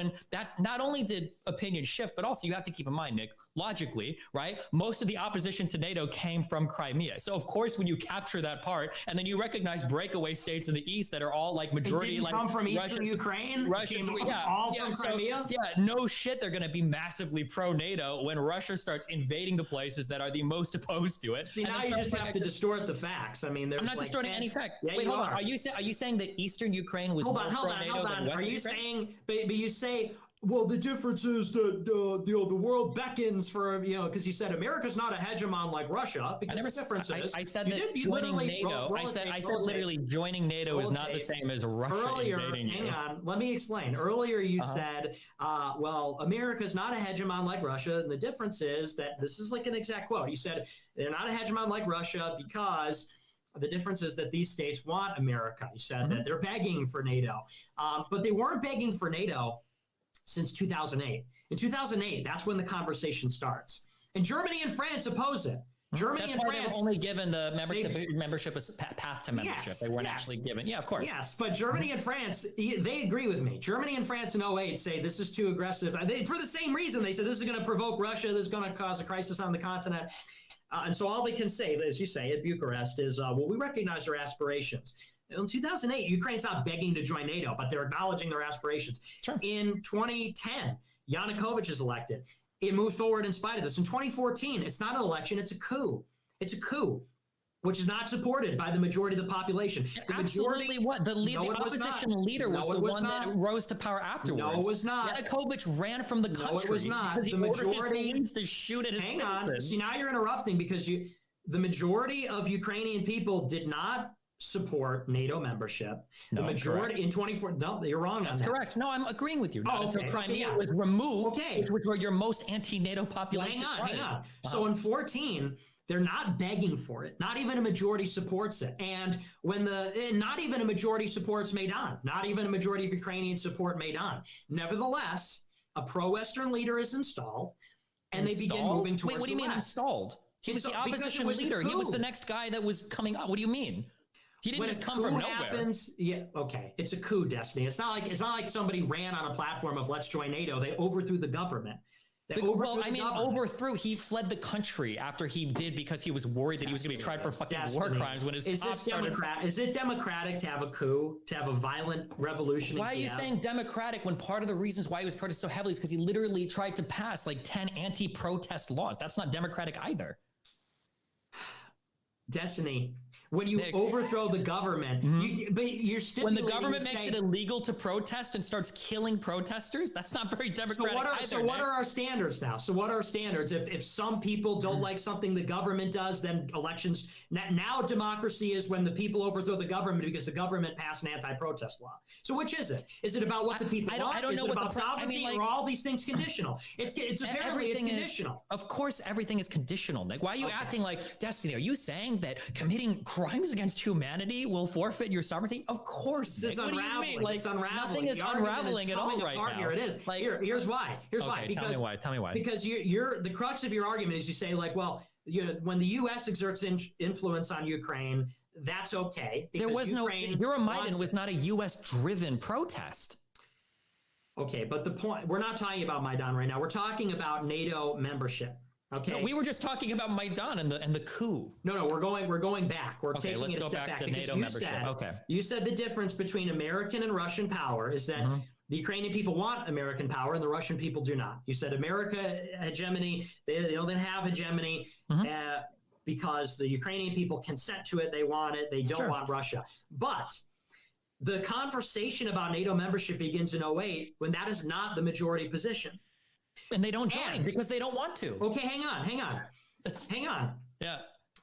[SPEAKER 2] not only did opinion shift, but also you have to keep in mind, Nick, logically, right? Most of the opposition to NATO came from Crimea. So of course, when you capture that part, and then you recognize breakaway states in the east that are all like majority,
[SPEAKER 8] it didn't come from Eastern Ukraine,
[SPEAKER 2] Russians,
[SPEAKER 8] all from Crimea.
[SPEAKER 2] No shit, they're going to be massively pro-NATO when Russia starts invading the places that are the most opposed to it.
[SPEAKER 8] See, now you just have to distort the facts. I mean,
[SPEAKER 2] I'm not distorting any fact.
[SPEAKER 8] Yeah,
[SPEAKER 2] wait, hold on. Are you saying that Eastern Ukraine was more pro-NATO than Western?
[SPEAKER 8] Are you
[SPEAKER 2] Ukraine?
[SPEAKER 8] saying? But you say, well, the difference is that the world beckons for, because you said America's not a hegemon like Russia. Because the difference is,
[SPEAKER 2] I said that joining NATO. I said literally joining NATO is not the same as Russia invading you.
[SPEAKER 8] Hang on, let me explain. Earlier you said, well, America's not a hegemon like Russia, and the difference is that this is like an exact quote. You said they're not a hegemon like Russia because the difference is that these states want America. You said that they're begging for NATO, but they weren't begging for NATO since 2008. In 2008, that's when the conversation starts. And Germany and France oppose it. Germany and France
[SPEAKER 2] they were only given the membership as path to membership. Yes, they weren't actually given. Yeah, of course.
[SPEAKER 8] Yes, but Germany and France, they agree with me. Germany and France in 2008 say this is too aggressive. For the same reason, they said this is going to provoke Russia. This is going to cause a crisis on the continent. And so all they can say, as you say, at Bucharest is, well, we recognize their aspirations. In 2008, Ukraine's not begging to join NATO, but they're acknowledging their aspirations.
[SPEAKER 2] Sure.
[SPEAKER 8] In 2010, Yanukovych is elected. It moved forward in spite of this. In 2014, it's not an election, it's a coup. It's a coup, which is not supported by the majority of the population. The
[SPEAKER 2] Absolutely what? The opposition leader was the one that rose to power afterwards.
[SPEAKER 8] No, it was not.
[SPEAKER 2] Yanukovych ran from the country.
[SPEAKER 8] No, it was not.
[SPEAKER 2] Because he ordered his police to shoot at his citizens.
[SPEAKER 8] Hang on. See, now you're interrupting because the majority of Ukrainian people did not support NATO membership. The majority in 24. No, you're wrong on that.
[SPEAKER 2] That's correct. No, I'm agreeing with you. Until Crimea was removed, which was where your most anti-NATO population.
[SPEAKER 8] Well, hang on. So in 14, they're not begging for it. Not even a majority supports it. And not even a majority supports Maidan. Not even a majority of Ukrainians support Maidan. Nevertheless, a pro-Western leader is installed, and they begin moving towards.
[SPEAKER 2] Wait, what do you mean installed? He was the opposition leader. He was the next guy that was coming up. What do you mean? He didn't just come from nowhere.
[SPEAKER 8] Yeah, okay. It's a coup, Destiny. It's not like somebody ran on a platform of let's join NATO. They overthrew the government.
[SPEAKER 2] Overthrew. He fled the country after he did because he was worried that he was going to be tried for fucking war crimes when his cops started.
[SPEAKER 8] Is it democratic to have a coup, to have a violent revolution?
[SPEAKER 2] Why are you saying democratic when part of the reasons why he was protested so heavily is because he literally tried to pass like 10 anti-protest laws? That's not democratic either.
[SPEAKER 8] Destiny. When you overthrow the government, but you're
[SPEAKER 2] when the government makes it illegal to protest and starts killing protesters, that's not very democratic either.
[SPEAKER 8] So what are our standards now? So what are our standards? If some people don't like something the government does, then elections. Now democracy is when the people overthrow the government because the government passed an anti-protest law. So which is it? Is it about what the people want?
[SPEAKER 2] I don't know
[SPEAKER 8] is it about sovereignty, or are all these things conditional? It's apparently it's conditional.
[SPEAKER 2] Of course, everything is conditional, Nick. Why are you acting like Destiny? Are you saying that committing crimes against humanity will forfeit your sovereignty? Of course.
[SPEAKER 8] This is unraveling. Like, it's unraveling.
[SPEAKER 2] Nothing is unraveling at all right now.
[SPEAKER 8] Here it is. Like, here's why.
[SPEAKER 2] Tell me why.
[SPEAKER 8] Because you're the crux of your argument is you say like, well, when the U.S. exerts influence on Ukraine, that's okay.
[SPEAKER 2] There was Euromaidan was not a U.S. driven protest.
[SPEAKER 8] Okay, but the point, we're not talking about Maidan right now. We're talking about NATO membership. Okay.
[SPEAKER 2] No, we were just talking about Maidan and the coup.
[SPEAKER 8] No, we're going back. We're taking it a step back
[SPEAKER 2] to NATO membership.
[SPEAKER 8] You said the difference between American and Russian power is that the Ukrainian people want American power and the Russian people do not. You said America hegemony, they don't have hegemony because the Ukrainian people consent to it. They want it. They don't want Russia. But the conversation about NATO membership begins in 2008 when that is not the majority position.
[SPEAKER 2] And they don't join because they don't want to.
[SPEAKER 8] Okay, hang on.
[SPEAKER 2] Yeah.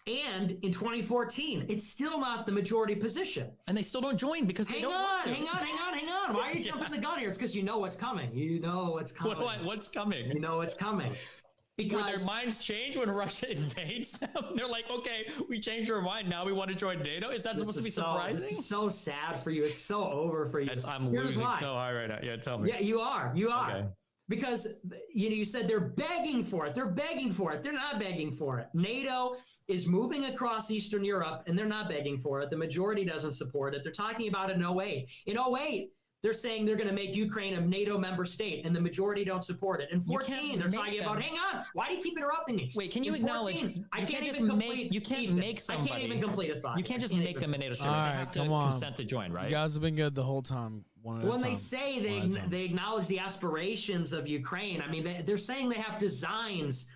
[SPEAKER 8] And in 2014, it's still not the majority position.
[SPEAKER 2] And they still don't join because they don't want to.
[SPEAKER 8] Hang on. Why are you jumping the gun here? It's because you know what's coming.
[SPEAKER 2] What's coming?
[SPEAKER 8] You know what's coming.
[SPEAKER 2] Because when their minds change when Russia invades them, they're like, okay, we changed our mind. Now we want to join NATO. Is that supposed to be surprising?
[SPEAKER 8] This is so sad for you. It's so over for you.
[SPEAKER 2] I'm losing so high right now. Yeah, tell me.
[SPEAKER 8] Yeah, you are. Okay. Because you said they're begging for it. They're not begging for it. NATO is moving across Eastern Europe, and they're not begging for it. The majority doesn't support it. They're talking about it in 2008. In 2008, they're saying they're going to make Ukraine a NATO member state, and the majority don't support it. In 2014, they're talking about, hang on, why do you keep interrupting me?
[SPEAKER 2] Wait, can you acknowledge,
[SPEAKER 8] I can't even complete a thought.
[SPEAKER 2] You can't just make them a NATO state. They have to consent to join, right?
[SPEAKER 3] You guys have been good the whole time.
[SPEAKER 8] When they say they acknowledge the aspirations of Ukraine, I mean, they're saying they have designs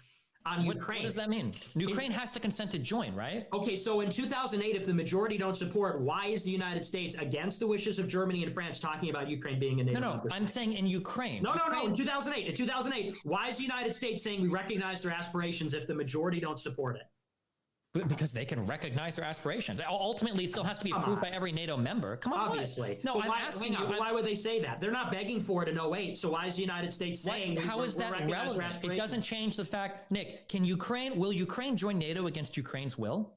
[SPEAKER 8] on Ukraine.
[SPEAKER 2] What does that mean? Ukraine has to consent to join, right?
[SPEAKER 8] Okay, so in 2008, if the majority don't support, why is the United States, against the wishes of Germany and France, talking about Ukraine being a NATO member?
[SPEAKER 2] I'm saying in Ukraine.
[SPEAKER 8] No, in 2008, why is the United States saying we recognize their aspirations if the majority don't support it?
[SPEAKER 2] Because they can recognize their aspirations. Ultimately, it still has to be approved by every NATO member. Come on,
[SPEAKER 8] obviously.
[SPEAKER 2] No,
[SPEAKER 8] I'm asking you. Why would they say that? They're not begging for it in 2008. So why is the United States saying?
[SPEAKER 2] How is that relevant? It doesn't change the fact, Nick. Will Ukraine join NATO against Ukraine's will?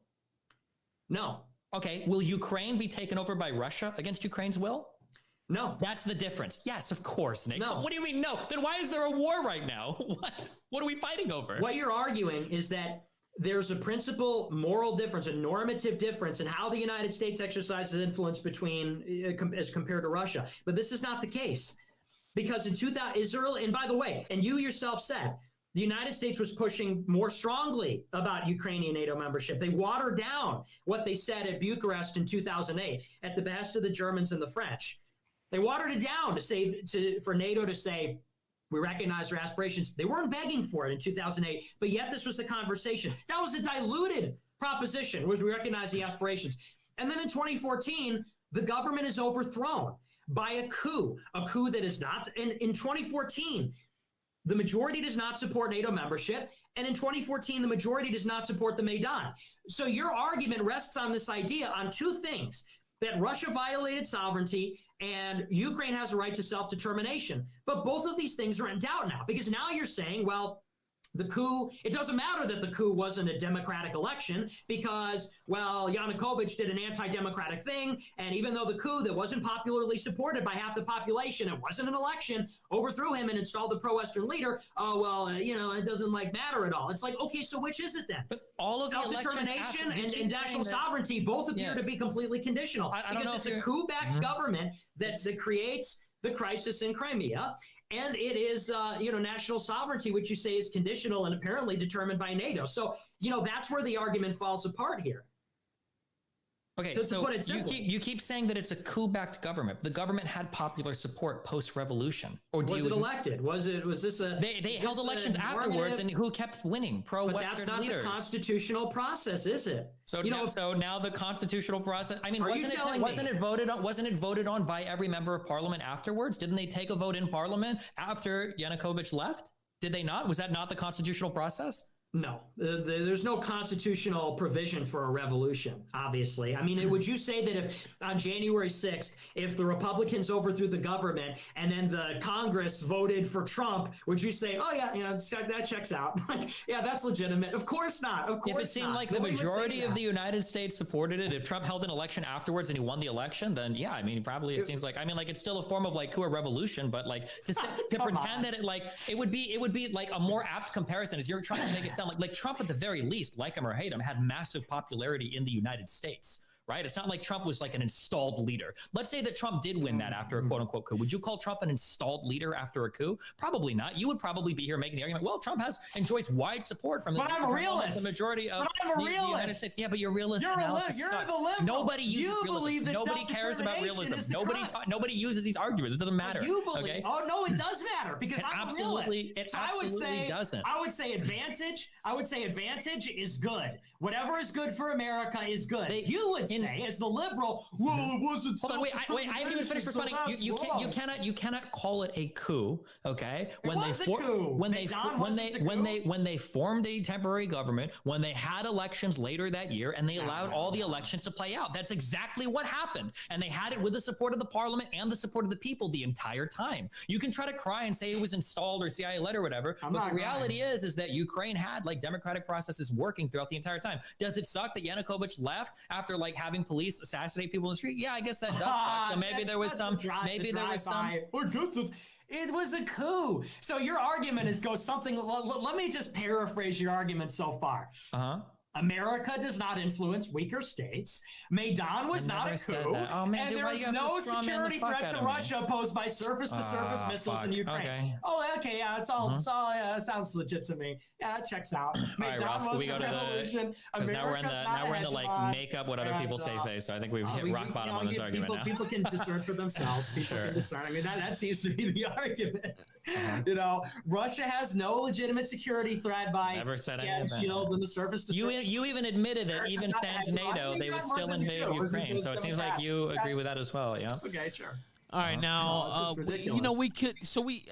[SPEAKER 8] No.
[SPEAKER 2] Okay. Will Ukraine be taken over by Russia against Ukraine's will?
[SPEAKER 8] No.
[SPEAKER 2] That's the difference. Yes, of course, Nick.
[SPEAKER 8] No.
[SPEAKER 2] What do you mean no? Then why is there a war right now? What are we fighting over?
[SPEAKER 8] What you're arguing is that there's a principal moral difference, a normative difference in how the United States exercises influence as compared to Russia. But this is not the case, because in 2000, Israel, and by the way, and you yourself said, the United States was pushing more strongly about Ukrainian NATO membership. They watered down what they said at Bucharest in 2008 at the behest of the Germans and the French. They watered it down for NATO to say, we recognize their aspirations. They weren't begging for it in 2008, but yet this was the conversation. That was a diluted proposition, was we recognize the aspirations. And then in 2014, the government is overthrown by a coup that is not. And in 2014, the majority does not support NATO membership. And in 2014, the majority does not support the Maidan. So your argument rests on this idea on two things: that Russia violated sovereignty and Ukraine has a right to self-determination. But both of these things are in doubt now, because now you're saying, well, the coup, it doesn't matter that the coup wasn't a democratic election because, well, Yanukovych did an anti-democratic thing. And even though the coup that wasn't popularly supported by half the population, it wasn't an election, overthrew him and installed the pro-Western leader. Oh, well, it doesn't matter at all. It's like, okay, so which is it then?
[SPEAKER 2] But all of
[SPEAKER 8] self-determination and national sovereignty both appear to be completely conditional. Because it's a coup-backed government that creates the crisis in Crimea.
[SPEAKER 9] and it is, national sovereignty, which you say is conditional and apparently determined by NATO. So, that's where the argument falls apart here.
[SPEAKER 2] Okay,
[SPEAKER 9] so
[SPEAKER 2] so
[SPEAKER 9] put it simply,
[SPEAKER 2] you keep saying that it's a coup-backed government. The government had popular support post-revolution. Or
[SPEAKER 9] was it elected? Was this a?
[SPEAKER 2] They held elections afterwards, and who kept winning? Pro-Western leaders. But that's not the
[SPEAKER 9] constitutional process, is it?
[SPEAKER 2] So so now the constitutional process. I mean, wasn't it voted on by every member of parliament afterwards? Didn't they take a vote in parliament after Yanukovych left? Did they not? Was that not the constitutional process?
[SPEAKER 9] No, there's no constitutional provision for a revolution, obviously. I mean, would you say that if on January 6th, if the Republicans overthrew the government and then the Congress voted for Trump, would you say, oh, yeah, that checks out? Yeah, that's legitimate. Of course not. Of course not.
[SPEAKER 2] If it seemed like the majority of the United States supported it, if Trump held an election afterwards and he won the election, then yeah, I mean, probably it seems like, I mean, like it's still a form of like coup or revolution, but like to pretend that it would be like a more apt comparison is you're trying to make it sound like Trump at the very least, like him or hate him, had massive popularity in the United States, right? It's not like Trump was like an installed leader. Let's say that Trump did win that after a quote unquote coup. Would you call Trump an installed leader after a coup? Probably not. You would probably be here making the argument, well, Trump enjoys wide support from the majority of the United States. Yeah, but you're realist.
[SPEAKER 9] You're the liberal.
[SPEAKER 2] Nobody uses realism. Nobody cares about realism. Nobody uses these arguments. It doesn't matter.
[SPEAKER 9] You believe? Okay? Oh no, it does matter because I'm a realist.
[SPEAKER 2] It absolutely doesn't.
[SPEAKER 9] I would say advantage. Is good. Whatever is good for America is good. You would say, as the liberal, well, it wasn't.
[SPEAKER 2] Hold on, wait, I haven't even finished responding. You cannot call it a coup, okay?
[SPEAKER 9] When
[SPEAKER 2] they formed a temporary government, when they had elections later that year, and they allowed all the elections to play out. That's exactly what happened, and they had it with the support of the parliament and the support of the people the entire time. You can try to cry and say it was installed or CIA led or whatever, but the reality is that Ukraine had like democratic processes working throughout the entire time. Does it suck that Yanukovych left after like having police assassinate people in the street? Yeah, I guess that does suck. So maybe there was some.
[SPEAKER 9] It was a coup. So your argument goes something. Let me just paraphrase your argument so far. America does not influence weaker states. Maidan was not a coup. And there is no security threat to Russia posed by surface-to-surface missiles in Ukraine. Okay. Oh, okay. Yeah, it's all. It sounds legit to me. Yeah, it checks out.
[SPEAKER 2] Maidan wasn't a revolution. Because now we're in the like make up what other people say phase. So I think we've hit rock bottom on this argument now.
[SPEAKER 9] People can discern for themselves. People can discern. I mean, that seems to be the argument. Russia has no legitimate security threat by shield and the surface-to-surface.
[SPEAKER 2] You even admitted that even since NATO, they would still invade Ukraine. So it seems like you agree with that as well, yeah?
[SPEAKER 9] Okay, sure.
[SPEAKER 3] All right, now, we could,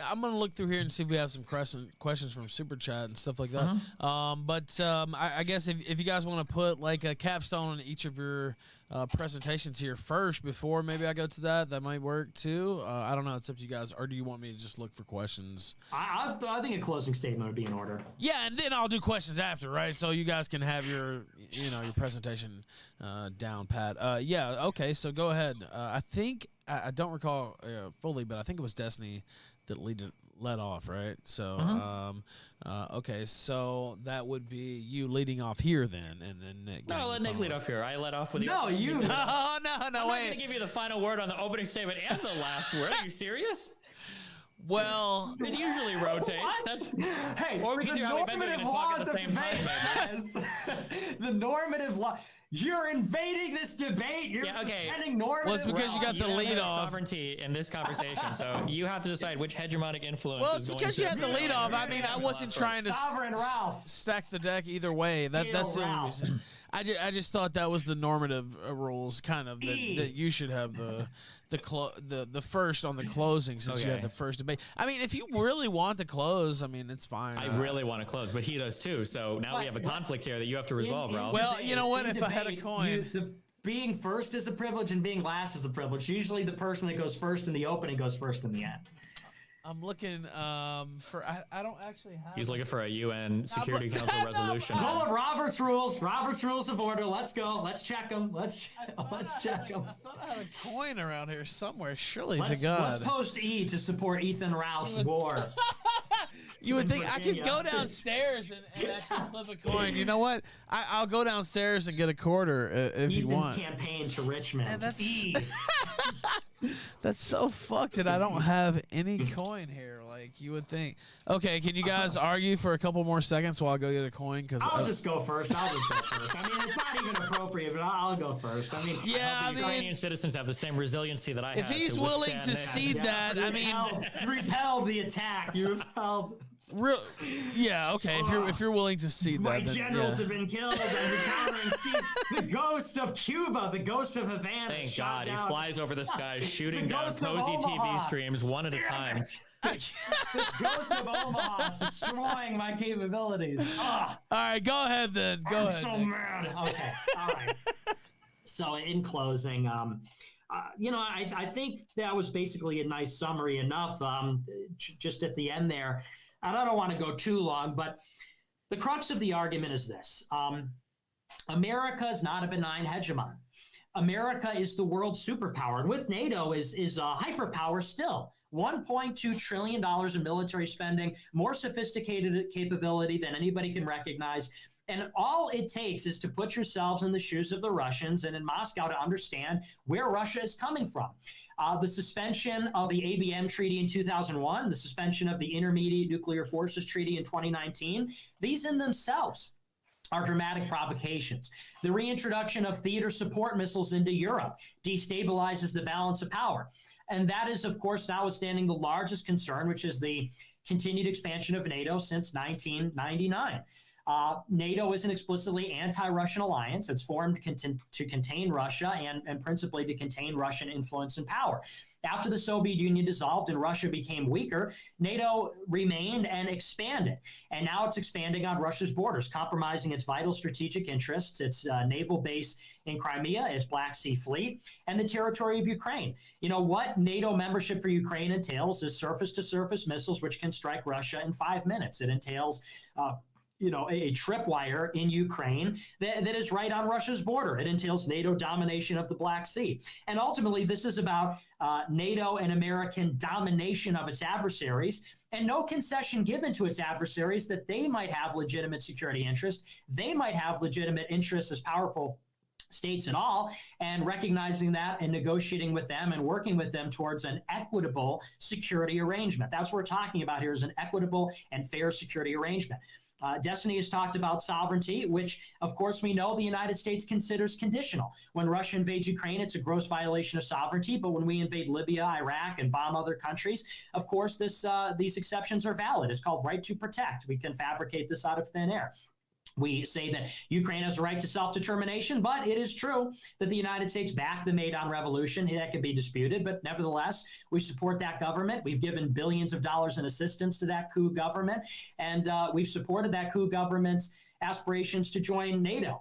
[SPEAKER 3] I'm going to look through here and see if we have some questions from Super Chat and stuff like that. I guess if you guys want to put like a capstone on each of your presentations here first before maybe I go to that might work too. I don't know. It's up to you guys. Or do you want me to just look for questions?
[SPEAKER 9] I think a closing statement would be in order.
[SPEAKER 3] Yeah, and then I'll do questions after, right? So you guys can have your presentation down pat. Yeah, okay, so go ahead. I think, I don't recall fully, but I think it was Destiny that led off, right? So, okay, so that would be you leading off here then, and then Nick.
[SPEAKER 2] No, let Nick lead off here. I led off with you.
[SPEAKER 9] No, you.
[SPEAKER 3] No, wait.
[SPEAKER 2] I'm not going to give you the final word on the oopening statement and the last word. Are you serious?
[SPEAKER 3] Well,
[SPEAKER 2] it usually rotates.
[SPEAKER 9] Hey, or we can do normative laws of debate says the normative law. You're invading this debate. You're suspending normative.
[SPEAKER 3] Well, it's because you got the lead off.
[SPEAKER 2] Sovereignty in this conversation, so you have to decide which hegemonic influence.
[SPEAKER 3] Well, it's because you had the lead off. I mean, I wasn't trying to stack the deck either way. That's the only reason. I just thought that was the normative rules, kind of that you should have the first on the closing since you had the first debate. I mean, if you really want to close, I mean, it's fine.
[SPEAKER 2] I really want to close, but he does too. So now we have a conflict here that you have to resolve, Ralph.
[SPEAKER 3] Well, you know what? If I had a coin.
[SPEAKER 9] Being first is a privilege and being last is a privilege. Usually the person that goes first in the opening goes first in the end.
[SPEAKER 3] I'm looking for. I don't actually have.
[SPEAKER 2] He's looking for a UN Security Council resolution.
[SPEAKER 9] Hold on, Robert's rules. Robert's rules of order. Let's go. Let's check them. Let's check them.
[SPEAKER 3] I thought I had a coin around here somewhere. Surely to God.
[SPEAKER 9] Let's post E to support Ethan Ralph's war.
[SPEAKER 3] You would think I could go downstairs and actually flip a coin. You know what? I'll go downstairs and get a quarter if you want.
[SPEAKER 9] Ethan's campaign to Richmond.
[SPEAKER 3] And that's so fucked that I don't have any coin here. Like Like you would think. Okay, can you guys argue for a couple more seconds while I go get a coin? Because
[SPEAKER 8] I'll just go first. I mean, it's not even appropriate, but I'll go first. I mean,
[SPEAKER 2] Ukrainian citizens have the same resiliency that I have.
[SPEAKER 3] If he's willing to see that, I mean,
[SPEAKER 8] you repelled the attack. You repelled.
[SPEAKER 3] Yeah, okay. If you're willing to see that,
[SPEAKER 8] my
[SPEAKER 3] then,
[SPEAKER 8] generals have been killed. I'm encountering the ghost of Cuba, the ghost of Havana.
[SPEAKER 2] Thank God, he flies over the sky, shooting down cozy TV streams one at a time.
[SPEAKER 8] This ghost of Omaha is destroying my capabilities. Ugh.
[SPEAKER 3] All right, go ahead then. Go ahead.
[SPEAKER 8] I'm so mad. Okay, all right. So in closing, I think that was basically a nice summary enough. Just at the end there. And I don't want to go too long, but the crux of the argument is this. America is not a benign hegemon. America is the world superpower. And with NATO is a hyperpower still. $1.2 trillion in military spending, more sophisticated capability than anybody can recognize. And all it takes is to put yourselves in the shoes of the Russians and in Moscow to understand where Russia is coming from. The suspension of the ABM Treaty in 2001, the suspension of the Intermediate Nuclear Forces Treaty in 2019, these in themselves are dramatic provocations. The reintroduction of theater support missiles into Europe destabilizes the balance of power. And that is, of course, notwithstanding the largest concern, which is the continued expansion of NATO since 1999. NATO is an explicitly anti-Russian alliance. It's formed to contain Russia and principally to contain Russian influence and power. After the Soviet Union dissolved and Russia became weaker, NATO remained and expanded. And now it's expanding on Russia's borders, compromising its vital strategic interests, its naval base in Crimea, its Black Sea Fleet, and the territory of Ukraine. You know, what NATO membership for Ukraine entails is surface-to-surface missiles, which can strike Russia in 5 minutes. It entails a tripwire in Ukraine that is right on Russia's border. It entails NATO domination of the Black Sea. And ultimately, this is about NATO and American domination of its adversaries and no concession given to its adversaries that they might have legitimate security interests. They might have legitimate interests as powerful states and all, and recognizing that and negotiating with them and working with them towards an equitable security arrangement. That's what we're talking about here, is an equitable and fair security arrangement. Destiny has talked about sovereignty, which, of course, we know the United States considers conditional. When Russia invades Ukraine, it's a gross violation of sovereignty. But when we invade Libya, Iraq, and bomb other countries, of course, these exceptions are valid. It's called right to protect. We can fabricate this out of thin air. We say that Ukraine has a right to self-determination, but it is true that the United States backed the Maidan Revolution. That could be disputed, but nevertheless, we support that government. We've given billions of dollars in assistance to that coup government, and we've supported that coup government's aspirations to join NATO.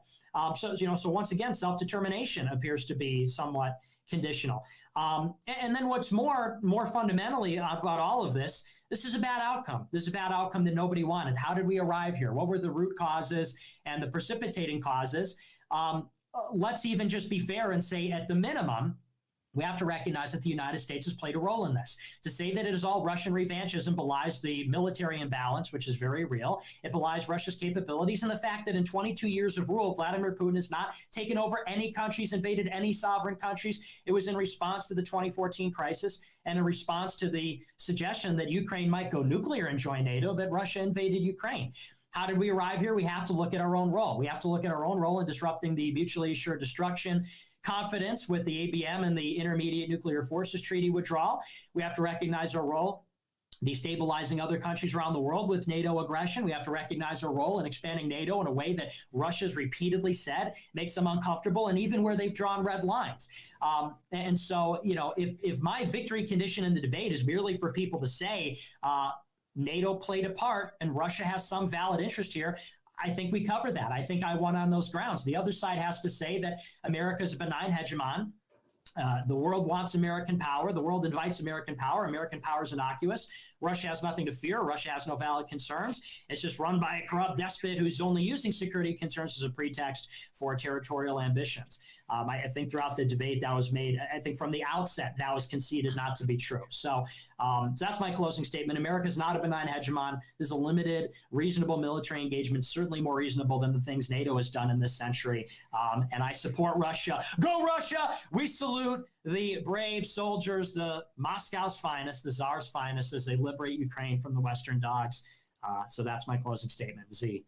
[SPEAKER 8] So once again, self-determination appears to be somewhat conditional. And then what's more fundamentally about all of this, this is a bad outcome. This is a bad outcome that nobody wanted. How did we arrive here? What were the root causes and the precipitating causes? Let's even just be fair and say, at the minimum, we have to recognize that the United States has played a role in this. To say that it is all Russian revanchism belies the military imbalance, which is very real. It belies Russia's capabilities and the fact that in 22 years of rule, Vladimir Putin has not taken over any countries, invaded any sovereign countries. It was in response to the 2014 crisis and in response to the suggestion that Ukraine might go nuclear and join NATO that Russia invaded Ukraine. How did we arrive here? We have to look at our own role. We have to look at our own role in disrupting the mutually assured destruction confidence with the ABM and the Intermediate Nuclear Forces Treaty withdrawal. We have to recognize our role destabilizing other countries around the world with NATO aggression. We have to recognize our role in expanding NATO in a way that Russia's repeatedly said makes them uncomfortable, and even where they've drawn red lines. And so, if my victory condition in the debate is merely for people to say NATO played a part and Russia has some valid interest here, I think we cover that. I think I won on those grounds. The other side has to say that America is a benign hegemon. The world wants American power. The world invites American power. American power is innocuous. Russia has nothing to fear. Russia has no valid concerns. It's just run by a corrupt despot who's only using security concerns as a pretext for territorial ambitions. I think throughout the debate that was made, I think from the outset that was conceded not to be true. So that's my closing statement. America's not a benign hegemon. This is a limited, reasonable military engagement, certainly more reasonable than the things NATO has done in this century. And I support Russia. Go Russia! We salute the brave soldiers, the Moscow's finest, the Tsar's finest, as they liberate Ukraine from the Western dogs. So that's my closing statement. Z.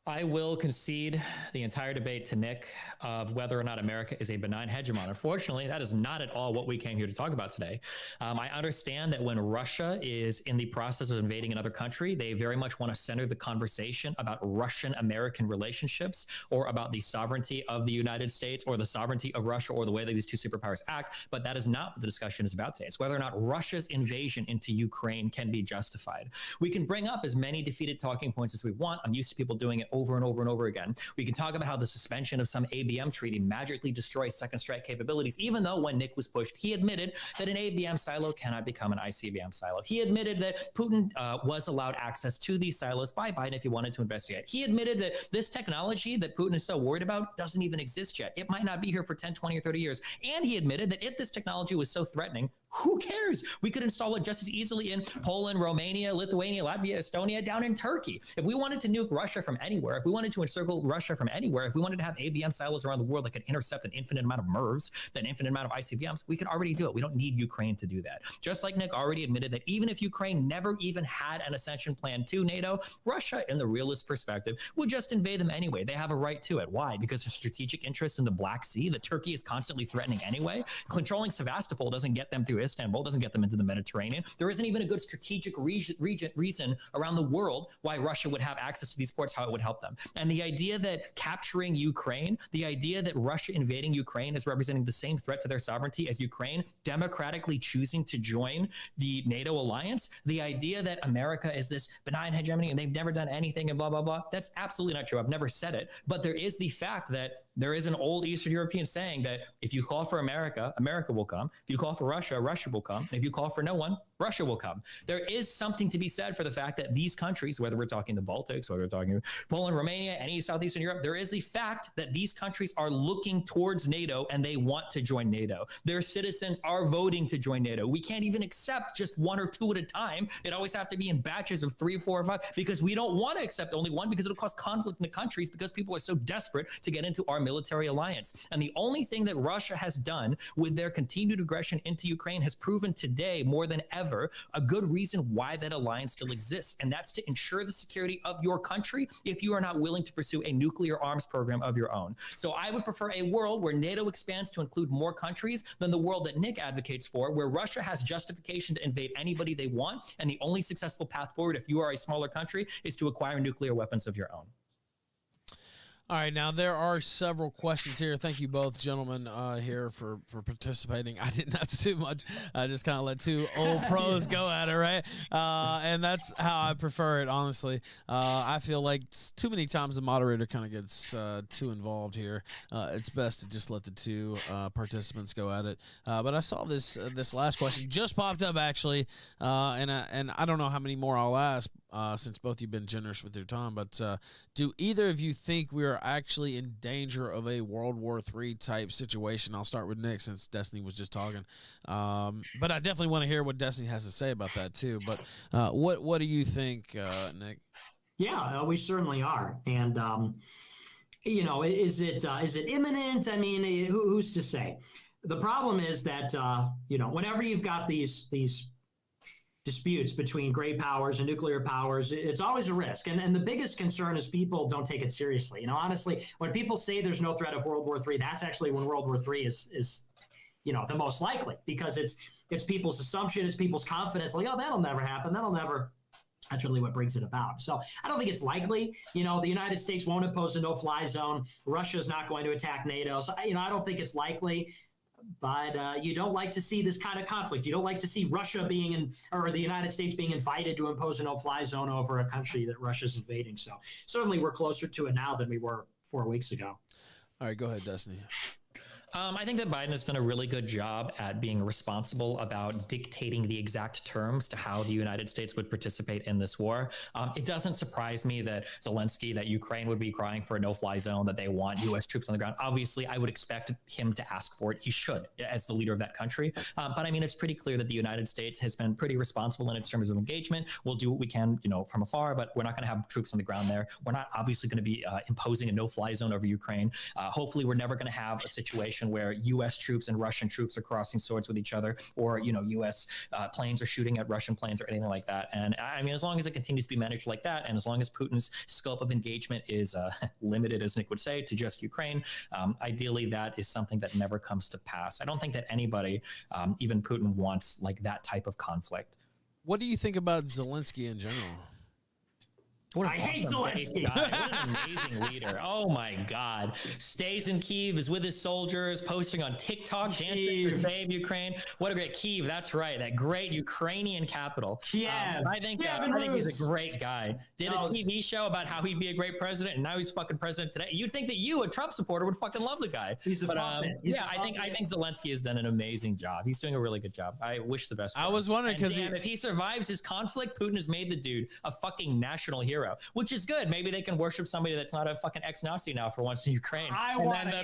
[SPEAKER 2] I will concede the entire debate to Nick of whether or not America is a benign hegemon. Unfortunately, that is not at all what we came here to talk about today. I understand that when Russia is in the process of invading another country, they very much want to center the conversation about Russian-American relationships or about the sovereignty of the United States or the sovereignty of Russia or the way that these two superpowers act. But that is not what the discussion is about today. It's whether or not Russia's invasion into Ukraine can be justified. We can bring up as many defeated talking points as we want. I'm used to people doing it over and over and over again. We can talk about how the suspension of some ABM treaty magically destroys second strike capabilities, even though when Nick was pushed, he admitted that an ABM silo cannot become an ICBM silo. He admitted that Putin was allowed access to these silos by Biden if he wanted to investigate. He admitted that this technology that Putin is so worried about doesn't even exist yet. It might not be here for 10, 20, or 30 years. And he admitted that if this technology was so threatening, who cares? We could install it just as easily in Poland, Romania, Lithuania, Latvia, Estonia, down in Turkey. If we wanted to nuke Russia from anywhere, if we wanted to encircle Russia from anywhere, if we wanted to have ABM silos around the world that could intercept an infinite amount of MIRVs, an infinite amount of ICBMs, we could already do it. We don't need Ukraine to do that. Just like Nick already admitted that even if Ukraine never even had an accession plan to NATO, Russia, in the realist perspective, would just invade them anyway. They have a right to it. Why? Because of strategic interest in the Black Sea that Turkey is constantly threatening anyway. Controlling Sevastopol doesn't get them through Istanbul, doesn't get them into the Mediterranean. There isn't even a good strategic reason around the world why Russia would have access to these ports, how it would help them. And the idea that capturing Ukraine, the idea that Russia invading Ukraine is representing the same threat to their sovereignty as Ukraine democratically choosing to join the NATO alliance, the idea that America is this benign hegemony and they've never done anything and blah, blah, blah, that's absolutely not true. I've never said it. But there is the fact that there is an old Eastern European saying that if you call for America, America will come. If you call for Russia, Russia will come. And if you call for no one, Russia will come. There is something to be said for the fact that these countries, whether we're talking the Baltics, whether we're talking Poland, Romania, any Southeastern Europe, there is the fact that these countries are looking towards NATO and they want to join NATO. Their citizens are voting to join NATO. We can't even accept just one or two at a time. It always have to be in batches of 3, 4, or 5 because we don't want to accept only one because it'll cause conflict in the countries because people are so desperate to get into our military alliance. And the only thing that Russia has done with their continued aggression into Ukraine has proven today more than ever a good reason why that alliance still exists. And that's to ensure the security of your country if you are not willing to pursue a nuclear arms program of your own. So I would prefer a world where NATO expands to include more countries than the world that Nick advocates for, where Russia has justification to invade anybody they want. And the only successful path forward, if you are a smaller country, is to acquire nuclear weapons of your own.
[SPEAKER 3] All right, now there are several questions here. Thank you both gentlemen here for participating. I didn't have to do much. I just kind of let two old pros go at it, right? And that's how I prefer it, honestly. I feel like too many times the moderator kind of gets too involved here. It's best to just let the two participants go at it. But I saw this last question just popped up, actually, and I don't know how many more I'll ask since both of you have been generous with your time. But do either of you think we are actually in danger of a World War III type situation? I'll start with Nick since Destiny was just talking. But I definitely want to hear what Destiny has to say about that too. But what do you think, Nick?
[SPEAKER 8] Yeah, we certainly are. And, you know, is it imminent? I mean, who's to say? The problem is that, you know, whenever you've got these disputes between great powers and nuclear powers, it's always a risk. And the biggest concern is people don't take it seriously. You know, honestly, when people say there's no threat of World War III, that's actually when World War III is you know, the most likely, because it's people's assumption, it's people's confidence, like, oh, that'll never happen. That's really what brings it about. So I don't think it's likely. You know, the United States won't impose a no-fly zone. Russia's not going to attack NATO. So, you know, I don't think it's likely. But you don't like to see this kind of conflict. You don't like to see Russia or the United States being invited to impose a no-fly zone over a country that Russia's invading. So certainly we're closer to it now than we were 4 weeks ago.
[SPEAKER 3] All right, go ahead, Destiny.
[SPEAKER 2] I think that Biden has done a really good job at being responsible about dictating the exact terms to how the United States would participate in this war. It doesn't surprise me that Zelensky, that Ukraine would be crying for a no-fly zone, that they want U.S. troops on the ground. Obviously, I would expect him to ask for it. He should, as the leader of that country. But I mean, it's pretty clear that the United States has been pretty responsible in its terms of engagement. We'll do what we can, from afar, but we're not going to have troops on the ground there. We're not obviously going to be imposing a no-fly zone over Ukraine. Hopefully, we're never going to have a situation where U.S. troops and Russian troops are crossing swords with each other, or U.S. Planes are shooting at Russian planes or anything like that. And I mean, as long as it continues to be managed like that, and as long as Putin's scope of engagement is limited, as Nick would say, to just Ukraine, ideally that is something that never comes to pass. I don't think that anybody, even Putin, wants like that type of conflict.
[SPEAKER 3] What do you think about Zelensky in general?
[SPEAKER 2] What
[SPEAKER 9] I hate Zelensky.
[SPEAKER 2] What an amazing leader. Oh my God. Stays in Kyiv, is with his soldiers, posting on TikTok, dancing to save Ukraine. What a great Kyiv. That's right. That great Ukrainian capital.
[SPEAKER 9] Yeah.
[SPEAKER 2] I think he's a great guy. Did a TV show about how he'd be a great president, and now he's fucking president today. You'd think that you, a Trump supporter, would fucking love the guy.
[SPEAKER 9] He's a puppet.
[SPEAKER 2] I think Zelensky has done an amazing job. He's doing a really good job. I wish the best for him.
[SPEAKER 3] I was wondering because
[SPEAKER 2] if he survives his conflict, Putin has made the dude a fucking national hero. Which is good. Maybe they can worship somebody that's not a fucking ex-Nazi now for once in Ukraine.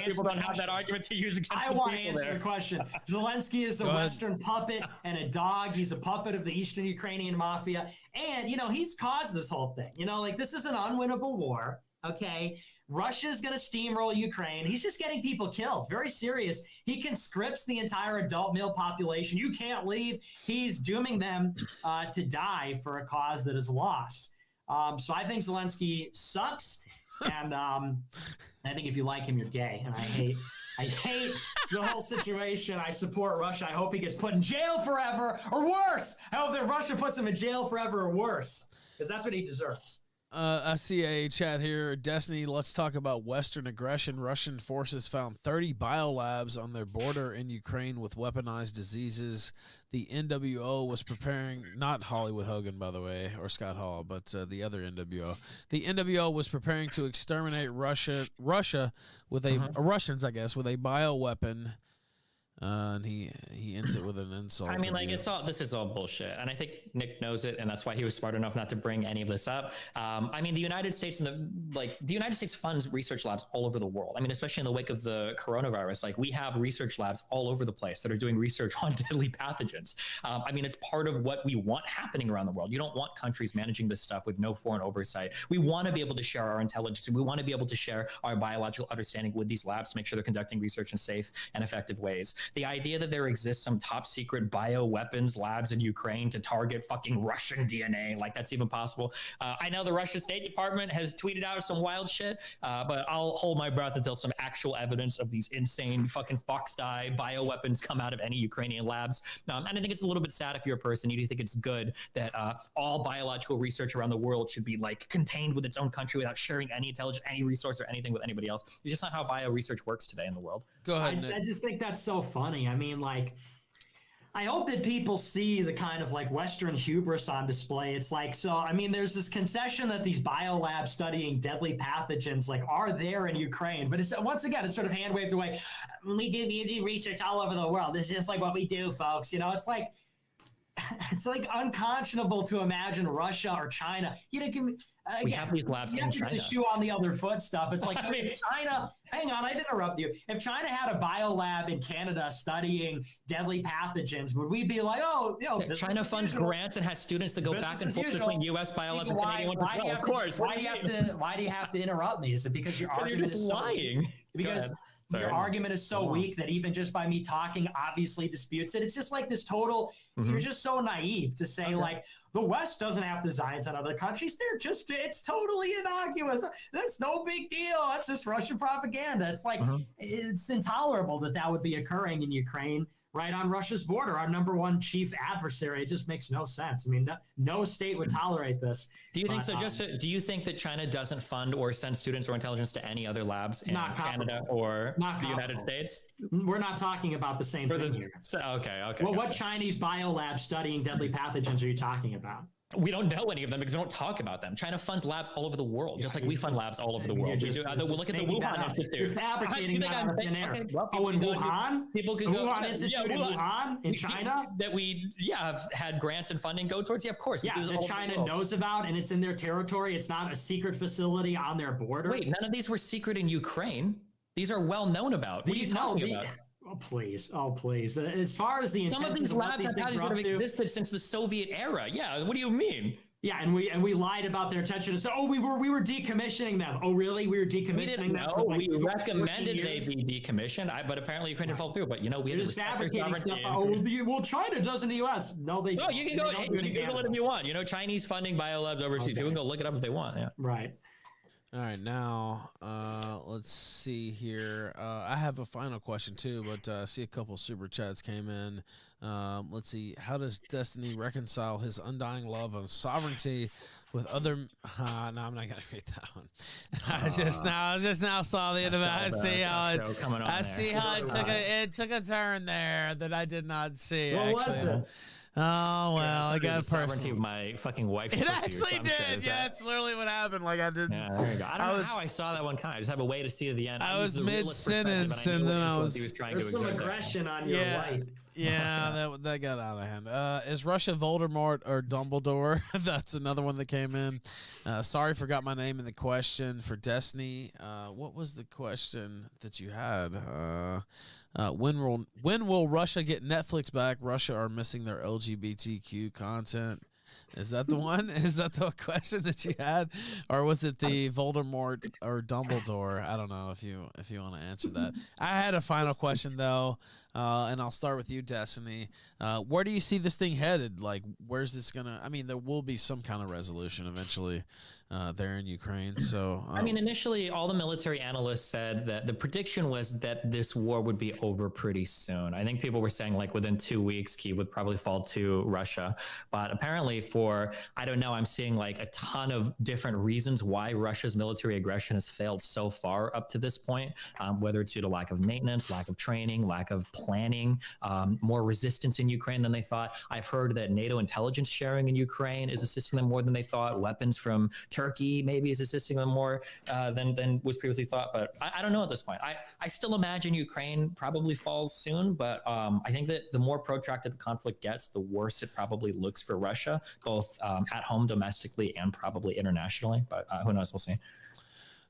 [SPEAKER 2] People don't have that argument to use against
[SPEAKER 9] I want to answer your question. Zelensky is a Western puppet and a dog. He's a puppet of the Eastern Ukrainian mafia. And, he's caused this whole thing. This is an unwinnable war. Okay. Russia's going to steamroll Ukraine. He's just getting people killed. Very serious. He conscripts the entire adult male population. You can't leave. He's dooming them to die for a cause that is lost. So I think Zelensky sucks, and I think if you like him, you're gay. And I hate the whole situation. I support Russia. I hope he gets put in jail forever or worse. I hope that Russia puts him in jail forever or worse, because that's what he deserves.
[SPEAKER 3] I see a chat here. Destiny, let's talk about Western aggression. Russian forces found 30 biolabs on their border in Ukraine with weaponized diseases. The NWO was preparing, not Hollywood Hogan, by the way, or Scott Hall, but the other NWO. The NWO was preparing to exterminate Russia with Russians, I guess, with a bioweapon. And he ends it with an insult.
[SPEAKER 2] I mean, this is all bullshit, and I think Nick knows it, and that's why he was smart enough not to bring any of this up. I mean, the United States the United States funds research labs all over the world. I mean, especially in the wake of the coronavirus, like we have research labs all over the place that are doing research on deadly pathogens. I mean, it's part of what we want happening around the world. You don't want countries managing this stuff with no foreign oversight. We want to be able to share our intelligence. We want to be able to share our biological understanding with these labs to make sure they're conducting research in safe and effective ways. The idea that there exists some top secret bioweapons labs in Ukraine to target fucking Russian DNA, like that's even possible. I know the Russian State Department has tweeted out some wild shit, but I'll hold my breath until some actual evidence of these insane fucking fox-dye bioweapons come out of any Ukrainian labs. And I think it's a little bit sad if you're a person, you do think it's good that all biological research around the world should be like contained with its own country without sharing any intelligence, any resource or anything with anybody else. It's just not how bio research works today in the world.
[SPEAKER 3] Go ahead.
[SPEAKER 9] I just think that's so funny. I mean, like, I hope that people see the kind of like Western hubris on display. It's like, so, I mean, there's this concession that these biolabs studying deadly pathogens like are there in Ukraine, but it's once again, it's sort of hand waved away. We do research all over the world. This is just like what we do, folks. It's like unconscionable to imagine Russia or China.
[SPEAKER 2] We have these labs in China.
[SPEAKER 9] The shoe on the other foot stuff. It's like, I mean, China, hang on, I didn't interrupt you. If China had a biolab in Canada studying deadly pathogens, would we be like,
[SPEAKER 2] China funds grants and has students that go back and forth between U.S. biolabs and Canadian ones? Of course.
[SPEAKER 9] Why do you have to interrupt me? Is it because your argument is
[SPEAKER 2] lying?
[SPEAKER 9] Because your argument is so weak that even just by me talking obviously disputes it. It's just like this total, you're just so naive to say like the West doesn't have designs on other countries. It's totally innocuous. That's no big deal. That's just Russian propaganda. It's like, it's intolerable that would be occurring in Ukraine, right on Russia's border, our number one chief adversary. It just makes no sense. I mean, no state would tolerate this.
[SPEAKER 2] Do you think so? Do you think that China doesn't fund or send students or intelligence to any other labs in Canada or the United States?
[SPEAKER 9] We're not talking about the same thing here.
[SPEAKER 2] Okay.
[SPEAKER 9] Well, what Chinese biolab studying deadly pathogens are you talking about?
[SPEAKER 2] We don't know any of them because we don't talk about them. China funds labs all over the world, just like we fund labs all over the world. We'll look at the Wuhan Institute.
[SPEAKER 8] You're fabricating that out of thin air.
[SPEAKER 2] Well,
[SPEAKER 8] in Wuhan?
[SPEAKER 2] People can go.
[SPEAKER 8] Wuhan Institute in Wuhan? In China?
[SPEAKER 2] That we, have had grants and funding go towards. Yeah, of course.
[SPEAKER 8] Yeah, that China knows about and it's in their territory. It's not a secret facility on their border.
[SPEAKER 2] Wait, none of these were secret in Ukraine. These are well known about. What are you talking about?
[SPEAKER 8] Oh, please. Oh, please. As far as the
[SPEAKER 2] some of these labs have existed since the Soviet era. Yeah, what do you mean?
[SPEAKER 8] Yeah, and we lied about their intention and said, "Oh, we were decommissioning them." Oh, really? We were decommissioning them.
[SPEAKER 2] For like we recommended they be decommissioned, but apparently Ukraine didn't fall through. But we had to
[SPEAKER 8] fabricating stuff. Well, China does in the U.S. No, they.
[SPEAKER 2] No, you can go. You can Google it if you want. Chinese funding biolabs overseas. People can go look it up if they want. Yeah.
[SPEAKER 8] Right.
[SPEAKER 3] All right, now let's see here. I have a final question too, but I see a couple super chats came in. Let's see. How does Destiny reconcile his undying love of sovereignty with other? No, I'm not gonna read that one. I just now saw the end of it. I see how it took a turn there that I did not see.
[SPEAKER 8] What was it?
[SPEAKER 3] Oh well, I got
[SPEAKER 2] sovereignty of my fucking wife.
[SPEAKER 3] It actually did. Yeah, that's literally what happened. Like I did.
[SPEAKER 2] Yeah, there you go. I don't know how I saw that one coming. I just have a way to see the end.
[SPEAKER 3] I was mid sentence, and then I was
[SPEAKER 2] trying
[SPEAKER 8] to. There's some aggression on your wife.
[SPEAKER 3] Yeah, that got out of hand. Is Russia Voldemort or Dumbledore? That's another one that came in. Sorry, forgot my name in the question for Destiny. What was the question that you had? When will Russia get Netflix back? Russia are missing their LGBTQ content. Is that the one? Is that the question that you had, or was it the Voldemort or Dumbledore? I don't know if you want to answer that. I had a final question though, and I'll start with you, Destiny. Where do you see this thing headed? Like, where's this gonna? I mean, there will be some kind of resolution eventually there in Ukraine. So,
[SPEAKER 2] initially, all the military analysts said that the prediction was that this war would be over pretty soon. I think people were saying like within 2 weeks, Kyiv would probably fall to Russia. But apparently I'm seeing like a ton of different reasons why Russia's military aggression has failed so far up to this point, whether it's due to lack of maintenance, lack of training, lack of planning, more resistance in Ukraine than they thought. I've heard that NATO intelligence sharing in Ukraine is assisting them more than they thought. Weapons from Turkey maybe is assisting them more than was previously thought. But I don't know at this point. I still imagine Ukraine probably falls soon, but I think that the more protracted the conflict gets, the worse it probably looks for Russia, both at home domestically and probably internationally. But who knows? We'll see.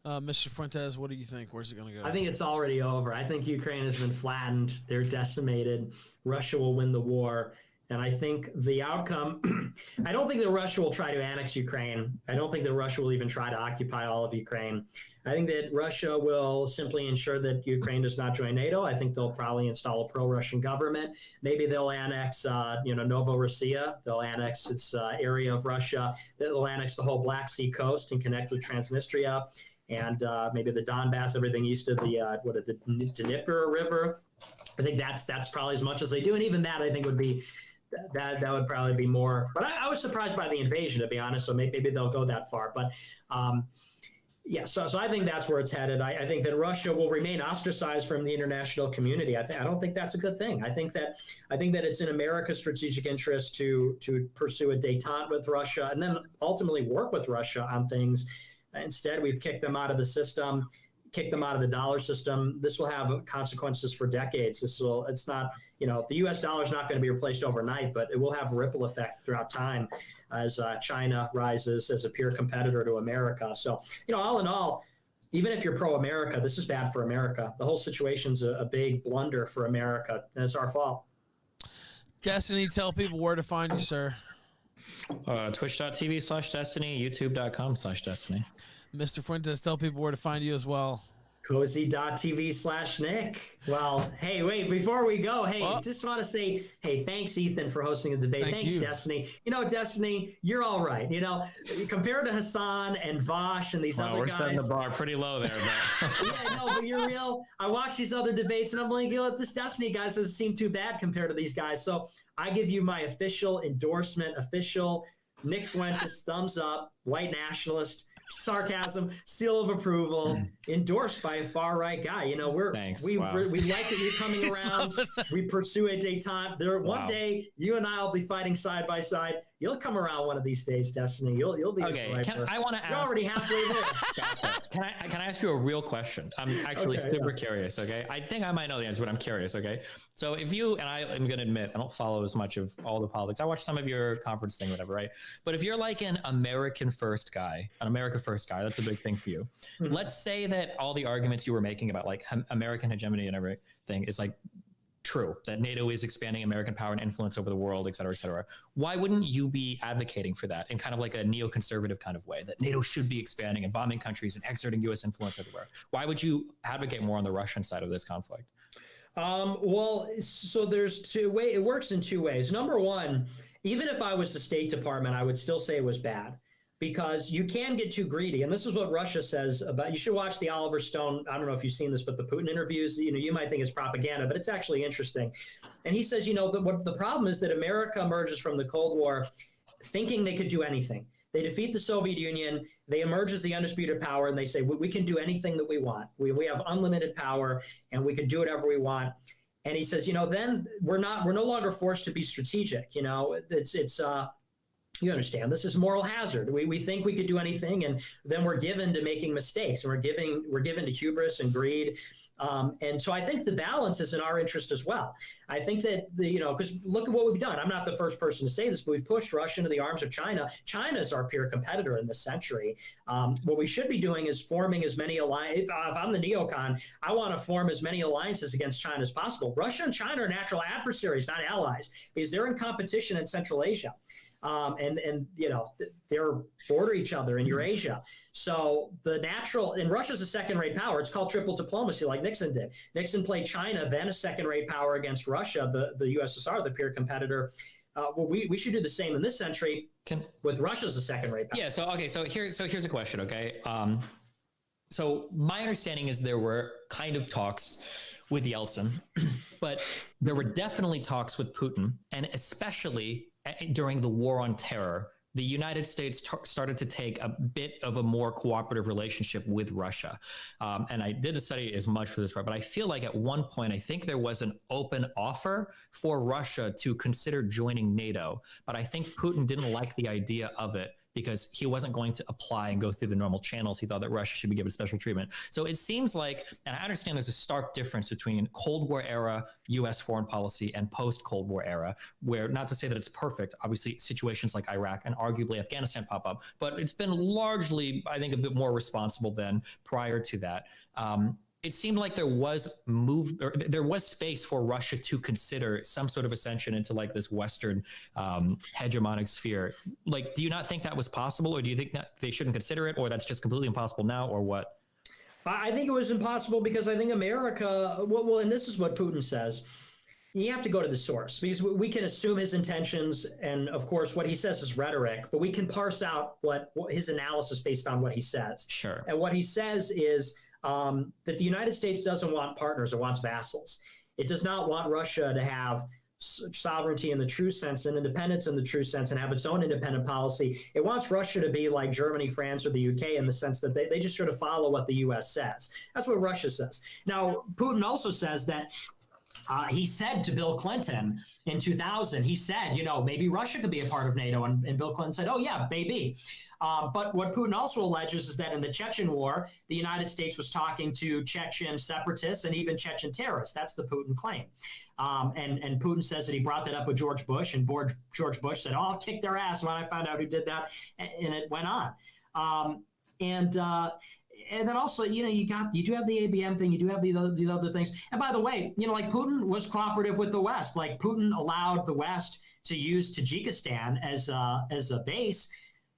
[SPEAKER 3] Mr. Fuentes, what do you think? Where's it going to go?
[SPEAKER 8] I think it's already over. I think Ukraine has been flattened. They're decimated. Russia will win the war. And I think the outcome, I don't think that Russia will try to annex Ukraine. I don't think that Russia will even try to occupy all of Ukraine. I think that Russia will simply ensure that Ukraine does not join NATO. I think they'll probably install a pro-Russian government. Maybe they'll annex, Novorossiya. They'll annex its area of Russia. They'll annex the whole Black Sea coast and connect with Transnistria and maybe the Donbass, everything east of the Dnieper River. I think that's probably as much as they do, and even that I think would be. That would probably be more, but I was surprised by the invasion, to be honest. So maybe they'll go that far. But so I think that's where it's headed. I think that Russia will remain ostracized from the international community. I don't think that's a good thing. I think that it's in America's strategic interest to pursue a détente with Russia and then ultimately work with Russia on things. Instead, we've kicked them out of the system, kicked them out of the dollar system. This will have consequences for decades. It's not, the US dollar is not going to be replaced overnight, but it will have a ripple effect throughout time as China rises as a peer competitor to America. So, all in all, even if you're pro-America, this is bad for America. The whole situation's a big blunder for America, and it's our fault.
[SPEAKER 3] Destiny, tell people where to find you, sir.
[SPEAKER 2] Twitch.tv/Destiny, YouTube.com/Destiny.
[SPEAKER 3] Mr. Fuentes, tell people where to find you as well.
[SPEAKER 8] Cozy.tv/Nick. Well, hey, wait, before we go, just want to say, thanks, Ethan, for hosting the debate. Thanks, you. Destiny. Destiny, you're all right. Compared to Hassan and Vosh and these other guys.
[SPEAKER 2] We're setting the bar pretty low there. But.
[SPEAKER 8] But you're real. I watch these other debates, and I'm like, this Destiny guy doesn't seem too bad compared to these guys. So I give you my official endorsement, Nick Fuentes, thumbs up, white nationalist. Sarcasm, seal of approval, endorsed by a far right guy. We like that you're coming around. We pursue a détente. One day, you and I will be fighting side by side. You'll come around one of these days, Destiny. You'll be
[SPEAKER 2] okay. I want to ask.
[SPEAKER 8] You're already halfway there.
[SPEAKER 2] Can I ask you a real question? I'm actually super curious. Okay, I think I might know the answer, but I'm curious. Okay, so if you and I am going to admit I don't follow as much of all the politics. I watch some of your conference thing, whatever, right? But if you're like an America first guy, that's a big thing for you. Mm-hmm. Let's say that all the arguments you were making about like American hegemony and everything is like true, that NATO is expanding American power and influence over the world, et cetera, et cetera. Why wouldn't you be advocating for that in kind of like a neoconservative kind of way, that NATO should be expanding and bombing countries and exerting U.S. influence everywhere? Why would you advocate more on the Russian side of this conflict?
[SPEAKER 8] Well, so there's two ways. It works in two ways. Number one, even if I was the State Department, I would still say it was bad, because you can get too greedy. And this is what Russia says about, you should watch the Oliver Stone, I don't know if you've seen this, but the Putin interviews, you might think it's propaganda, but it's actually interesting. And he says, what the problem is that America emerges from the Cold War thinking they could do anything. They defeat the Soviet Union, they emerge as the undisputed power, and they say, we can do anything that we want. We have unlimited power, and we can do whatever we want. And he says, then we're no longer forced to be strategic. You understand, this is moral hazard. We think we could do anything, and then we're given to making mistakes, and we're given to hubris and greed. And so I think the balance is in our interest as well. I think that because look at what we've done. I'm not the first person to say this, but we've pushed Russia into the arms of China. China is our peer competitor in this century. What we should be doing is forming as many alliances. If I'm the neocon, I want to form as many alliances against China as possible. Russia and China are natural adversaries, not allies, because they're in competition in Central Asia. And they're border each other in Eurasia. So and Russia's a second-rate power. It's called triple diplomacy, like Nixon did. Nixon played China, then a second-rate power against Russia, the USSR, the peer competitor. We should do the same in this century with Russia as a second-rate power.
[SPEAKER 2] Yeah. So here's a question. Okay. So my understanding is there were kind of talks with Yeltsin, but there were definitely talks with Putin, and especially during the war on terror, the United States started to take a bit of a more cooperative relationship with Russia. And I didn't study as much for this part, but I feel like at one point, I think there was an open offer for Russia to consider joining NATO. But I think Putin didn't like the idea of it, because he wasn't going to apply and go through the normal channels. He thought that Russia should be given special treatment. So it seems like, and I understand there's a stark difference between Cold War era U.S. foreign policy and post-Cold War era, where, not to say that it's perfect, obviously situations like Iraq and arguably Afghanistan pop up, but it's been largely, I think, a bit more responsible than prior to that. It seemed like there was space for Russia to consider some sort of ascension into like this Western hegemonic sphere. Like, do you not think that was possible, or do you think that they shouldn't consider it, or that's just completely impossible now, or what?
[SPEAKER 8] I think it was impossible because I think America, well, and this is what Putin says. You have to go to the source, because we can assume his intentions, and of course what he says is rhetoric, but we can parse out what his analysis based on what he says.
[SPEAKER 2] Sure.
[SPEAKER 8] And what he says is that the United States doesn't want partners, it wants vassals. It does not want Russia to have sovereignty in the true sense and independence in the true sense and have its own independent policy. It wants Russia to be like Germany, France, or the UK in the sense that they just sort of follow what the US says. That's what Russia says. Now, Putin also says that he said to Bill Clinton in 2000, he said, maybe Russia could be a part of NATO. And Bill Clinton said, oh, yeah, maybe. But what Putin also alleges is that in the Chechen War, the United States was talking to Chechen separatists and even Chechen terrorists. That's the Putin claim. And Putin says that he brought that up with George Bush, and George Bush said, I'll kick their ass when I found out who did that. And it went on. And then also, you do have the ABM thing, you do have these other things. And by the way, like Putin was cooperative with the West. Like Putin allowed the West to use Tajikistan as a base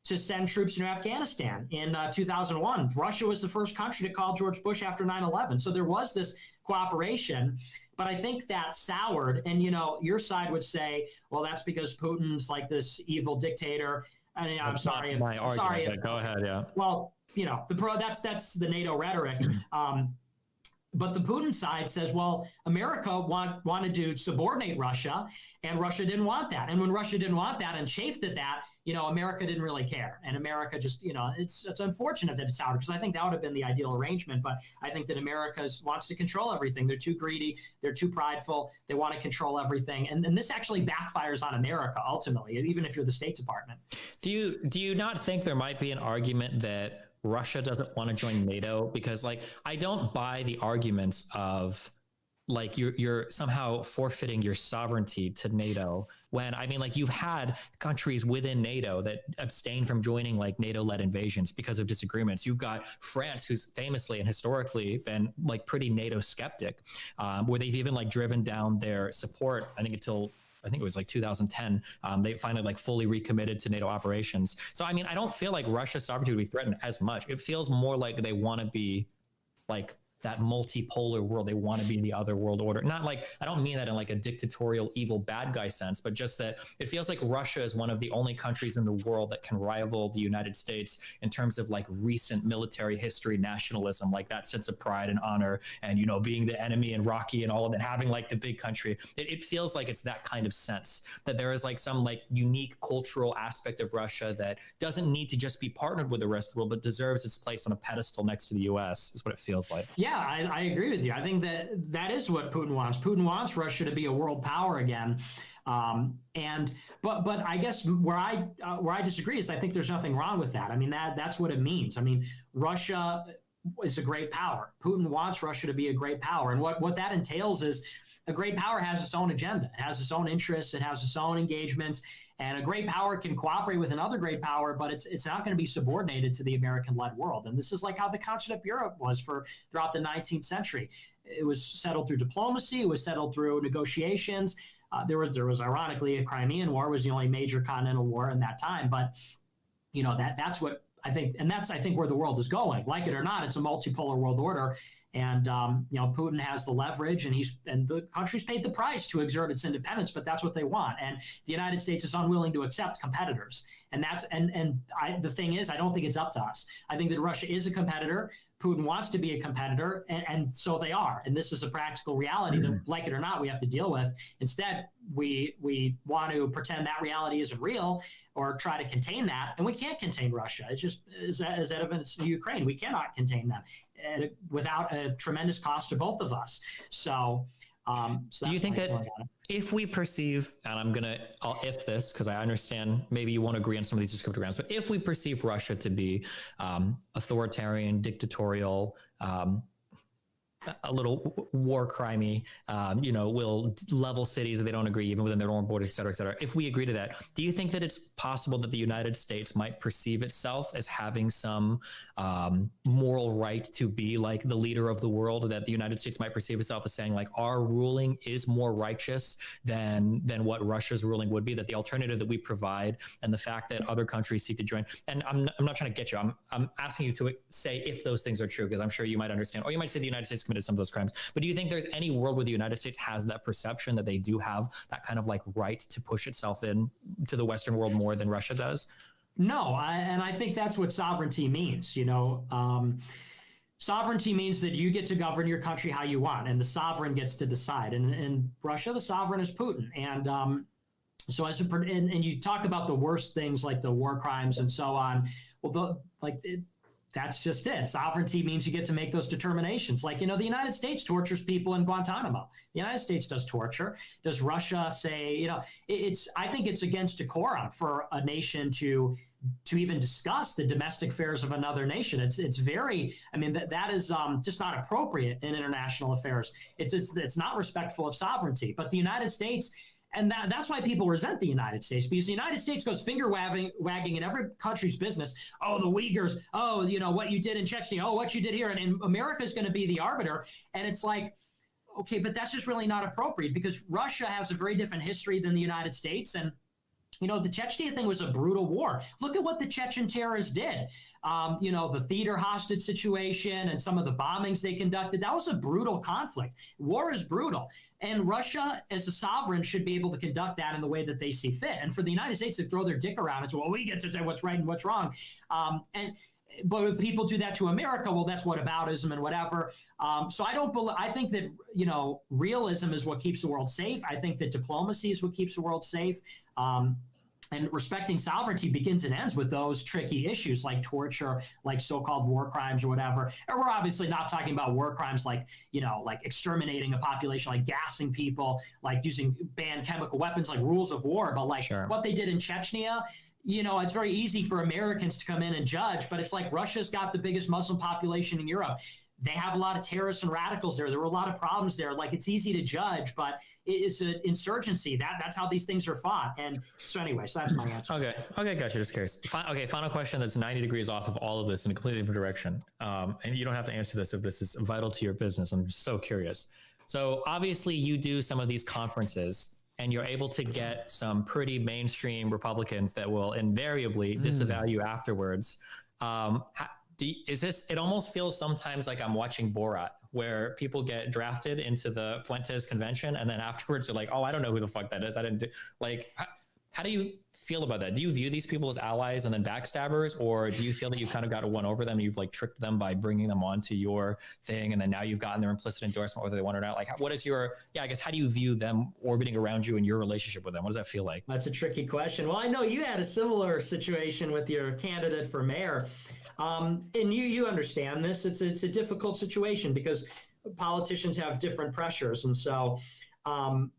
[SPEAKER 8] to send troops into Afghanistan in 2001. Russia was the first country to call George Bush after 9/11. So there was this cooperation, but I think that soured. And, your side would say, well, that's because Putin's like this evil dictator. I mean, I'm sorry.
[SPEAKER 2] Go ahead. Yeah.
[SPEAKER 8] Well, that's the NATO rhetoric. But the Putin side says, well, America wanted to subordinate Russia, and Russia didn't want that. And when Russia didn't want that and chafed at that, America didn't really care. And America just, it's unfortunate that it's out, because I think that would have been the ideal arrangement. But I think that America wants to control everything. They're too greedy. They're too prideful. They want to control everything. And this actually backfires on America ultimately, even if you're the State Department.
[SPEAKER 2] Do you not think there might be an argument that Russia doesn't want to join NATO? Because I don't buy the arguments of you're somehow forfeiting your sovereignty to NATO, when you've had countries within NATO that abstain from joining NATO-led invasions because of disagreements. You've got France, who's famously and historically been pretty NATO skeptic, where they've even driven down their support, I think it was 2010. They finally fully recommitted to NATO operations. So, I don't feel like Russia's sovereignty would be threatened as much. It feels more like they want to be that multipolar world. They want to be the other world order. Not I don't mean that in a dictatorial, evil, bad guy sense, but just that it feels like Russia is one of the only countries in the world that can rival the United States in terms of recent military history, nationalism, that sense of pride and honor, and, being the enemy and Rocky and all of that, having the big country. It feels like it's that kind of sense, that there is some unique cultural aspect of Russia that doesn't need to just be partnered with the rest of the world, but deserves its place on a pedestal next to the US, is what it feels like.
[SPEAKER 8] Yeah, I agree with you. I think that is what Putin wants. Putin wants Russia to be a world power again. But I guess where I disagree is I think there's nothing wrong with that. That's what it means. Russia is a great power. Putin wants Russia to be a great power. And what that entails is a great power has its own agenda. It has its own interests. It has its own engagements. And a great power can cooperate with another great power, but it's not going to be subordinated to the American-led world. And this is how the continent of Europe was throughout the 19th century. It was settled through diplomacy. It was settled through negotiations. There was ironically a Crimean War was the only major continental war in that time. But that's what I think, and that's I think where the world is going. Like it or not, it's a multipolar world order. And Putin has the leverage, and the country's paid the price to exert its independence, but that's what they want. And the United States is unwilling to accept competitors. And the thing is, I don't think it's up to us. I think that Russia is a competitor. Putin wants to be a competitor, and so they are. And this is a practical reality that, like it or not, we have to deal with. Instead, we want to pretend that reality isn't real or try to contain that, and we can't contain Russia. It's just as evidence in Ukraine. We cannot contain them without a tremendous cost to both of us. So do you think that
[SPEAKER 2] if we perceive, and I'll if this, because I understand maybe you won't agree on some of these descriptive grounds, but if we perceive Russia to be authoritarian, dictatorial, a little war crimey, will level cities if they don't agree, even within their own border, et cetera, et cetera. If we agree to that, do you think that it's possible that the United States might perceive itself as having some moral right to be the leader of the world, that the United States might perceive itself as saying our ruling is more righteous than what Russia's ruling would be, that the alternative that we provide and the fact that other countries seek to join, and I'm not trying to get you, I'm asking you to say if those things are true, because I'm sure you might understand, or you might say the United States committed some of those crimes. But do you think there's any world where the United States has that perception that they do have that kind of right to push itself in to the Western world more than Russia does?
[SPEAKER 8] No, and I think that's what sovereignty means. Sovereignty means that you get to govern your country how you want, and the sovereign gets to decide. And in Russia, the sovereign is Putin. And so and you talk about the worst things like the war crimes and so on. Well, that's just it. Sovereignty means you get to make those determinations. The United States tortures people in Guantanamo. The United States does torture. Does Russia say, I think it's against decorum for a nation to even discuss the domestic affairs of another nation. It's very, that is just not appropriate in international affairs. It's not respectful of sovereignty. But the United States, and that's why people resent the United States, because the United States goes finger wagging in every country's business. Oh, the Uyghurs. Oh, what you did in Chechnya. Oh, what you did here. And America is going to be the arbiter. And it's okay, but that's just really not appropriate, because Russia has a very different history than the United States. And the Chechnya thing was a brutal war. Look at what the Chechen terrorists did. The theater hostage situation and some of the bombings they conducted. That was a brutal conflict. War is brutal. And Russia, as a sovereign, should be able to conduct that in the way that they see fit. And for the United States to throw their dick around and say, well, we get to say what's right and what's wrong. And But if people do that to America, well, that's whataboutism and whatever. So I think that, realism is what keeps the world safe. I think that diplomacy is what keeps the world safe. And respecting sovereignty begins and ends with those tricky issues like torture, like so-called war crimes or whatever. And we're obviously not talking about war crimes like exterminating a population, like gassing people, like using banned chemical weapons, like rules of war. But what they did in Chechnya, it's very easy for Americans to come in and judge, but it's like Russia's got the biggest Muslim population in Europe. They have a lot of terrorists and radicals there. There were a lot of problems there. Like, it's easy to judge, but it's an insurgency. That's how these things are fought. And so anyway, so that's my answer.
[SPEAKER 2] Okay, gotcha. Just curious. Final question that's 90 degrees off of all of this in a completely different direction. And you don't have to answer this if this is vital to your business. I'm just so curious. So obviously you do some of these conferences and you're able to get some pretty mainstream Republicans that will invariably disavow you afterwards. It almost feels sometimes like I'm watching Borat, where people get drafted into the Fuentes convention and then afterwards they're like, oh, I don't know who the fuck that is. I didn't do, like, how do you feel about that? Do you view these people as allies and then backstabbers, or do you feel that you've kind of got to won over them? You've like tricked them by bringing them onto your thing, and then now you've gotten their implicit endorsement, whether they want it or not. Like, what is your, I guess, how do you view them orbiting around you and your relationship with them? What does that feel like?
[SPEAKER 8] That's a tricky question. Well, I know you had a similar situation with your candidate for mayor. And you understand this. It's a difficult situation because politicians have different pressures. And so, and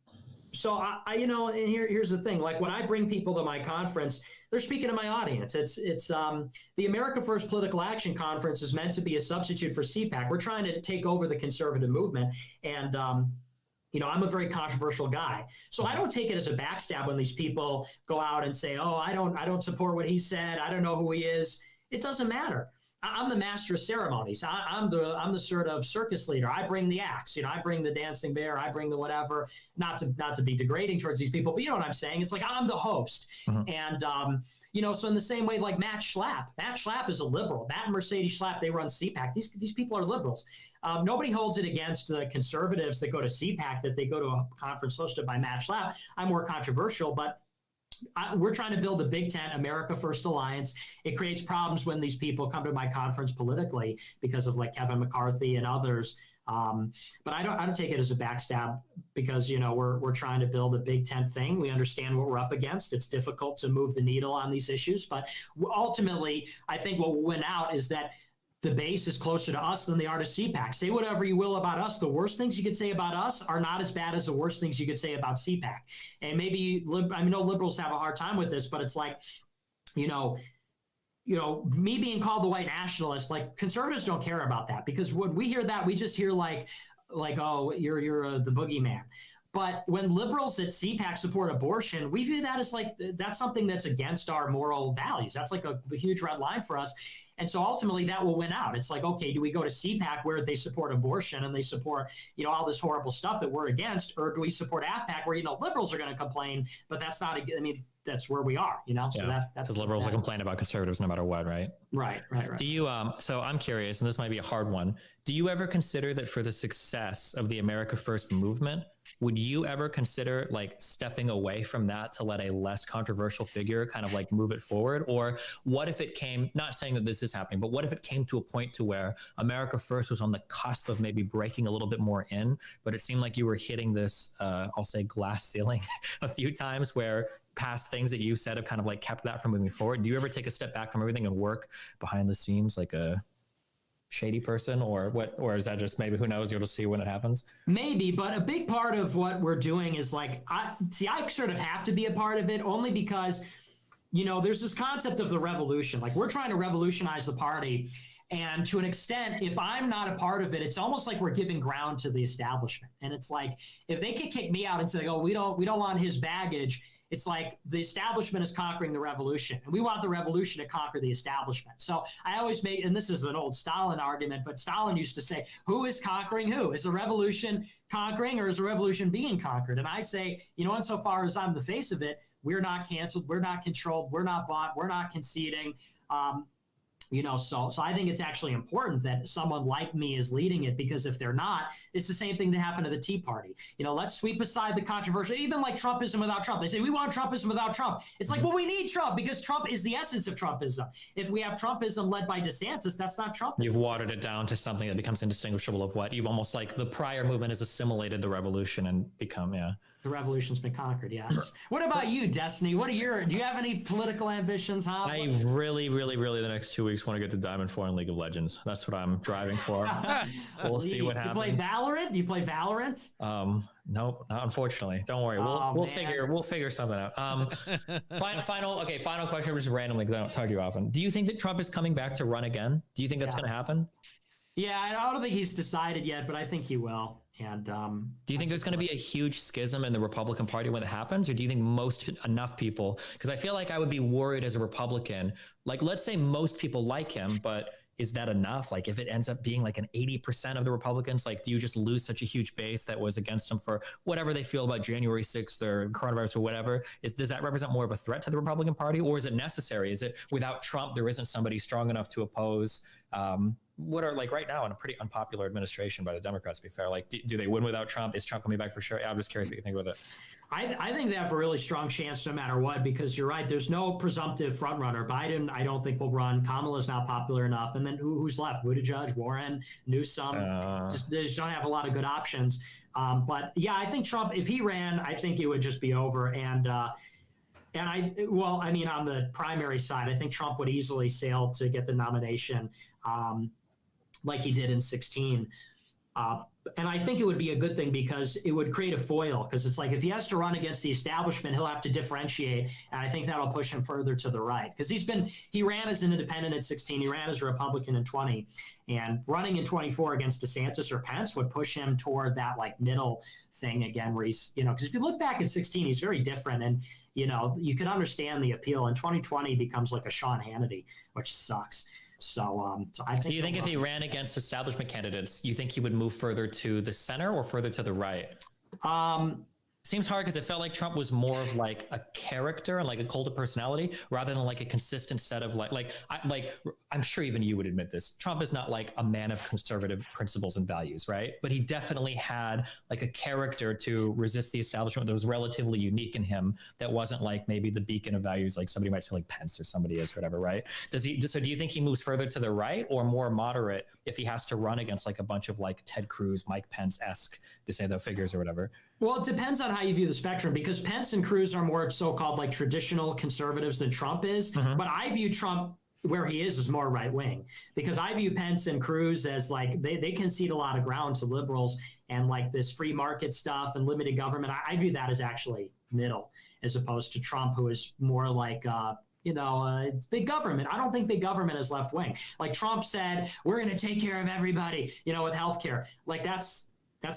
[SPEAKER 8] here's the thing, like when I bring people to my conference, they're speaking to my audience. It's the America First Political Action Conference is meant to be a substitute for CPAC. We're trying to take over the conservative movement. And, I'm a very controversial guy. So I don't take it as a backstab when these people go out and say, oh, I don't support what he said. I don't know who he is. It doesn't matter. I'm the master of ceremonies. I'm the sort of circus leader. I bring the acts. I bring the dancing bear. I bring the whatever. Not to be degrading towards these people, but you know what I'm saying. It's like I'm the host, and so in the same way, like Matt Schlapp. Matt Schlapp is a liberal. Matt and Mercedes Schlapp, they run CPAC. These people are liberals. Nobody holds it against the conservatives that go to CPAC that they go to a conference hosted by Matt Schlapp. I'm more controversial, but we're trying to build a Big Tent America First Alliance. It creates problems when these people come to my conference politically because of like Kevin McCarthy and others. But I don't take it as a backstab because, we're trying to build a Big Tent thing. We understand what we're up against. It's difficult to move the needle on these issues, but ultimately I think what will win out is that the base is closer to us than they are to CPAC. Say whatever you will about us. The worst things you could say about us are not as bad as the worst things you could say about CPAC. And maybe, I know liberals have a hard time with this, but it's like, me being called the white nationalist, like conservatives don't care about that because when we hear that, we just hear like, oh, you're the boogeyman. But when liberals at CPAC support abortion, we view that as like, that's something that's against our moral values. That's like a huge red line for us. And so ultimately that will win out. It's like, okay, do we go to CPAC where they support abortion and they support, all this horrible stuff that we're against, or do we support AFPAC where, liberals are going to complain, but that's not, that's where we are, So that's
[SPEAKER 2] because liberals will complain about conservatives no matter what, right?
[SPEAKER 8] Right.
[SPEAKER 2] Do you, so I'm curious, and this might be a hard one. Do you ever consider that for the success of the America First movement, would you ever consider like stepping away from that to let a less controversial figure kind of like move it forward? Or what if it came, not saying that this is happening, but what if it came to a point to where America First was on the cusp of maybe breaking a little bit more in, but it seemed like you were hitting this, I'll say glass ceiling a few times where past things that you said have kind of like kept that from moving forward? Do you ever take a step back from everything and work behind the scenes like a shady person, or what, or is that just maybe, who knows, you'll just see when it happens?
[SPEAKER 8] Maybe, but a big part of what we're doing is like, I sort of have to be a part of it only because, there's this concept of the revolution. Like we're trying to revolutionize the party. And to an extent, if I'm not a part of it, it's almost like we're giving ground to the establishment. And it's like, if they could kick me out and say, oh, we don't want his baggage, it's like the establishment is conquering the revolution, and we want the revolution to conquer the establishment. So I always make, and this is an old Stalin argument, but Stalin used to say, who is conquering who? Is the revolution conquering, or is the revolution being conquered? And I say, insofar as I'm the face of it, we're not canceled, we're not controlled, we're not bought, we're not conceding. So I think it's actually important that someone like me is leading it, because if they're not, it's the same thing that happened to the Tea Party. Let's sweep aside the controversial, even like Trumpism without Trump. They say we want Trumpism without Trump. It's like, well, we need Trump because Trump is the essence of Trumpism. If we have Trumpism led by DeSantis, that's not Trumpism.
[SPEAKER 2] You've watered it down to something that becomes indistinguishable of what you've almost like the prior movement has assimilated the revolution and become,
[SPEAKER 8] The revolution's been conquered, yes. What about you, Destiny? Do you have any political ambitions, huh?
[SPEAKER 2] I really, really, really the next 2 weeks want to get to Diamond 4 in League of Legends. That's what I'm driving for. We'll see what happens.
[SPEAKER 8] Do you play Valorant?
[SPEAKER 2] Nope, not unfortunately. Don't worry. We'll figure something out. Final question, just randomly because I don't talk to you often. Do you think that Trump is coming back to run again? Do you think that's going to happen?
[SPEAKER 8] Yeah, I don't think he's decided yet, but I think he will. And
[SPEAKER 2] do you think there's going to be a huge schism in the Republican Party when it happens, or do you think enough people? Because I feel like I would be worried as a Republican. Like, let's say most people like him, but is that enough? Like, if it ends up being like an 80% of the Republicans, like, do you just lose such a huge base that was against him for whatever they feel about January 6th or coronavirus or whatever? Does that represent more of a threat to the Republican Party, or is it necessary? Is it without Trump, there isn't somebody strong enough to oppose? What are like right now in a pretty unpopular administration by the Democrats, to be fair, like do they win without Trump? Is Trump coming back for sure? I'm just curious what you think about it.
[SPEAKER 8] I think they have a really strong chance no matter what, because you're right. There's no presumptive front runner. Biden, I don't think will run. Kamala's not popular enough. And then who's left? Buttigieg, Warren, Newsom. They just don't have a lot of good options. But yeah, I think Trump, if he ran, I think it would just be over. And on the primary side, I think Trump would easily sail to get the nomination. Like he did in 2016. And I think it would be a good thing because it would create a foil, because it's like if he has to run against the establishment, he'll have to differentiate. And I think that'll push him further to the right, because he ran as an independent at 16. He ran as a Republican in 20, and running in 24 against DeSantis or Pence would push him toward that like middle thing again, where he's, because if you look back at 16, he's very different. And, you could understand the appeal. In 2020 becomes like a Sean Hannity, which sucks. So I think. So you
[SPEAKER 2] think if he ran against establishment candidates, you think he would move further to the center or further to the right? Seems hard because it felt like Trump was more of like a character and like a cult of personality rather than like a consistent set of I'm sure even you would admit this. Trump is not like a man of conservative principles and values, right? But he definitely had like a character to resist the establishment that was relatively unique in him. That wasn't like maybe the beacon of values like somebody might say like Pence or somebody is, whatever, right? So do you think he moves further to the right or more moderate if he has to run against like a bunch of like Ted Cruz, Mike Pence-esque DeSantis figures or whatever?
[SPEAKER 8] Well, it depends on how you view the spectrum, because Pence and Cruz are more so-called like traditional conservatives than Trump is. Mm-hmm. But I view Trump where he is more right wing, because I view Pence and Cruz as like they concede a lot of ground to liberals, and like this free market stuff and limited government. I view that as actually middle, as opposed to Trump, who is more like it's big government. I don't think big government is left wing. Like Trump said, we're going to take care of everybody, with healthcare. Like that's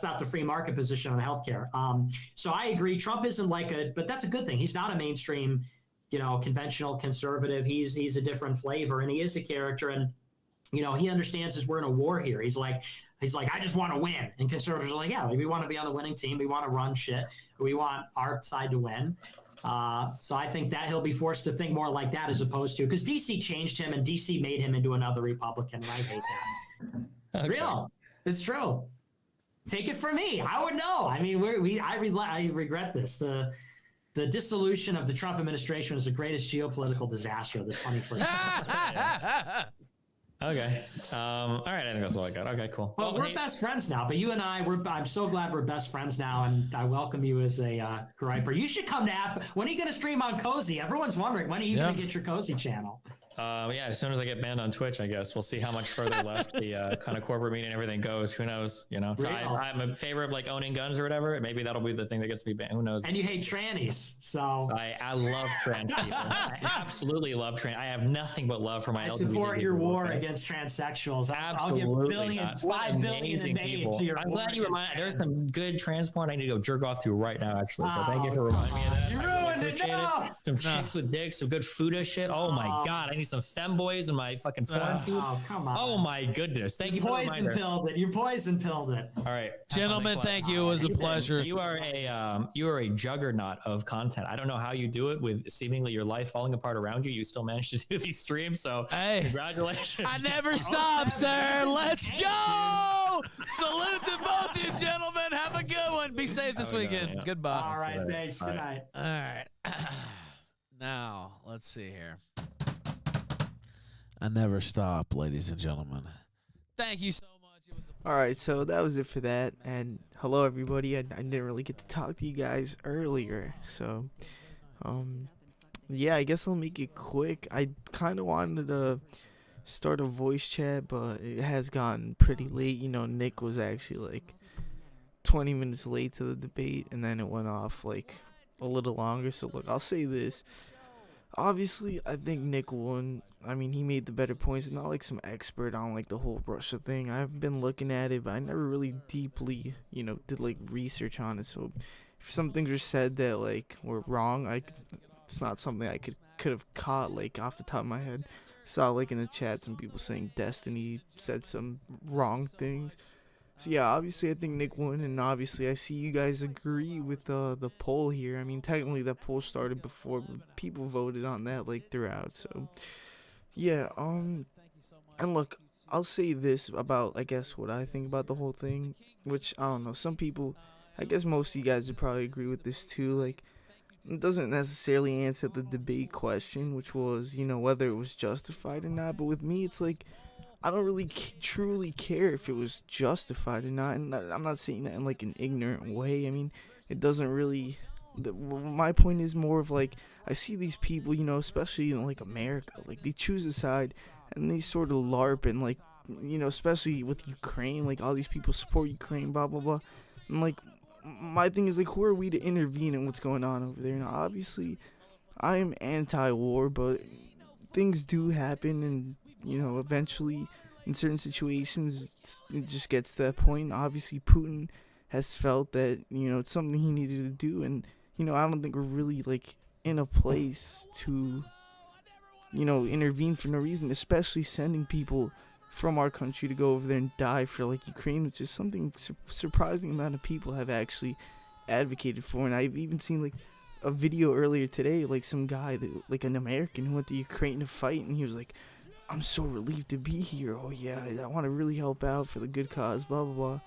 [SPEAKER 8] not the free market position on healthcare. So I agree. Trump isn't but that's a good thing. He's not a mainstream, conventional conservative. He's a different flavor, and he is a character. And, he understands we're in a war here. He's like, I just want to win. And conservatives are like, yeah, we want to be on the winning team. We want to run shit. We want our side to win. So I think that he'll be forced to think more like that, as opposed to, because DC changed him and DC made him into another Republican. And I hate that. Okay. Real. It's true. Take it from me. I would know. I mean, I regret this. The dissolution of the Trump administration was the greatest geopolitical disaster of the 21st century.
[SPEAKER 2] Okay. All right. I think that's all I got. Okay, cool.
[SPEAKER 8] Well, we're best friends now, but you and I'm so glad we're best friends now, and I welcome you as a griper. You should come to when are you going to stream on Cozy? Everyone's wondering, when are you going to get your Cozy channel?
[SPEAKER 2] As soon as I get banned on Twitch, I guess we'll see how much further left the kind of corporate meeting and everything goes. Who knows? So I'm in favor of like owning guns or whatever. Maybe that'll be the thing that gets me banned. Who knows?
[SPEAKER 8] And you hate trannies, so
[SPEAKER 2] I love trans people. I absolutely love trans. I have nothing but love for my.
[SPEAKER 8] I support your war against transsexuals.
[SPEAKER 2] Absolutely,
[SPEAKER 8] I'll give billions, $5 billion in aid to your.
[SPEAKER 2] I'm glad you remind. There's some good trans porn I need to go jerk off to right now, actually. So thank you for reminding me of that.
[SPEAKER 8] You ruined
[SPEAKER 2] appreciate it. Some chicks with dicks, some good Fuda shit. Oh my god, I need some femboys in my fucking porn feed.
[SPEAKER 8] Oh, come on.
[SPEAKER 2] Oh my goodness. Thank you for the
[SPEAKER 8] poison
[SPEAKER 2] reminder.
[SPEAKER 8] pilled it. You poison pilled it.
[SPEAKER 2] All right,
[SPEAKER 3] Gentlemen, thank you. It was a pleasure.
[SPEAKER 2] You are a juggernaut of content. I don't know how you do it with seemingly your life falling apart around you. You still manage to do these streams. So
[SPEAKER 3] hey,
[SPEAKER 2] congratulations.
[SPEAKER 3] I never stop, sir. Let's go. Salute to both you gentlemen. Have a good one. Be safe this weekend. Goodbye.
[SPEAKER 8] All right, thanks. Good night.
[SPEAKER 3] All right. Now, let's see here. I never stop, ladies and gentlemen. Thank you so much. It was
[SPEAKER 7] All right, so that was it for that. And hello, everybody. I didn't really get to talk to you guys earlier. So, yeah, I guess I'll make it quick. I kind of wanted to start a voice chat, but it has gotten pretty late. You know, Nick was actually like 20 minutes late to the debate, and then it went off like a little longer. So look, I'll say this. Obviously, I think Nick won. I mean, he made the better points. I'm not like some expert on like the whole Russia thing. I've been looking at it, but I never really deeply, you know, did like research on it. So if some things were said that like were wrong, it's not something I could have caught like off the top of my head. Saw like in the chat some people saying Destiny said some wrong things. So yeah, obviously I think Nick won, and obviously I see you guys agree with the poll here. I mean, technically that poll started before, but people voted on that like throughout. So yeah, and look, I'll say this about I guess what I think about the whole thing, which I don't know. Some people, I guess most of you guys would probably agree with this too. Like, it doesn't necessarily answer the debate question, which was, you know, whether it was justified or not. But with me, it's like, I don't really truly care if it was justified or not. And I'm not saying that in like an ignorant way. I mean, it doesn't really, my point is more of like, I see these people, you know, especially in like America, like they choose a side and they sort of LARP, and like, you know, especially with Ukraine, like all these people support Ukraine, blah, blah, blah. And like, my thing is like, who are we to intervene in what's going on over there? Now, obviously, I am anti-war, but things do happen, and you know, eventually, in certain situations, it just gets to that point. Obviously, Putin has felt that, you know, it's something he needed to do, and you know, I don't think we're really like in a place to, you know, intervene for no reason, especially sending people from our country to go over there and die for like Ukraine, which is something surprising amount of people have actually advocated for. And I've even seen like a video earlier today, like some guy that, like an American who went to Ukraine to fight, and he was like, I'm so relieved to be here. Oh yeah, I want to really help out for the good cause, blah blah blah.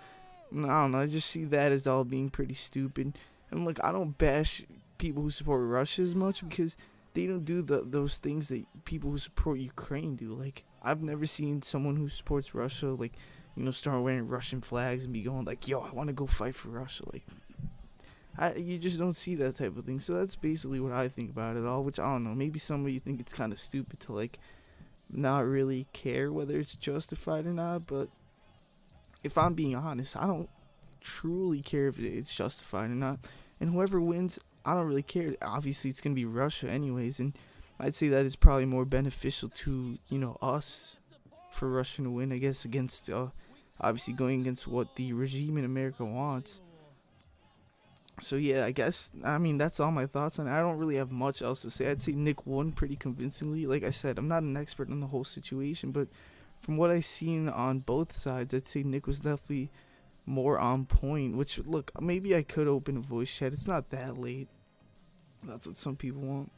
[SPEAKER 7] And I don't know, I just see that as all being pretty stupid. And like, I don't bash people who support Russia as much, because they don't do those things that people who support Ukraine do. Like, I've never seen someone who supports Russia, like, you know, start wearing Russian flags and be going like, yo, I want to go fight for Russia. Like, you just don't see that type of thing. So that's basically what I think about it all, which I don't know, maybe some of you think it's kind of stupid to like not really care whether it's justified or not, but if I'm being honest, I don't truly care if it's justified or not. And whoever wins, I don't really care. Obviously, it's going to be Russia anyways, and I'd say that is probably more beneficial to, you know, us for Russia to win, I guess, against, obviously going against what the regime in America wants. So, yeah, I guess, I mean, that's all my thoughts on it. I don't really have much else to say. I'd say Nick won pretty convincingly. Like I said, I'm not an expert on the whole situation, but from what I've seen on both sides, I'd say Nick was definitely more on point, which, look, maybe I could open a voice chat. It's not that late. That's what some people want.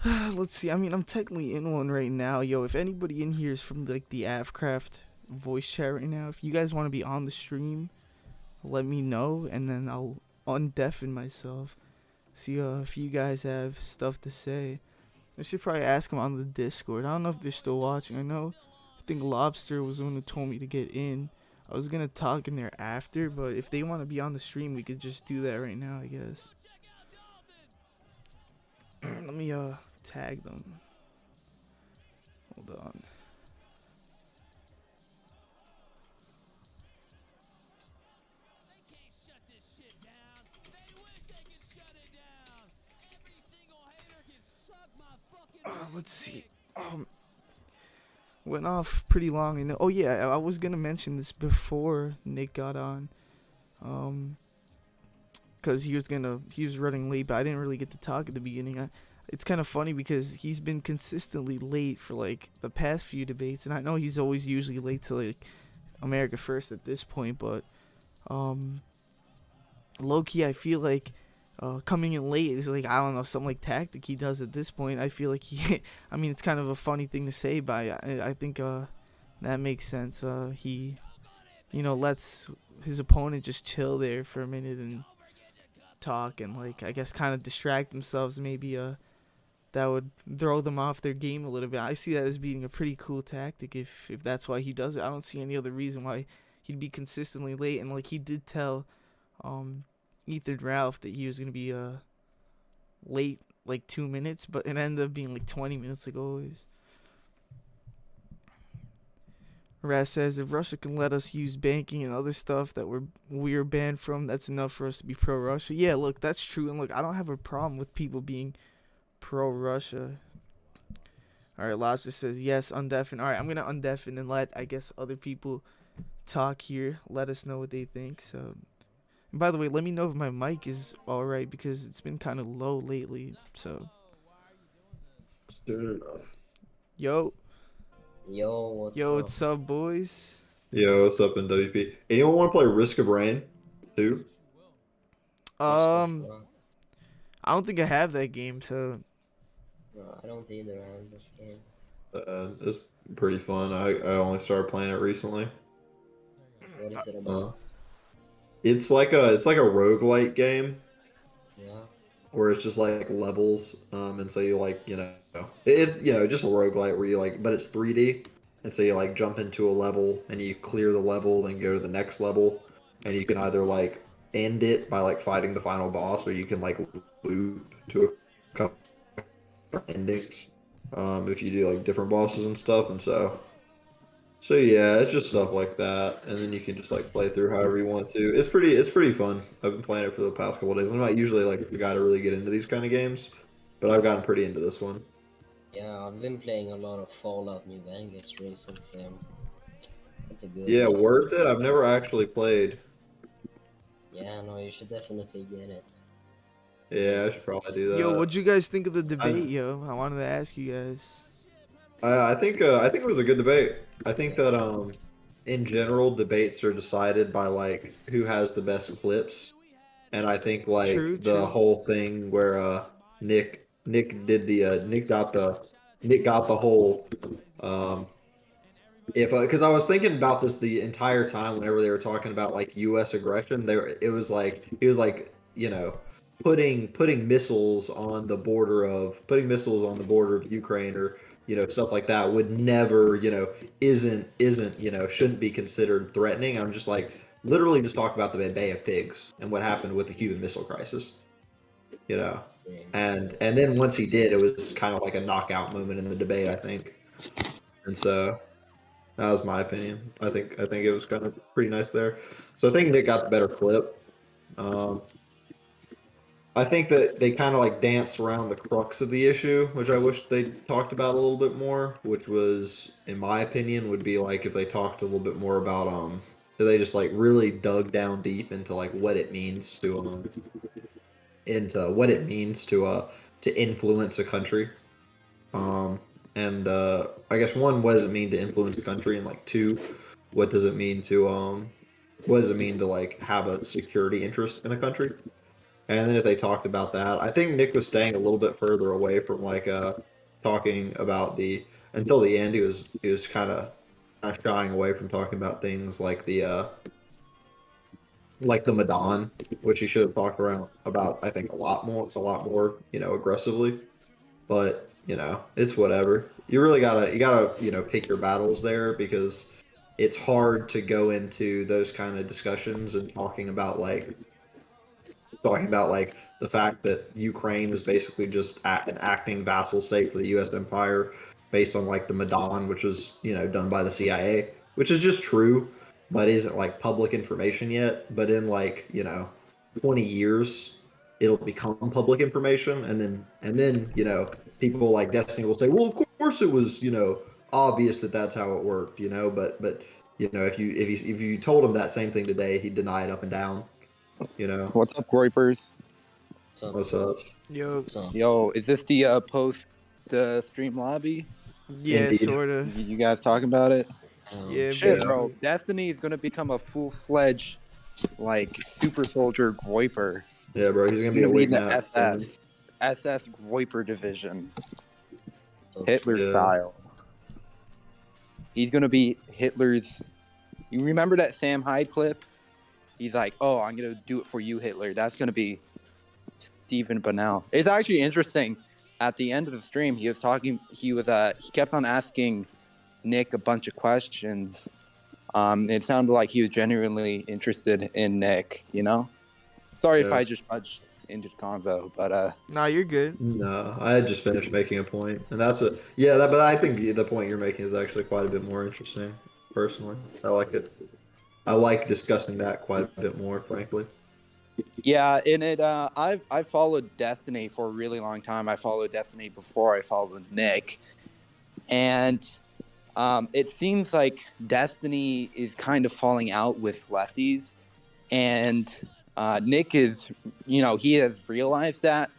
[SPEAKER 7] Let's see. I mean, I'm technically in one right now. Yo, if anybody in here is from like the Avcraft voice chat right now, if you guys want to be on the stream, let me know, and then I'll undeafen myself. See if you guys have stuff to say. I should probably ask them on the Discord. I don't know if they're still watching. I think Lobster was the one who told me to get in. I was gonna talk in there after, but if they want to be on the stream, we could just do that right now, I guess. Let me tag them. Hold on. Let's see. Went off pretty long, and oh yeah, I was gonna mention this before Nick got on. because he was running late, but I didn't really get to talk at the beginning. It's kind of funny because he's been consistently late for like the past few debates, and I know he's always usually late to like America First at this point, but low key I feel like coming in late is like, I don't know, some like tactic he does at this point. I feel like I mean, it's kind of a funny thing to say, but I think that makes sense. He lets his opponent just chill there for a minute and talk and like, I guess, kind of distract themselves. Maybe that would throw them off their game a little bit. I see that as being a pretty cool tactic if that's why he does it. I don't see any other reason why he'd be consistently late. And like, he did tell Ethan Ralph that he was gonna be late like 2 minutes, but it ended up being like 20 minutes like always. Raz says, if Russia can let us use banking and other stuff that we're banned from, that's enough for us to be pro-Russia. Yeah, look, that's true. And look, I don't have a problem with people being pro-Russia. All right, Lodge just says, yes, undeafen. All right, I'm going to undeafen and let, I guess, other people talk here. Let us know what they think. So, and by the way, let me know if my mic is all right because it's been kind of low lately. So, yo. What's up, boys?
[SPEAKER 10] Yo, what's up in WP? Anyone want to play Risk of Rain 2?
[SPEAKER 7] I don't think I have that game, so.
[SPEAKER 11] No, I don't either. I have this game.
[SPEAKER 10] It's pretty fun. I only started playing it recently.
[SPEAKER 11] What is it about?
[SPEAKER 10] It's like a roguelite game.
[SPEAKER 11] Yeah.
[SPEAKER 10] Where it's just like levels, and so you like, just a roguelite where you like, but it's 3D, and so you like jump into a level and you clear the level, then go to the next level, and you can either like end it by like fighting the final boss, or you can like loop to a couple endings, if you do like different bosses and stuff, and so yeah, it's just stuff like that, and then you can just like play through however you want to. It's pretty fun. I've been playing it for the past couple of days. I'm not usually like the guy to really get into these kind of games, but I've gotten pretty into this one.
[SPEAKER 11] Yeah, I've been playing a lot of Fallout New Vegas recently. It's a good
[SPEAKER 10] game.
[SPEAKER 11] game.
[SPEAKER 10] Worth it? I've never actually played.
[SPEAKER 11] Yeah, no, you should definitely get it.
[SPEAKER 10] Yeah, I should probably do that.
[SPEAKER 7] Yo, what'd you guys think of the debate, I wanted to ask you guys.
[SPEAKER 10] I think it was a good debate. I think that in general, debates are decided by like who has the best clips, and I think like the whole thing where Nick got the whole because I was thinking about this the entire time whenever they were talking about like U.S. aggression, he was like putting missiles on the border of Ukraine, or stuff like that would never, shouldn't be considered threatening. I'm just like, literally just talk about the Bay of Pigs and what happened with the Cuban Missile Crisis, and then once he did, it was kind of like a knockout moment in the debate, I think. And so that was my opinion. I think it was kind of pretty nice there. So I think Nick got the better clip. I think that they kind of like danced around the crux of the issue, which I wish they talked about a little bit more, which was, in my opinion, would be like if they talked a little bit more about, if they just like really dug down deep into like what it means to influence a country. And I guess one, what does it mean to influence a country? And like two, what does it mean to like have a security interest in a country? And then if they talked about that, I think Nick was staying a little bit further away from like talking about until the end. He was kind of shying away from talking about things like the Madon, which he should have talked about I think a lot more, aggressively. But it's whatever. You really gotta pick your battles there, because it's hard to go into those kind of discussions and talking about the fact that Ukraine was basically just an acting vassal state for the U.S. empire based on like the Madon, which was done by the CIA, which is just true, but isn't like public information yet. But in 20 years, it'll become public information, and then people like Destiny will say, well, of course it was obvious that that's how it worked, but if you told him that same thing today, he'd deny it up and down. You know.
[SPEAKER 12] What's up, Groipers?
[SPEAKER 10] What's up?
[SPEAKER 7] Yo,
[SPEAKER 12] is this the post stream lobby?
[SPEAKER 7] Yeah,
[SPEAKER 10] Indeed.
[SPEAKER 7] sorta.
[SPEAKER 12] You guys talking about it?
[SPEAKER 7] Yeah,
[SPEAKER 12] Shit,
[SPEAKER 7] basically.
[SPEAKER 12] bro. Destiny is gonna become a full-fledged, like, super soldier Groiper.
[SPEAKER 10] Yeah, bro. He's gonna be
[SPEAKER 12] He's
[SPEAKER 10] a
[SPEAKER 12] gonna be
[SPEAKER 10] wig
[SPEAKER 12] in the
[SPEAKER 10] nap.
[SPEAKER 12] SS Groiper division, Hitler
[SPEAKER 10] Yeah.
[SPEAKER 12] style. He's gonna be Hitler's. You remember that Sam Hyde clip? He's like, "Oh, I'm gonna do it for you, Hitler." That's gonna be Stephen Bannell. It's actually interesting. At the end of the stream, he was talking. He kept on asking Nick a bunch of questions. It sounded like he was genuinely interested in Nick. You know. Sorry if I just budged into the convo, but
[SPEAKER 7] Nah, you're good.
[SPEAKER 10] No, I had just finished making a point, and that's a but I think the point you're making is actually quite a bit more interesting. Personally, I like it. I like discussing that quite a bit more, frankly.
[SPEAKER 12] yeah, and I've followed Destiny for a really long time. I followed Destiny before I followed Nick, and it seems like Destiny is kind of falling out with lefties, and Nick is, he has realized that,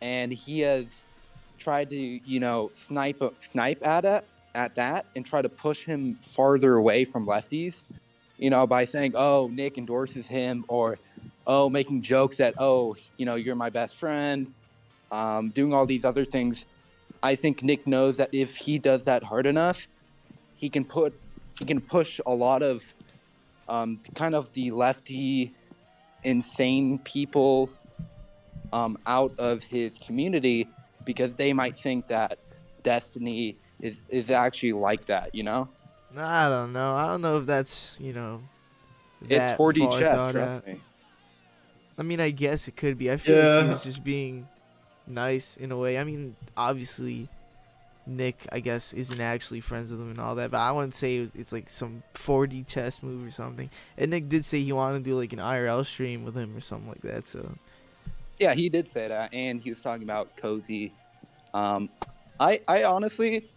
[SPEAKER 12] and he has tried to, snipe at that and try to push him farther away from lefties, by saying, oh, Nick endorses him, or, oh, making jokes that, oh, you're my best friend, doing all these other things. I think Nick knows that if he does that hard enough, he can push a lot of kind of the lefty insane people out of his community, because they might think that Destiny is actually like that,
[SPEAKER 7] Nah, I don't know. I don't know if that's,
[SPEAKER 12] It's 4D chess, trust me.
[SPEAKER 7] I mean, I guess it could be. I feel like he was just being nice in a way. I mean, obviously, Nick, I guess, isn't actually friends with him and all that, but I wouldn't say it's like some 4D chess move or something. And Nick did say he wanted to do like an IRL stream with him or something like that. So
[SPEAKER 12] yeah, he did say that, and he was talking about Cozy. I honestly,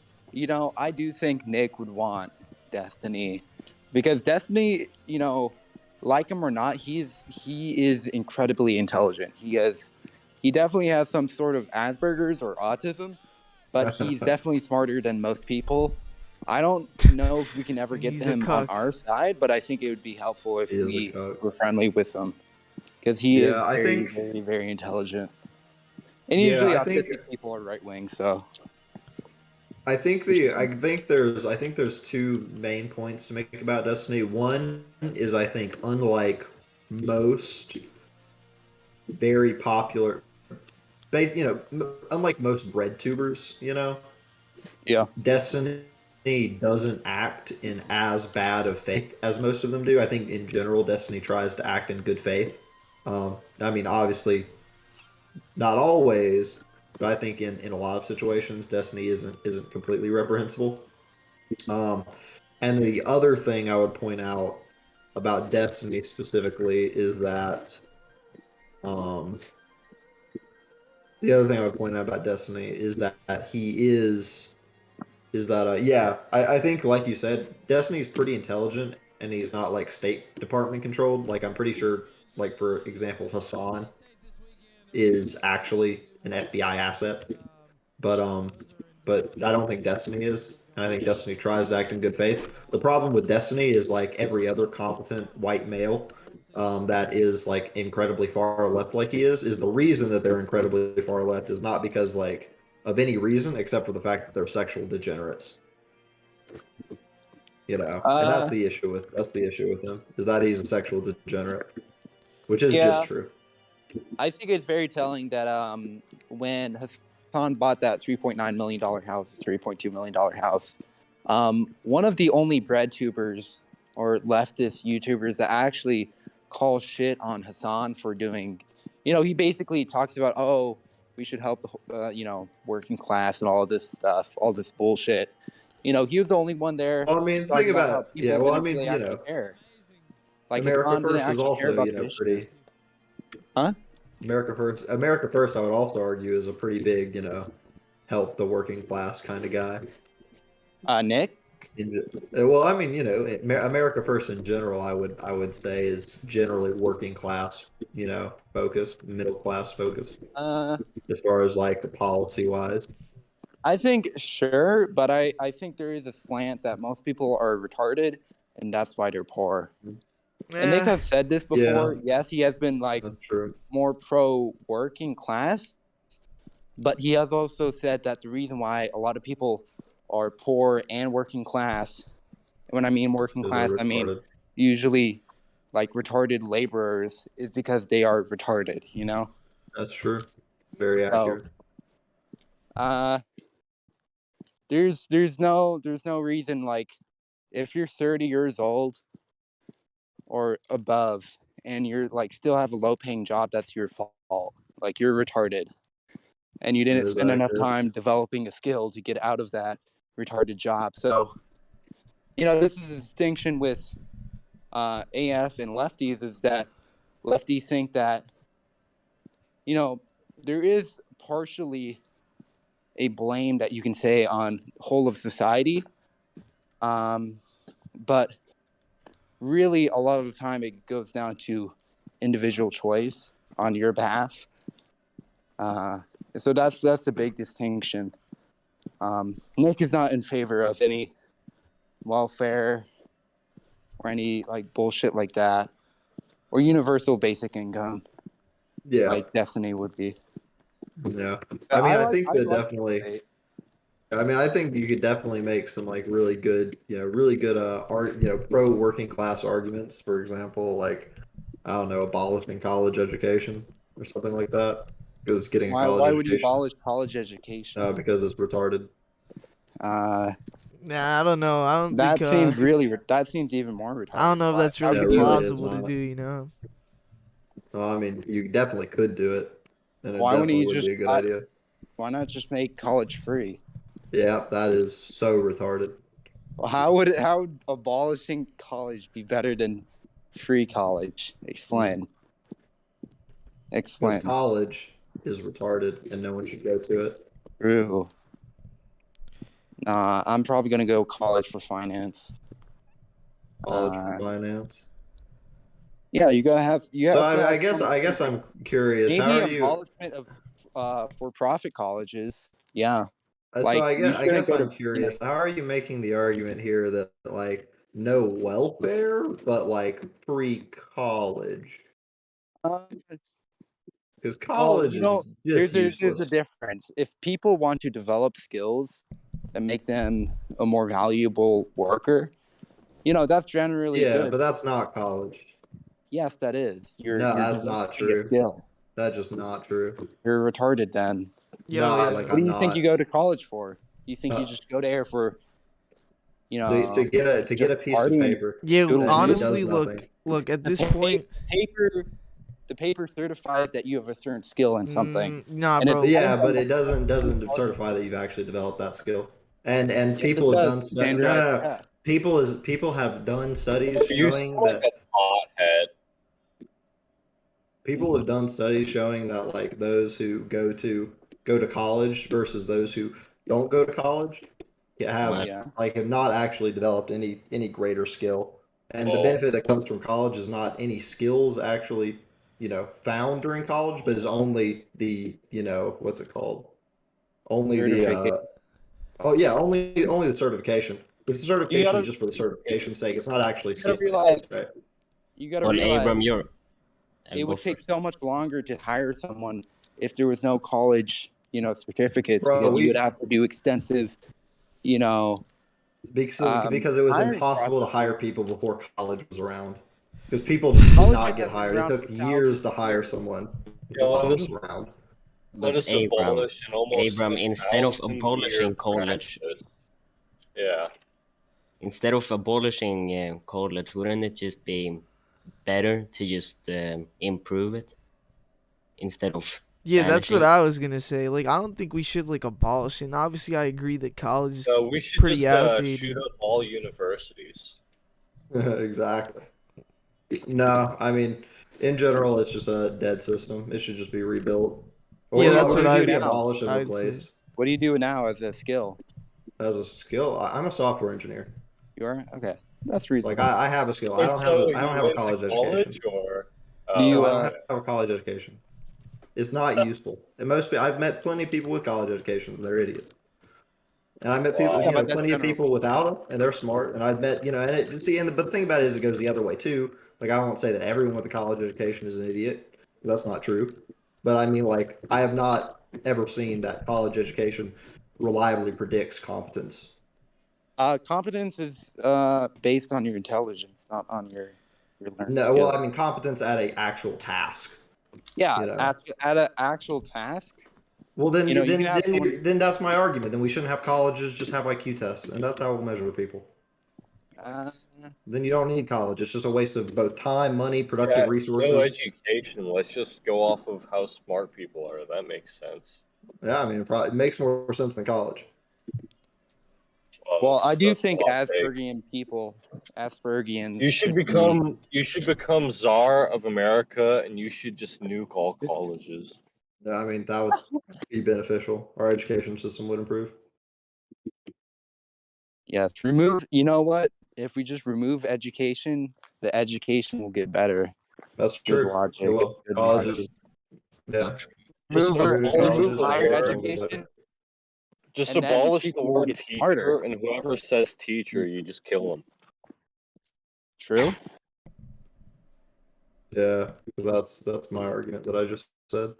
[SPEAKER 12] I do think Nick would want Destiny, because Destiny, like him or not, he is incredibly intelligent. He definitely has some sort of Asperger's or autism, but he's definitely smarter than most people. I don't know if we can ever get him on our side, but I think it would be helpful if we were friendly with him, because he is very, very, very intelligent. And usually autistic people are right wing, so.
[SPEAKER 10] I think there's two main points to make about Destiny. One is, I think, unlike most very popular, unlike most bread tubers,
[SPEAKER 12] yeah,
[SPEAKER 10] Destiny doesn't act in as bad of faith as most of them do. I think in general, Destiny tries to act in good faith. I mean, obviously, not always, but I think in a lot of situations, Destiny isn't completely reprehensible. And the other thing I would point out about Destiny specifically is that the other thing I would point out about Destiny is that I think, like you said, Destiny's pretty intelligent, and he's not like State Department controlled. Like, I'm pretty sure, like, for example, Hassan is actually an FBI asset, but I don't think Destiny is, and I think Destiny tries to act in good faith. The problem with Destiny is, like every other competent white male that is like incredibly far left, like he is the reason that they're incredibly far left is not because like of any reason except for the fact that they're sexual degenerates. And that's the issue with him, is that he's a sexual degenerate, which is just true.
[SPEAKER 12] I think it's very telling that when Hassan bought that $3.9 million house, $3.2 million house, one of the only bread tubers or leftist YouTubers that actually call shit on Hassan for doing, he basically talks about, oh, we should help the working class and all of this stuff, all this bullshit. He was the only one there.
[SPEAKER 10] Well, I mean, think about
[SPEAKER 12] care. Like,
[SPEAKER 10] America First is also pretty.
[SPEAKER 12] Huh?
[SPEAKER 10] America First, I would also argue, is a pretty big, help the working class kind of guy.
[SPEAKER 12] Nick?
[SPEAKER 10] Well, I mean, America First in general, I would say is generally working class, focused, middle class focused, as far as like the policy wise.
[SPEAKER 12] I think sure, but I think there is a slant that most people are retarded, and that's why they're poor. And Nick has said this before.
[SPEAKER 10] Yeah.
[SPEAKER 12] Yes, he has been like
[SPEAKER 10] That's true.
[SPEAKER 12] more pro working class, but he has also said that the reason why a lot of people are poor and working class, and when I mean working class, I mean usually like retarded laborers, is because they are retarded,
[SPEAKER 10] That's true. Very accurate.
[SPEAKER 12] There's no reason, like, if you're 30 years old or above and you're like still have a low paying job, that's your fault. Like, you're retarded and you didn't spend enough time developing a skill to get out of that retarded job. So this is a distinction with AF and lefties, is that lefties think that there is partially a blame that you can say on whole of society, but really a lot of the time it goes down to individual choice on your behalf. So that's the big distinction. Nick is not in favor of any welfare or any like bullshit like that, or universal basic income.
[SPEAKER 10] Yeah,
[SPEAKER 12] like Destiny would be.
[SPEAKER 10] Yeah, I think you could definitely make some like really good art, pro working class arguments. For example, like, I don't know, abolishing college education or something like that. Because getting a college education.
[SPEAKER 12] Why would you abolish college education?
[SPEAKER 10] Because it's retarded.
[SPEAKER 7] Nah, I don't know. I don't
[SPEAKER 12] that
[SPEAKER 7] think
[SPEAKER 12] that seems even more retarded.
[SPEAKER 7] I don't know if that's really plausible to do.
[SPEAKER 10] Well, I mean, you definitely could do it. And
[SPEAKER 12] why wouldn't you just
[SPEAKER 10] be a good idea.
[SPEAKER 12] Why not just make college free?
[SPEAKER 10] Yeah, that is so retarded.
[SPEAKER 12] Well, how would abolishing college be better than free college? Explain.
[SPEAKER 10] Because college is retarded and no one should go to it.
[SPEAKER 12] True. I'm probably gonna go college for finance.
[SPEAKER 10] College for finance.
[SPEAKER 12] Yeah, you gotta have.
[SPEAKER 10] So I guess I'm curious.
[SPEAKER 12] Maybe
[SPEAKER 10] how are you?
[SPEAKER 12] Abolishment of for-profit colleges. Yeah.
[SPEAKER 10] So I guess I'm curious. How are you making the argument here that like no welfare, but like free college? Because college,
[SPEAKER 12] there's a difference. If people want to develop skills that make them a more valuable worker, that's generally good.
[SPEAKER 10] But that's not college.
[SPEAKER 12] Yes, that is.
[SPEAKER 10] That's not true. That's just not true.
[SPEAKER 12] You're retarded then. What do you think you go to college for? You think you just go there for,
[SPEAKER 10] to get a piece of paper?
[SPEAKER 7] Yeah, honestly, look at this point.
[SPEAKER 12] The paper certifies that you have a certain skill in something.
[SPEAKER 7] Bro.
[SPEAKER 10] But it doesn't certify that you've actually developed that skill. And people have done studies. People have done studies showing that. People have done studies showing that like those who go to college versus those who don't go to college have not actually developed any greater skill. And the benefit that comes from college is not any skills actually, found during college, but is only the, what's it called? Only the only the certification. But the certification is just for the certification's sake. It's not actually skills. Right?
[SPEAKER 12] You got to realize it would take so much longer to hire someone if there was no college, certificates. Bro, you would have to do extensive,
[SPEAKER 10] because it was impossible to hire people before college was around. Because people just did not get hired. It took years to hire someone. Around.
[SPEAKER 13] But Abram, instead of abolishing college, instead of abolishing college, wouldn't it just be better to just improve it instead of
[SPEAKER 7] that's what I was gonna say. Like, I don't think we should like abolish it. And obviously, I agree that college is
[SPEAKER 14] we should
[SPEAKER 7] pretty
[SPEAKER 14] just,
[SPEAKER 7] outdated.
[SPEAKER 14] Shoot up all universities.
[SPEAKER 10] Exactly. No, I mean, in general, it's just a dead system. It should just be rebuilt.
[SPEAKER 7] That's what I
[SPEAKER 10] abolish and replace.
[SPEAKER 12] What do you do now as a skill?
[SPEAKER 10] as a skill, I'm a software engineer.
[SPEAKER 12] You are? Okay. That's reasonable.
[SPEAKER 10] Like I have a skill. I
[SPEAKER 14] Wait,
[SPEAKER 10] don't
[SPEAKER 14] so
[SPEAKER 10] have a
[SPEAKER 14] you went to
[SPEAKER 10] college education.
[SPEAKER 14] or
[SPEAKER 12] Do you,
[SPEAKER 10] No, I don't have a college education. It's not useful. And I've met plenty of people with college educations, and they're idiots. And I met people,
[SPEAKER 14] Wow.
[SPEAKER 12] Yeah,
[SPEAKER 10] you know,
[SPEAKER 12] but that's
[SPEAKER 10] plenty of
[SPEAKER 12] general.
[SPEAKER 10] people without them, and they're smart. And I've met, you know, and but the thing about it is, it goes the other way too. Like I won't say that everyone with a college education is an idiot. That's not true. But I mean, like I have not ever seen that college education reliably predicts competence.
[SPEAKER 12] Competence is based on your intelligence, not on your learned
[SPEAKER 10] No,
[SPEAKER 12] skill.
[SPEAKER 10] well, I mean competence at a actual task.
[SPEAKER 12] Yeah,
[SPEAKER 10] You know.
[SPEAKER 12] at an actual task.
[SPEAKER 10] Well, then,
[SPEAKER 12] You know, you can have someone.
[SPEAKER 10] then that's my argument. Then we shouldn't have colleges; just have IQ tests, and that's how we'll measure people. Then you don't need college. It's just a waste of both time, money, productive
[SPEAKER 14] Yeah,
[SPEAKER 10] resources.
[SPEAKER 14] no education. Let's just go off of how smart people are. That makes sense.
[SPEAKER 10] Yeah, I mean, it makes more sense than college.
[SPEAKER 12] Well, I do
[SPEAKER 14] That's
[SPEAKER 12] think
[SPEAKER 14] a lot big.
[SPEAKER 12] Aspergians.
[SPEAKER 14] You should become czar of America, and you should just nuke all colleges.
[SPEAKER 10] Yeah, I mean that would be beneficial. Our education system would improve.
[SPEAKER 12] Yes, remove. You know what? If we just remove education, the education will get better.
[SPEAKER 10] That's
[SPEAKER 12] Good
[SPEAKER 10] true.
[SPEAKER 12] logic.
[SPEAKER 10] Well,
[SPEAKER 12] Good
[SPEAKER 10] colleges.
[SPEAKER 12] logic.
[SPEAKER 10] Yeah.
[SPEAKER 12] Remove higher education.
[SPEAKER 14] Just
[SPEAKER 12] and then
[SPEAKER 14] abolish the
[SPEAKER 12] people will
[SPEAKER 14] word
[SPEAKER 12] get
[SPEAKER 14] teacher,
[SPEAKER 12] smarter.
[SPEAKER 14] and whoever says teacher, you just kill them.
[SPEAKER 12] True.
[SPEAKER 10] Yeah, that's my argument that I just said.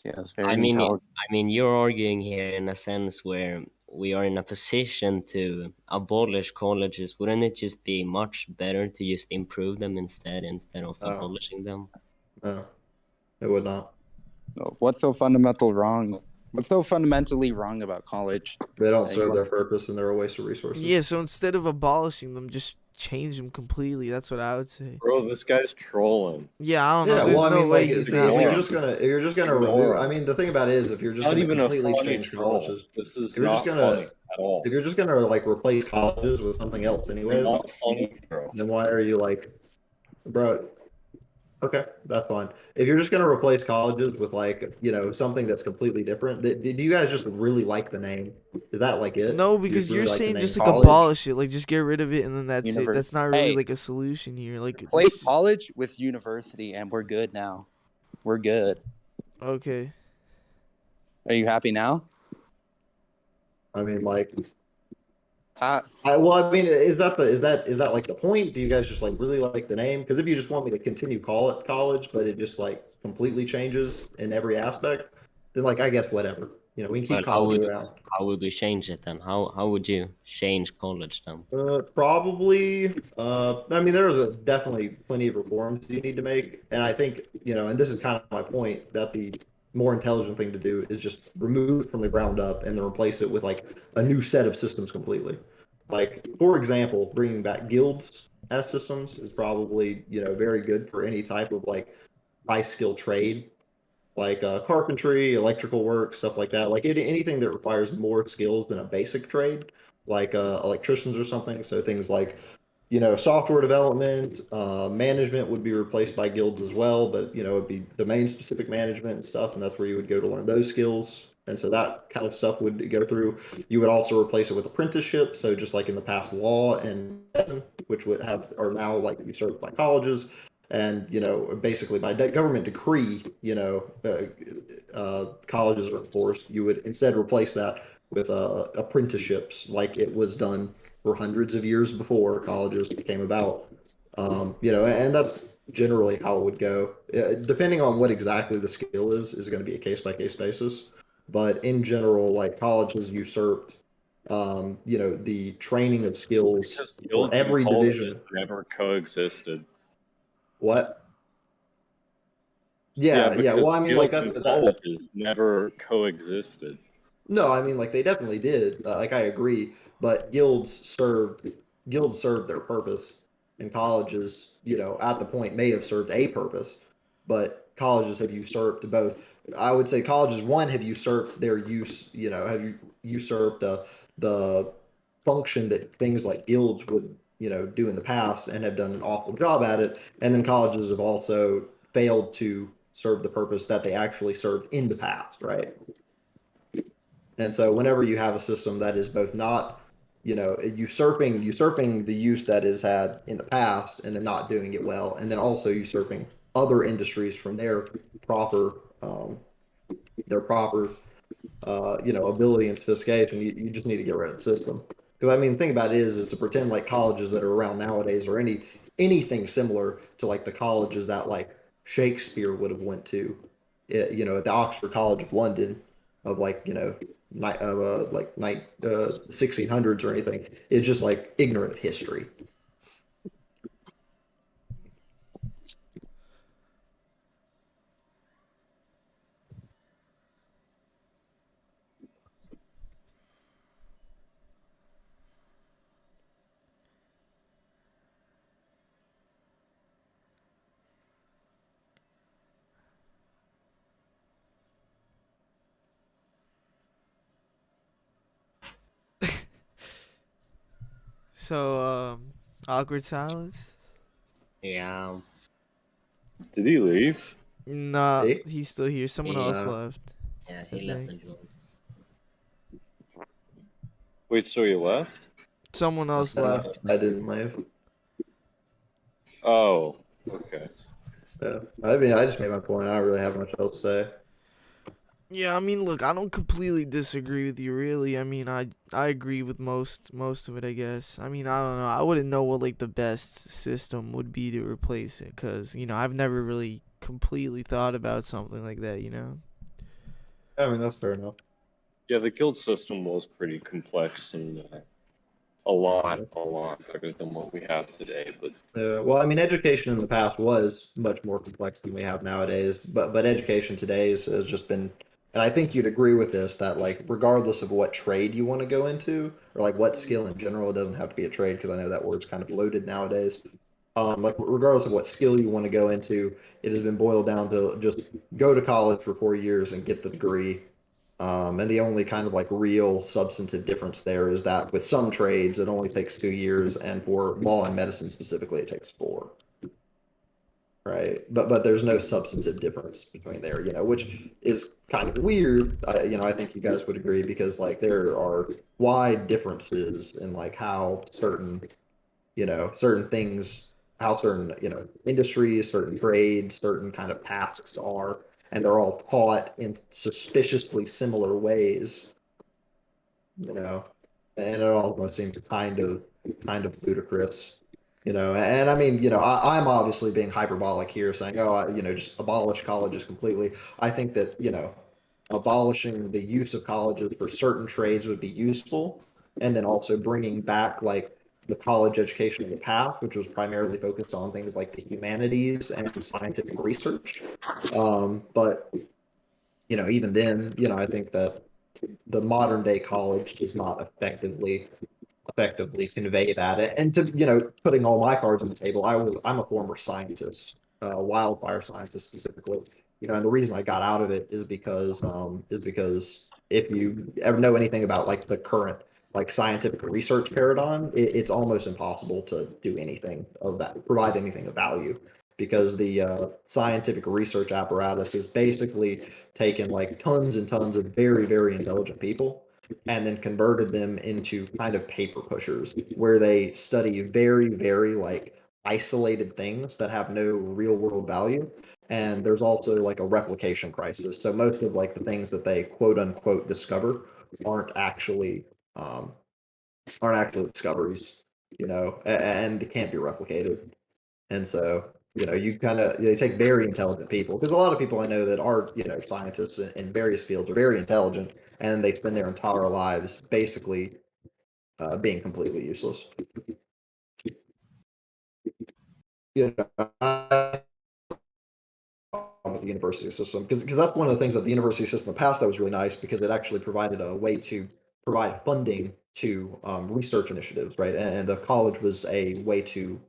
[SPEAKER 12] Yes,
[SPEAKER 13] I mean, you're arguing here in a sense where we are in a position to abolish colleges. Wouldn't it just be much better to just improve them instead of abolishing them?
[SPEAKER 10] No, it would not.
[SPEAKER 12] What's so fundamentally wrong about college?
[SPEAKER 10] They don't serve their purpose, and they're a waste of resources.
[SPEAKER 7] Yeah, so instead of abolishing them, just change them completely. That's what I would say.
[SPEAKER 14] Bro, this guy's trolling.
[SPEAKER 7] Yeah, I don't know.
[SPEAKER 10] Yeah,
[SPEAKER 7] There's
[SPEAKER 10] well, I
[SPEAKER 7] no
[SPEAKER 10] mean,
[SPEAKER 7] way
[SPEAKER 10] like,
[SPEAKER 7] he's
[SPEAKER 10] see,
[SPEAKER 7] not.
[SPEAKER 10] if you're just gonna remove, I mean, the thing about it is, if you're just
[SPEAKER 14] Not
[SPEAKER 10] gonna
[SPEAKER 14] even a
[SPEAKER 10] completely
[SPEAKER 14] funny
[SPEAKER 10] change
[SPEAKER 14] troll.
[SPEAKER 10] colleges,
[SPEAKER 14] This is
[SPEAKER 10] if you're just
[SPEAKER 14] not
[SPEAKER 10] gonna,
[SPEAKER 14] funny at all.
[SPEAKER 10] if you're just gonna like replace colleges with something else, anyways,
[SPEAKER 14] Not funny, bro.
[SPEAKER 10] then why are you like, bro? Okay, that's fine. If you're just gonna replace colleges with like, you know, something that's completely different, do you guys just really like the name? Is that like it?
[SPEAKER 7] No,
[SPEAKER 10] Do you
[SPEAKER 7] because
[SPEAKER 10] really
[SPEAKER 7] you're
[SPEAKER 10] like the
[SPEAKER 7] saying
[SPEAKER 10] name
[SPEAKER 7] just like
[SPEAKER 10] college?
[SPEAKER 7] abolish it, like just get rid of it, and then that's it.
[SPEAKER 12] Universe.
[SPEAKER 7] That's not really
[SPEAKER 12] Hey.
[SPEAKER 7] like a solution here. Like
[SPEAKER 12] Replace college with university, and we're good now. We're good.
[SPEAKER 7] Okay.
[SPEAKER 12] Are you happy now?
[SPEAKER 10] I mean, like, well, I mean, is that like the point? Do you guys just like really like the name? Because if you just want me to continue call it college, but it just like completely changes in every aspect, then like I guess whatever. You know, we can keep college around.
[SPEAKER 13] How would we change it then? How would you change college then?
[SPEAKER 10] Probably. I mean, there is definitely plenty of reforms you need to make, and I think, you know, and this is kind of my point, that the more intelligent thing to do is just remove it from the ground up and then replace it with like a new set of systems completely. Like, for example, bringing back guilds as systems is probably, you know, very good for any type of like high skill trade, like carpentry, electrical work, stuff like that. Like anything that requires more skills than a basic trade, like electricians or something. So things like, you know, software development, management would be replaced by guilds as well, but, you know, it'd be domain specific management and stuff, and that's where you would go to learn those skills. And so that kind of stuff would go through. You would also replace it with apprenticeship. So just like in the past, law and medicine, which are now like usurped by colleges, and, you know, basically by government decree, you know, colleges are enforced. You would instead replace that with apprenticeships, like it was done for hundreds of years before colleges came about. You know, and that's generally how it would go. Depending on what exactly the skill is going to be a case by case basis. But in general, like college has usurped, you know, the training of skills for every division.
[SPEAKER 14] Never coexisted.
[SPEAKER 10] What? Yeah. Well, I mean, like that's
[SPEAKER 14] colleges never coexisted.
[SPEAKER 10] No, I mean, like they definitely did. Like I agree, but guilds served their purpose, and colleges, you know, at the point may have served a purpose, but colleges have usurped both. I would say colleges, one, have usurped their use, you know, have usurped the function that things like guilds would, you know, do in the past, and have done an awful job at it. And then colleges have also failed to serve the purpose that they actually served in the past, right? And so whenever you have a system that is both not, usurping the use that is had in the past and then not doing it well, and then also usurping other industries from proper um, their proper ability and sophistication, you just need to get rid of the system. Because I mean, the thing about it is to pretend like colleges that are around nowadays or anything similar to like the colleges that like Shakespeare would have went to, at the Oxford College of London, of like like 1600s or anything. It's just like ignorant of history.
[SPEAKER 7] So, awkward silence.
[SPEAKER 13] Yeah.
[SPEAKER 14] Did he leave?
[SPEAKER 7] Nah, he's still here. Someone else left.
[SPEAKER 13] Yeah, he left the joint.
[SPEAKER 14] Wait, so he left?
[SPEAKER 7] Someone else left.
[SPEAKER 10] I didn't leave.
[SPEAKER 14] Oh, okay.
[SPEAKER 10] Yeah, I mean, I just made my point. I don't really have much else to say.
[SPEAKER 7] Yeah, I mean, look, I don't completely disagree with you, really. I mean, I agree with most of it, I guess. I mean, I don't know. I wouldn't know what like the best system would be to replace it, cause I've never really completely thought about something like that.
[SPEAKER 10] I mean, that's fair enough.
[SPEAKER 14] Yeah, the guild system was pretty complex and a lot better than what we have today. But
[SPEAKER 10] well, I mean, education in the past was much more complex than we have nowadays. But education today has just been, and I think you'd agree with this, that like regardless of what trade you want to go into or like what skill in general, it doesn't have to be a trade because I know that word's kind of loaded nowadays. Like regardless of what skill you want to go into, it has been boiled down to just go to college for 4 years and get the degree. And the only kind of like real substantive difference there is that with some trades, it only takes 2 years, and for law and medicine specifically, it takes 4. Right, but there's no substantive difference between there, which is kind of weird. I think you guys would agree because like there are wide differences in like how certain things, how certain industries, certain trades, certain kind of tasks are, and they're all taught in suspiciously similar ways, and it almost seems kind of ludicrous. And I mean, I'm obviously being hyperbolic here, saying, oh, just abolish colleges completely. I think that, abolishing the use of colleges for certain trades would be useful, and then also bringing back like the college education of the past, which was primarily focused on things like the humanities and scientific research. But even then, I think that the modern day college does not effectively convey that. And to putting all my cards on the table, I'm a former scientist, wildfire scientist specifically. And the reason I got out of it is because if you ever know anything about like the current like scientific research paradigm, it's almost impossible to do anything of that, provide anything of value, because the scientific research apparatus is basically taken like tons and tons of very, very intelligent people and then converted them into kind of paper pushers where they study very, very like isolated things that have no real world value. And there's also like a replication crisis. So most of like the things that they quote unquote discover aren't actually discoveries, and they can't be replicated. And so, they take very intelligent people, because a lot of people I know that are, scientists in various fields are very intelligent, and they spend their entire lives basically being completely useless. With the university system, because that's one of the things of the university system in the past that was really nice, because it actually provided a way to provide funding to research initiatives, right? And the college was a way to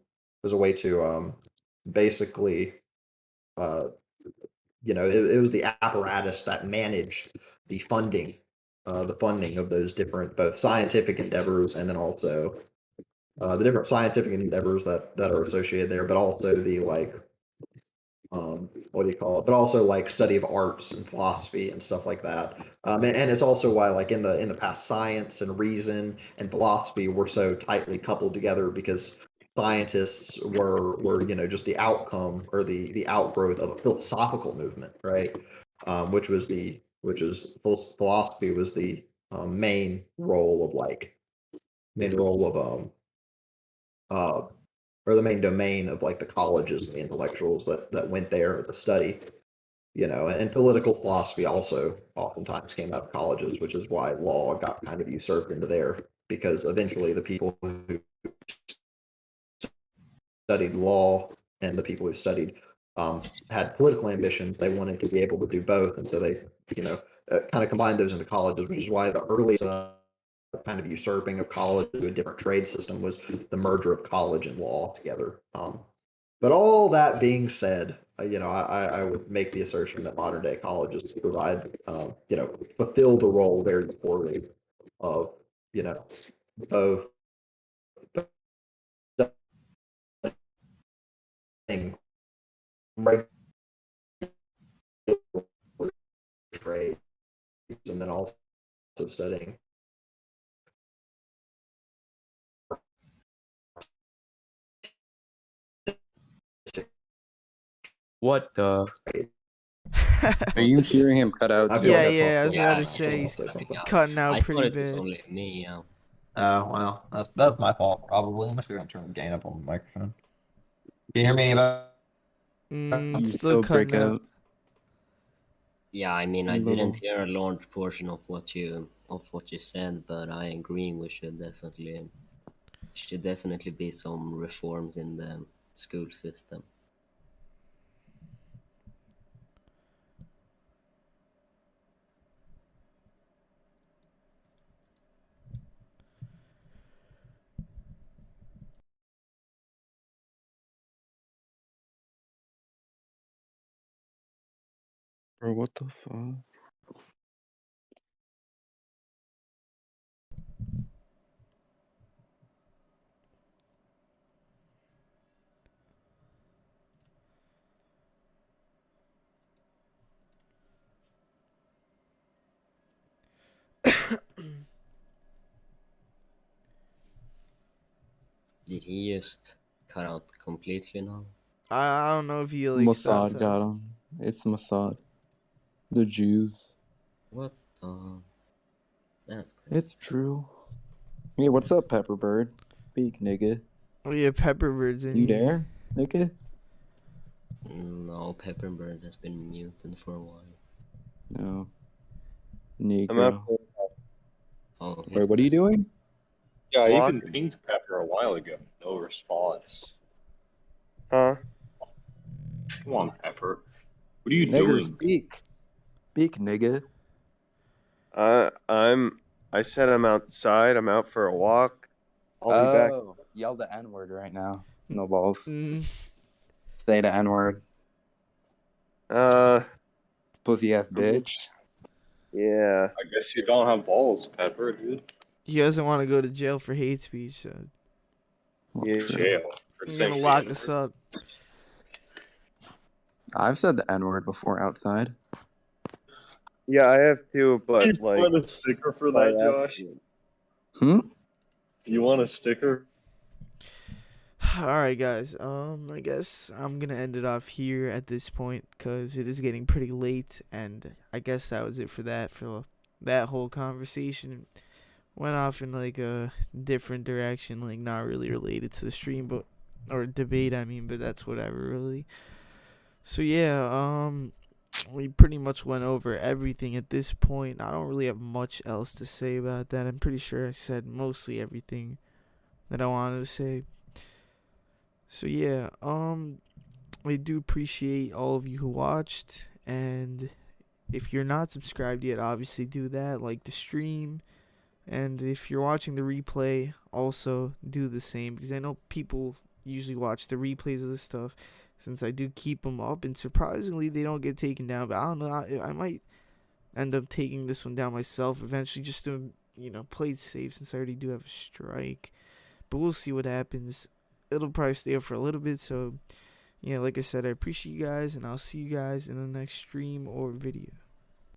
[SPEAKER 10] basically it was the apparatus that managed the funding of those different both scientific endeavors, and then also the different scientific endeavors that are associated there, but also the like what do you call it? But also like study of arts and philosophy and stuff like that. And it's also why like in the past, science and reason and philosophy were so tightly coupled together, because scientists were just the outcome or the outgrowth of a philosophical movement, right? Philosophy was the main role of uh, or the main domain of like the colleges and the intellectuals that went there to study, and political philosophy also oftentimes came out of colleges, which is why law got kind of usurped into there, because eventually the people who studied law and the people who studied had political ambitions. They wanted to be able to do both, and so they, kind of combined those into colleges, which is why the early kind of usurping of college to a different trade system was the merger of college and law together. But all that being said, I would make the assertion that modern day colleges provide, fulfill the role very poorly of, both studying regular trades and then also studying.
[SPEAKER 15] What the?
[SPEAKER 12] Are you hearing him cut out?
[SPEAKER 7] Yeah, I was about to say he's cutting out pretty
[SPEAKER 13] it was
[SPEAKER 7] bad.
[SPEAKER 13] only me, yeah.
[SPEAKER 16] Oh, well, that's my fault, probably. I'm just going to turn the gain up on the microphone. Can you hear me about?
[SPEAKER 7] Still cutting out.
[SPEAKER 13] Yeah, I mean, I didn't hear a large portion of what you said, but I agree we should definitely be some reforms in the school system.
[SPEAKER 12] Bro, what the fuck?
[SPEAKER 13] Did he just cut out completely now?
[SPEAKER 7] I don't know if he like stopped.
[SPEAKER 12] Mossad got him. It's Mossad. The Jews.
[SPEAKER 13] What the? That's crazy.
[SPEAKER 12] It's true. Hey, what's up, Pepperbird? Speak, nigga.
[SPEAKER 7] Oh yeah, Pepperbird's in
[SPEAKER 12] You
[SPEAKER 7] here.
[SPEAKER 12] there, nigga?
[SPEAKER 13] No, Pepperbird has been muted for a while.
[SPEAKER 12] No.
[SPEAKER 14] I'm
[SPEAKER 12] Negro.
[SPEAKER 14] after.
[SPEAKER 13] Oh,
[SPEAKER 12] Wait, what are you doing?
[SPEAKER 14] Yeah, I
[SPEAKER 12] Walking.
[SPEAKER 14] even pinged Pepper a while ago. No response.
[SPEAKER 15] Huh?
[SPEAKER 14] Come on, Pepper. What are you
[SPEAKER 12] Nigger,
[SPEAKER 14] doing?
[SPEAKER 12] speak. Speak, nigga.
[SPEAKER 15] I said I'm outside. I'm out for a walk. I'll be back.
[SPEAKER 12] Yell the N-word right now. No balls. Say the N-word. Pussy ass bitch.
[SPEAKER 15] Yeah.
[SPEAKER 14] I guess you don't have balls, Pepper, dude.
[SPEAKER 7] He doesn't want to go to jail for hate speech, so
[SPEAKER 15] Yeah.
[SPEAKER 14] Jail.
[SPEAKER 7] he's gonna lock us up.
[SPEAKER 12] I've said the N-word before outside.
[SPEAKER 15] Yeah, I have too, but
[SPEAKER 14] You
[SPEAKER 15] like.
[SPEAKER 14] want a sticker for that, Josh? You want a sticker?
[SPEAKER 7] All right, guys. I guess I'm gonna end it off here at this point because it is getting pretty late, and I guess that was it for that whole conversation. Went off in like a different direction, like not really related to the stream, or debate. I mean, but that's whatever, really. So yeah, we pretty much went over everything at this point. I don't really have much else to say about that. I'm pretty sure I said mostly everything that I wanted to say. So yeah, I do appreciate all of you who watched, and if you're not subscribed yet, obviously do that, like the stream, and if you're watching the replay, also do the same, because I know people usually watch the replays of this stuff, since I do keep them up, and surprisingly they don't get taken down, but I don't know, I might end up taking this one down myself eventually, just to, play it safe, since I already do have a strike, but we'll see what happens. It'll probably stay up for a little bit, so yeah, like I said, I appreciate you guys, and I'll see you guys in the next stream or video.